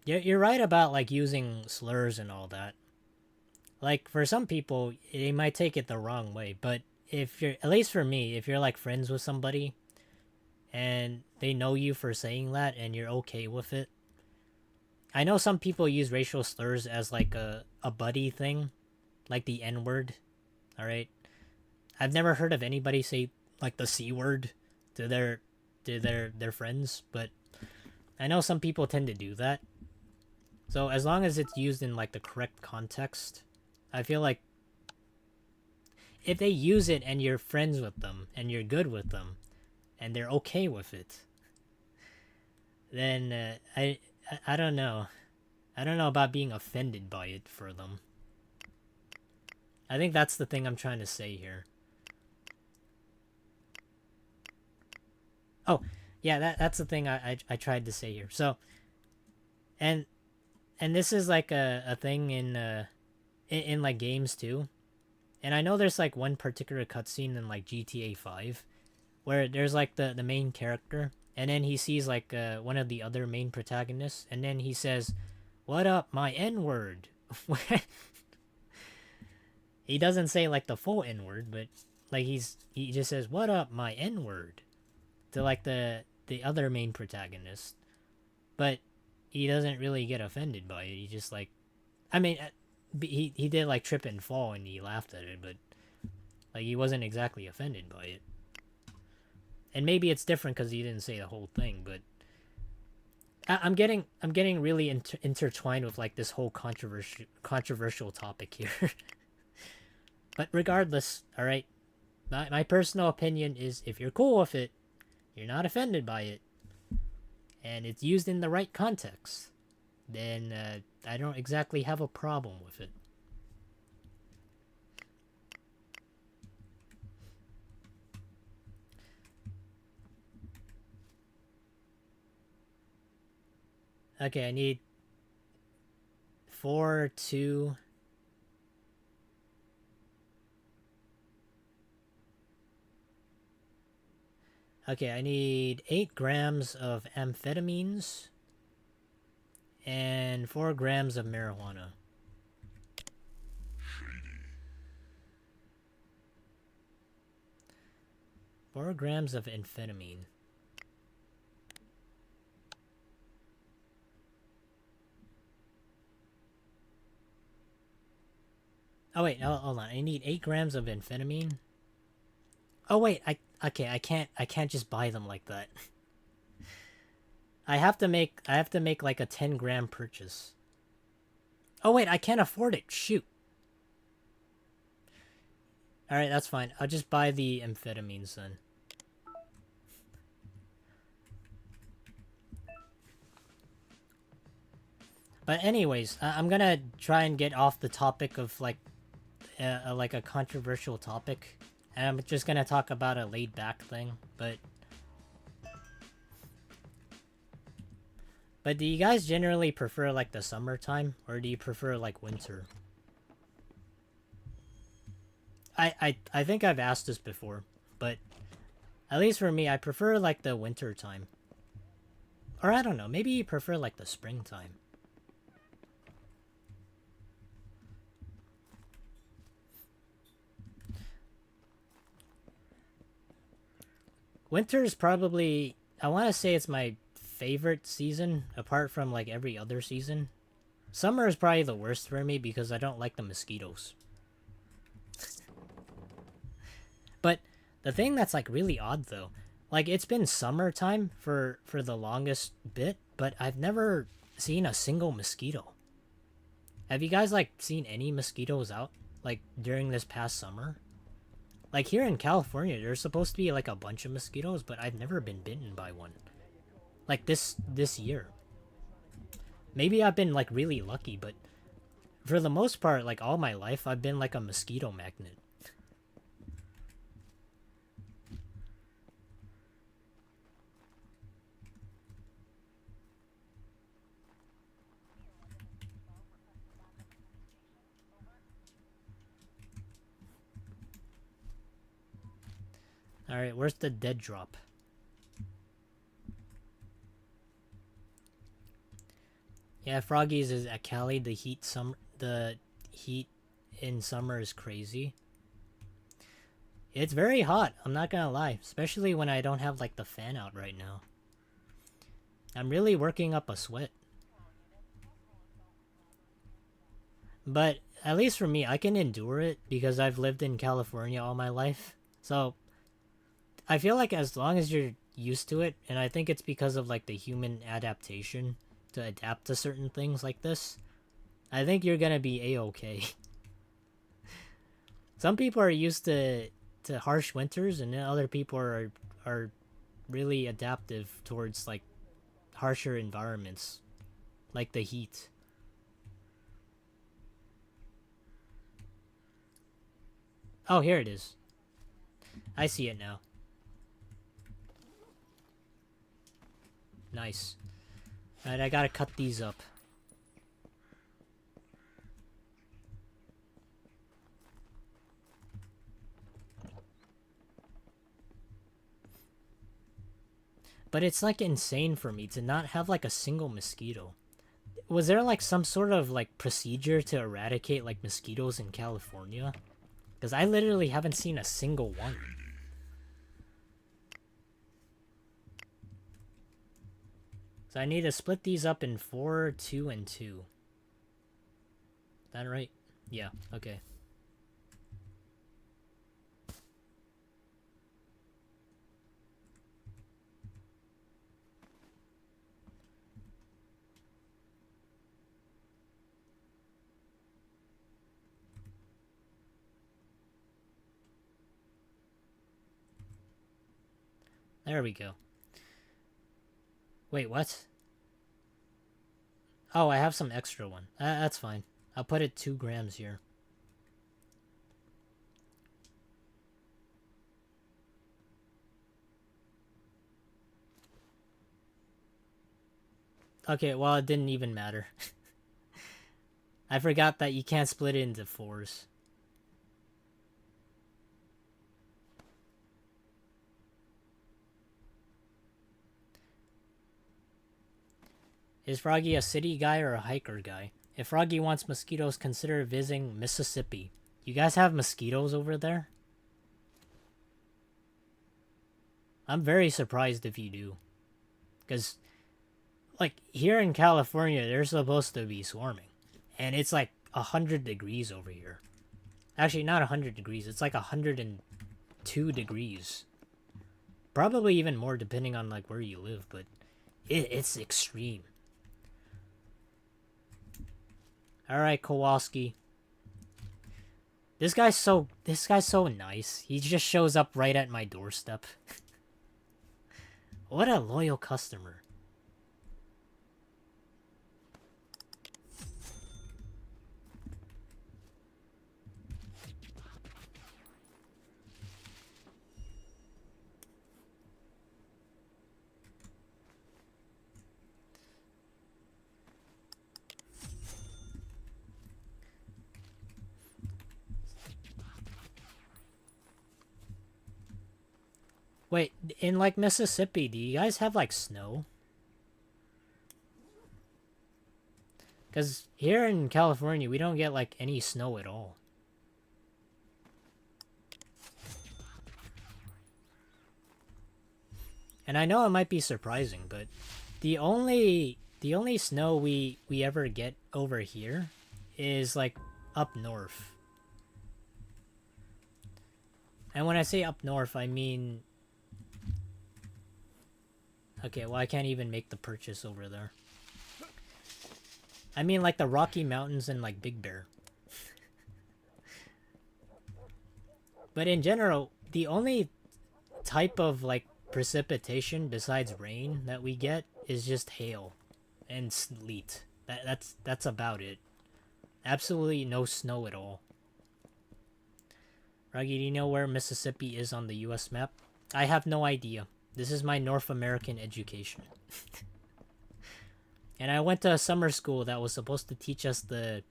A: You're right about, like, using slurs and all that. Like, for some people, they might take it the wrong way, but if you're, at least for me, if you're, like, friends with somebody, and they know you for saying that, and you're okay with it. I know some people use racial slurs as, like, a buddy thing, like the N-word, alright? I've never heard of anybody say, like, the C-word to their friends, but I know some people tend to do that. So as long as it's used in, like, the correct context, I feel like if they use it and you're friends with them and you're good with them and they're okay with it, then I don't know. I don't know about being offended by it for them. I think that's the thing I'm trying to say here. Oh, yeah, that's the thing I tried to say here. So, and this is, like, a thing in like games too. And I know there's, like, one particular cutscene in, like, GTA 5 where there's, like, the main character, and then he sees, like, one of the other main protagonists, and then he says, "What up, my N-word?" He doesn't say, like, the full N-word, but, like, he just says, "What up, my N-word?" like the other main protagonist, but he doesn't really get offended by it. He just like, I mean, he did like trip and fall and he laughed at it, but like he wasn't exactly offended by it. And maybe it's different because he didn't say the whole thing, but I'm getting really intertwined with like this whole controversial topic here. But regardless, all right, my personal opinion is if you're cool with it, you're not offended by it, and it's used in the right context, then I don't exactly have a problem with it. Okay, I need 4, 2. Okay, I need 8 grams of amphetamines and 4 grams of marijuana. 4 grams of amphetamine. Oh wait, hold on. I need 8 grams of amphetamine. Oh wait, I can't just buy them like that. I have to make like a 10-gram purchase. Oh wait, I can't afford it. Shoot. All right, that's fine. I'll just buy the amphetamines then. But anyways, I'm gonna try and get off the topic of like a controversial topic, and I'm just gonna talk about a laid back thing. But do you guys generally prefer like the summertime, or do you prefer like winter? I think I've asked this before, but at least for me, I prefer like the winter time. Or I don't know, maybe you prefer like the springtime. Winter is probably, I want to say it's my favorite season, apart from like every other season. Summer is probably the worst for me because I don't like the mosquitoes. But the thing that's like really odd though, like it's been summertime for the longest bit, but I've never seen a single mosquito. Have you guys like seen any mosquitoes out like during this past summer? Like here in California, there's supposed to be like a bunch of mosquitoes, but I've never been bitten by one. Like this year. Maybe I've been like really lucky, but for the most part, like all my life, I've been like a mosquito magnet. Alright, where's the dead drop? Yeah, Froggies is at Cali. The heat in summer is crazy. It's very hot, I'm not gonna lie. Especially when I don't have like the fan out right now. I'm really working up a sweat. But at least for me, I can endure it because I've lived in California all my life. So I feel like as long as you're used to it, and I think it's because of like the human adaptation to adapt to certain things like this, I think you're gonna be a-okay. Some people are used to harsh winters, and then other people are really adaptive towards like harsher environments, like the heat. Oh, here it is. I see it now. Nice. Alright, I gotta cut these up. But it's like insane for me to not have like a single mosquito. Was there like some sort of like procedure to eradicate like mosquitoes in California? Because I literally haven't seen a single one. So I need to split these up in 4, 2, and 2. Is that right? Yeah, okay. There we go. Wait, what? Oh, I have some extra one. That's fine. I'll put it 2 grams here. Okay, well, it didn't even matter. I forgot that you can't split it into 4s. Is Froggy a city guy or a hiker guy? If Froggy wants mosquitoes, consider visiting Mississippi. You guys have mosquitoes over there? I'm very surprised if you do. Because, like, here in California, they're supposed to be swarming. And it's like 100 degrees over here. Actually, not 100 degrees. It's like 102 degrees. Probably even more depending on, like, where you live. But it's extreme. Alright, Kowalski. This guy's so nice. He just shows up right at my doorstep. What a loyal customer. Wait, in like Mississippi, do you guys have like snow? Because here in California, we don't get like any snow at all. And I know it might be surprising, but the only snow we ever get over here is like up north. And when I say up north, I mean, okay, well, I can't even make the purchase over there. I mean, like the Rocky Mountains and like Big Bear. But in general, the only type of like precipitation besides rain that we get is just hail and sleet. That's about it. Absolutely no snow at all. Ruggy, do you know where Mississippi is on the US map? I have no idea. This is my North American education. And I went to a summer school that was supposed to teach us the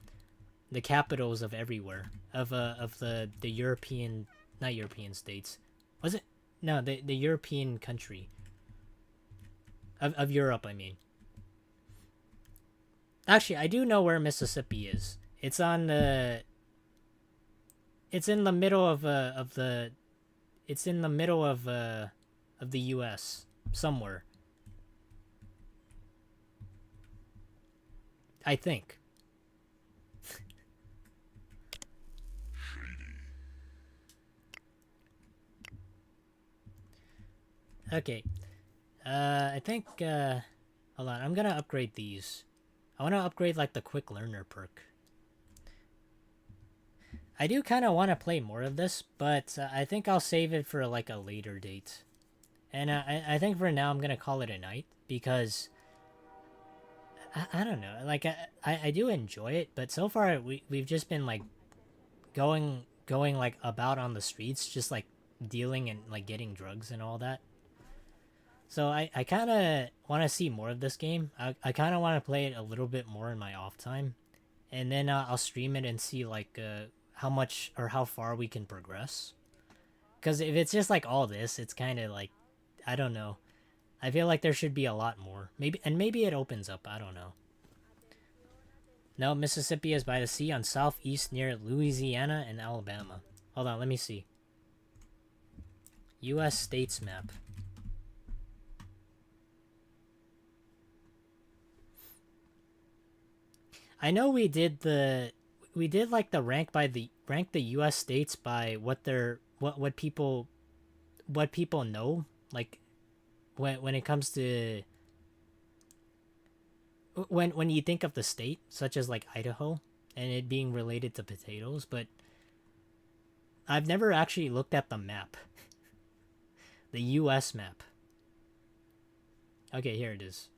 A: capitals of everywhere. Of the European, not European states. Was it? No, the European country. Of Europe, I mean. Actually, I do know where Mississippi is. It's on the... It's in the middle of the... It's in the middle of the U.S. somewhere. I think. Okay. I think, hold on, I'm gonna upgrade these. I want to upgrade, like, the Quick Learner perk. I do kind of want to play more of this, but I think I'll save it for, like, a later date. And I think for now I'm gonna call it a night, because... I don't know, like, I do enjoy it, but so far we've just been, like, going, like, about on the streets, just, like, dealing and, like, getting drugs and all that. So I kind of want to see more of this game. I kind of want to play it a little bit more in my off time. And then I'll stream it and see, like, how much or how far we can progress. Because if it's just, like, all this, it's kind of, like, I don't know. I feel like there should be a lot more. Maybe it opens up. I don't know. No, Mississippi is by the sea on southeast near Louisiana and Alabama. Hold on, let me see. U.S. states map. I know we did like the rank the U.S. states by what they're what people know, like when it comes to when you think of the state, such as like Idaho, and it being related to potatoes, but I've never actually looked at the map, the U.S. map. Okay, here it is.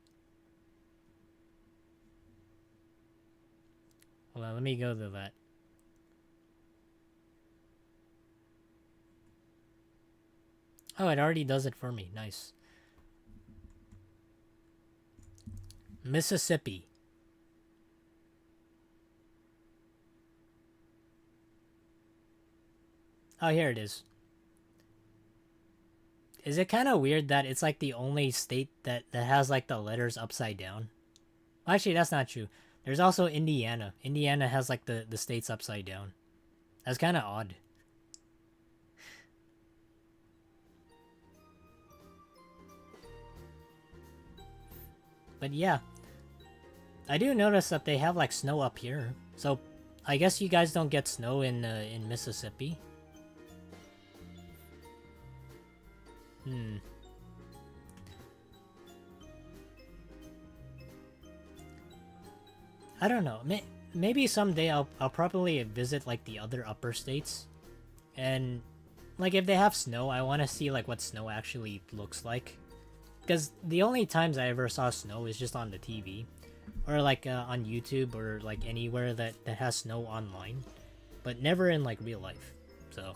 A: Hold on, let me go to that. Oh, it already does it for me. Nice. Mississippi. Oh, here it is. Is it kind of weird that it's like the only state that has like the letters upside down? Actually, that's not true. There's also Indiana. Indiana has like the states upside down. That's kind of odd. But yeah, I do notice that they have like snow up here. So I guess you guys don't get snow in Mississippi. Hmm. I don't know. Maybe someday I'll probably visit like the other upper states, and like if they have snow, I want to see like what snow actually looks like. Because the only times I ever saw snow is just on the TV, or like on YouTube, or like anywhere that has snow online, but never in like real life. So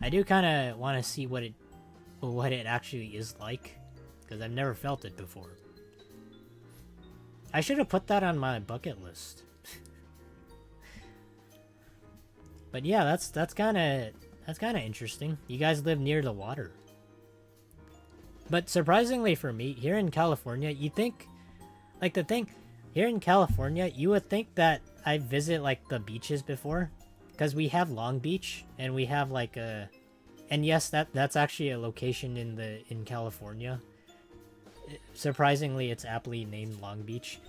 A: I do kind of want to see what it actually is like, because I've never felt it before. I should have put that on my bucket list. But yeah, that's kind of interesting. You guys live near the water. But surprisingly for me, here in California, you think, like the thing, here in California, you would think that I visit like the beaches before, because we have Long Beach, and we have like a, and yes, that's actually a location in California. Surprisingly, it's aptly named Long Beach,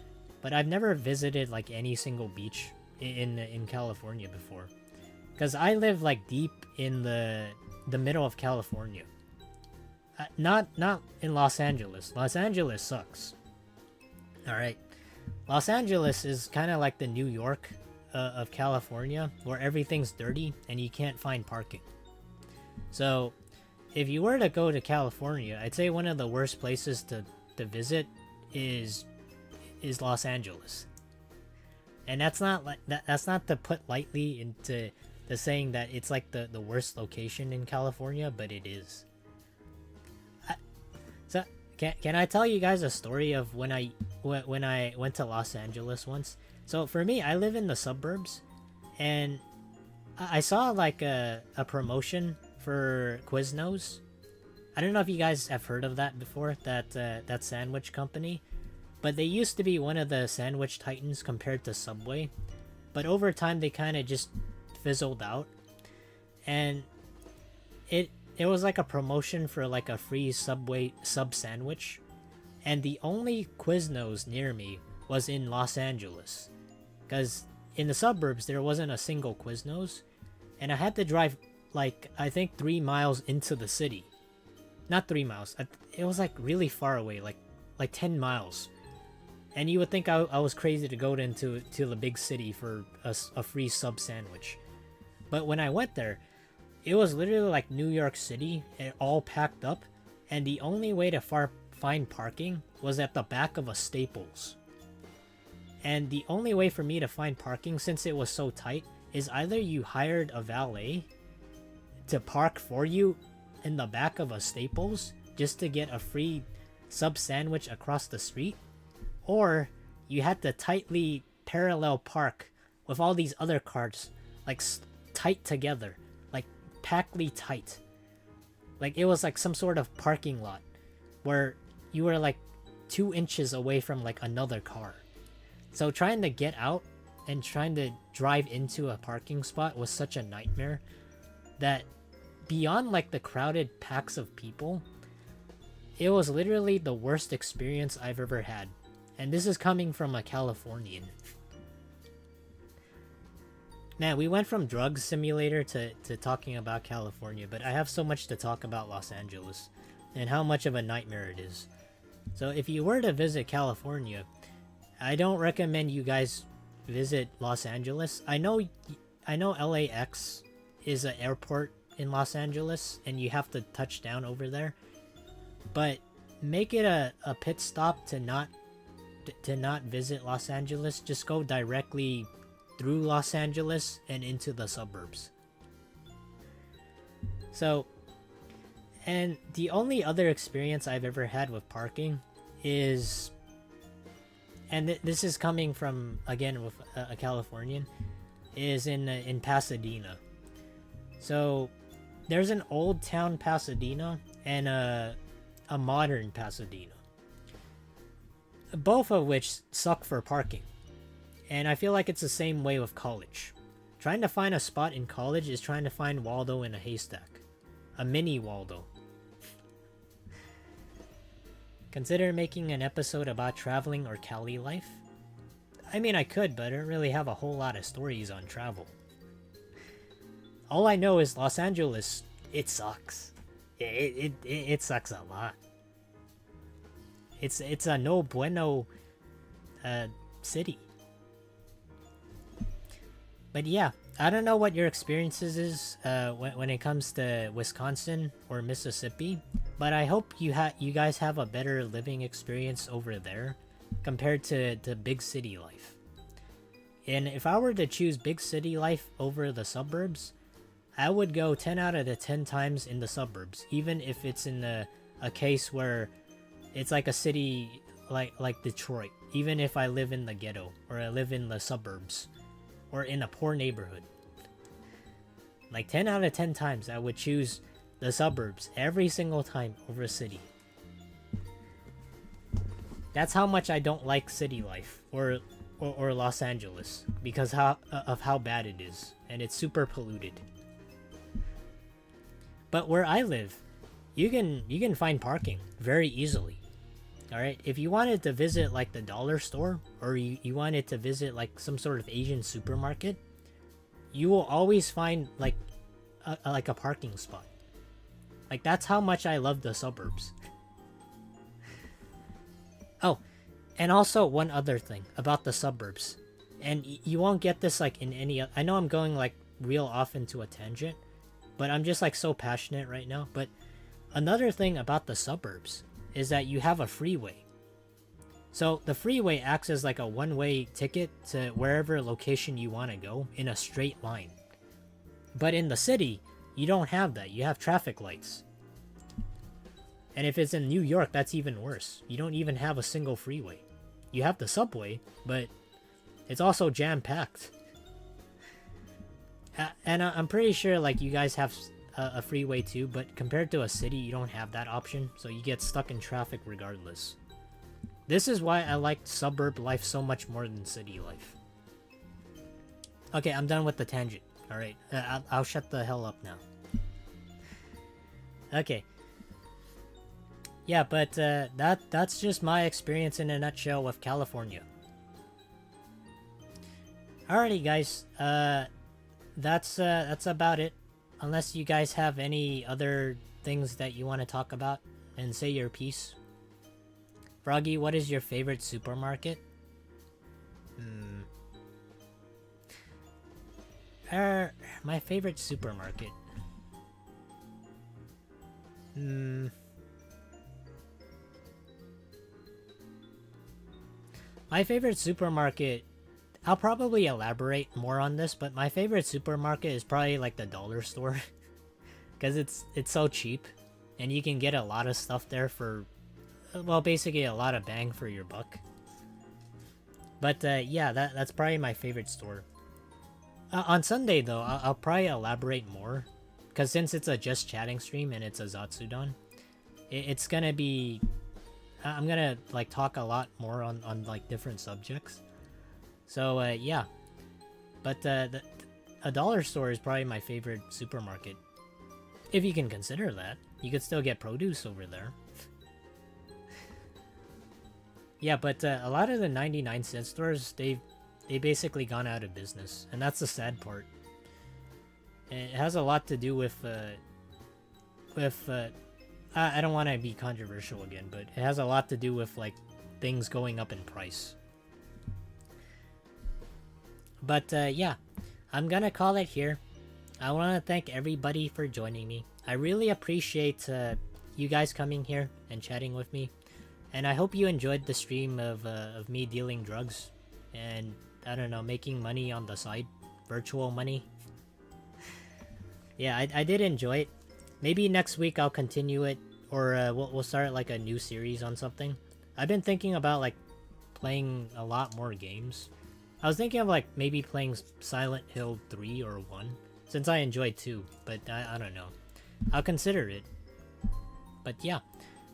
A: but I've never visited like any single beach in California before, because I live like deep in the middle of California. Not in Los Angeles. Los Angeles sucks. All right, Los Angeles is kind of like the New York of California, where everything's dirty and you can't find parking. So, if you were to go to California, I'd say one of the worst places to visit is Los Angeles. And that's not like that's not to put lightly into the saying that it's like the worst location in California, but it is. So can I tell you guys a story of when I went to Los Angeles once? So for me, I live in the suburbs, and I saw like a promotion for Quiznos. I don't know if you guys have heard of that before, that sandwich company, but they used to be one of the sandwich titans compared to Subway, but over time they kind of just fizzled out, and it was like a promotion for like a free Subway sub sandwich, and the only Quiznos near me was in Los Angeles, because in the suburbs there wasn't a single Quiznos, and I had to drive like I think 3 miles into the city. Not 3 miles. It was like really far away, like 10 miles. And you would think I was crazy to go into the big city for a free sub sandwich. But when I went there, it was literally like New York City, all packed up, and the only way to find parking was at the back of a Staples. And the only way for me to find parking, since it was so tight, is either you hired a valet to park for you in the back of a Staples just to get a free sub sandwich across the street, or you had to tightly parallel park with all these other cars, like tight together, like packedly tight. Like it was like some sort of parking lot where you were like 2 inches away from like another car. So trying to get out and trying to drive into a parking spot was such a nightmare that beyond like the crowded packs of people, it was literally the worst experience I've ever had. And this is coming from a Californian. Man, we went from drug simulator to talking about California, but I have so much to talk about Los Angeles and how much of a nightmare it is. So if you were to visit California, I don't recommend you guys visit Los Angeles. I know LAX is an airport in Los Angeles and you have to touch down over there. But make it a pit stop to not visit Los Angeles. Just go directly through Los Angeles and into the suburbs. So, and the only other experience I've ever had with parking is, and this is coming from, again, with a Californian, is in Pasadena. So there's an old town Pasadena and a modern Pasadena, both of which suck for parking. And I feel like it's the same way with college. Trying to find a spot in college is trying to find Waldo in a haystack. A mini Waldo. Consider making an episode about traveling or Cali life? I mean, I could, but I don't really have a whole lot of stories on travel. All I know is Los Angeles, it sucks. It sucks a lot. It's a no bueno city. But yeah, I don't know what your experiences is when it comes to Wisconsin or Mississippi, but I hope you guys have a better living experience over there compared to big city life. And if I were to choose big city life over the suburbs, I would go 10 out of the 10 times in the suburbs, even if it's in a case where it's like a city like Detroit, even if I live in the ghetto or I live in the suburbs or in a poor neighborhood. Like 10 out of 10 times I would choose the suburbs every single time over a city. That's how much I don't like city life or Los Angeles because of how bad it is, and it's super polluted. But where I live, you can find parking very easily. All right, if you wanted to visit like the dollar store or you wanted to visit like some sort of Asian supermarket, you will always find like a parking spot. Like that's how much I love the suburbs. Oh, and also one other thing about the suburbs, and you won't get this like in any. I know I'm going like real off into a tangent, but I'm just like so passionate right now. But another thing about the suburbs is that you have a freeway. So the freeway acts as like a one-way ticket to wherever location you want to go in a straight line. But in the city, you don't have that. You have traffic lights. And if it's in New York, that's even worse. You don't even have a single freeway. You have the subway, but it's also jam-packed. And I'm pretty sure like you guys have a freeway too, but compared to a city, you don't have that option, so you get stuck in traffic regardless. This is why I like suburb life so much more than city life. Okay, I'm done with the tangent. Alright, I'll shut the hell up now. Okay. Yeah, but that's just my experience in a nutshell with California. Alrighty, guys. That's about it. Unless you guys have any other things that you want to talk about and say your piece. Froggy, what is your favorite supermarket? My favorite supermarket. My favorite supermarket, I'll probably elaborate more on this, but my favorite supermarket is probably like the dollar store. Because it's so cheap, and you can get a lot of stuff there for, well, basically a lot of bang for your buck. But yeah, that's probably my favorite store. On Sunday, though, I'll probably elaborate more. Because since it's a just chatting stream and it's a Zatsudan, it's gonna be... I'm gonna like talk a lot more on like different subjects. So yeah. But a dollar store is probably my favorite supermarket. If you can consider that. You could still get produce over there. Yeah, but a lot of the 99-cent stores, they basically gone out of business, and that's the sad part. And it has a lot to do with I don't want to be controversial again, but it has a lot to do with like things going up in price. But yeah, I'm gonna call it here. I want to thank everybody for joining me. I really appreciate you guys coming here and chatting with me, and I hope you enjoyed the stream of me dealing drugs and, I don't know, making money on the side, virtual money. Yeah, I did enjoy it. Maybe next week I'll continue it, or we'll start like a new series on something. I've been thinking about like playing a lot more games. I was thinking of like maybe playing Silent Hill 3 or 1, since I enjoyed 2, but I don't know. I'll consider it. But yeah,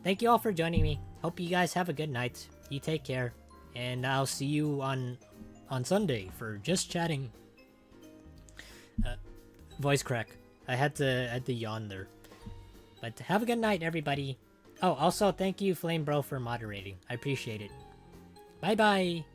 A: thank you all for joining me. Hope you guys have a good night. You take care, and I'll see you on Sunday for Just Chatting. Voice crack. I had to yawn there. But have a good night, everybody. Oh, also thank you, Flame Bro, for moderating. I appreciate it. Bye bye.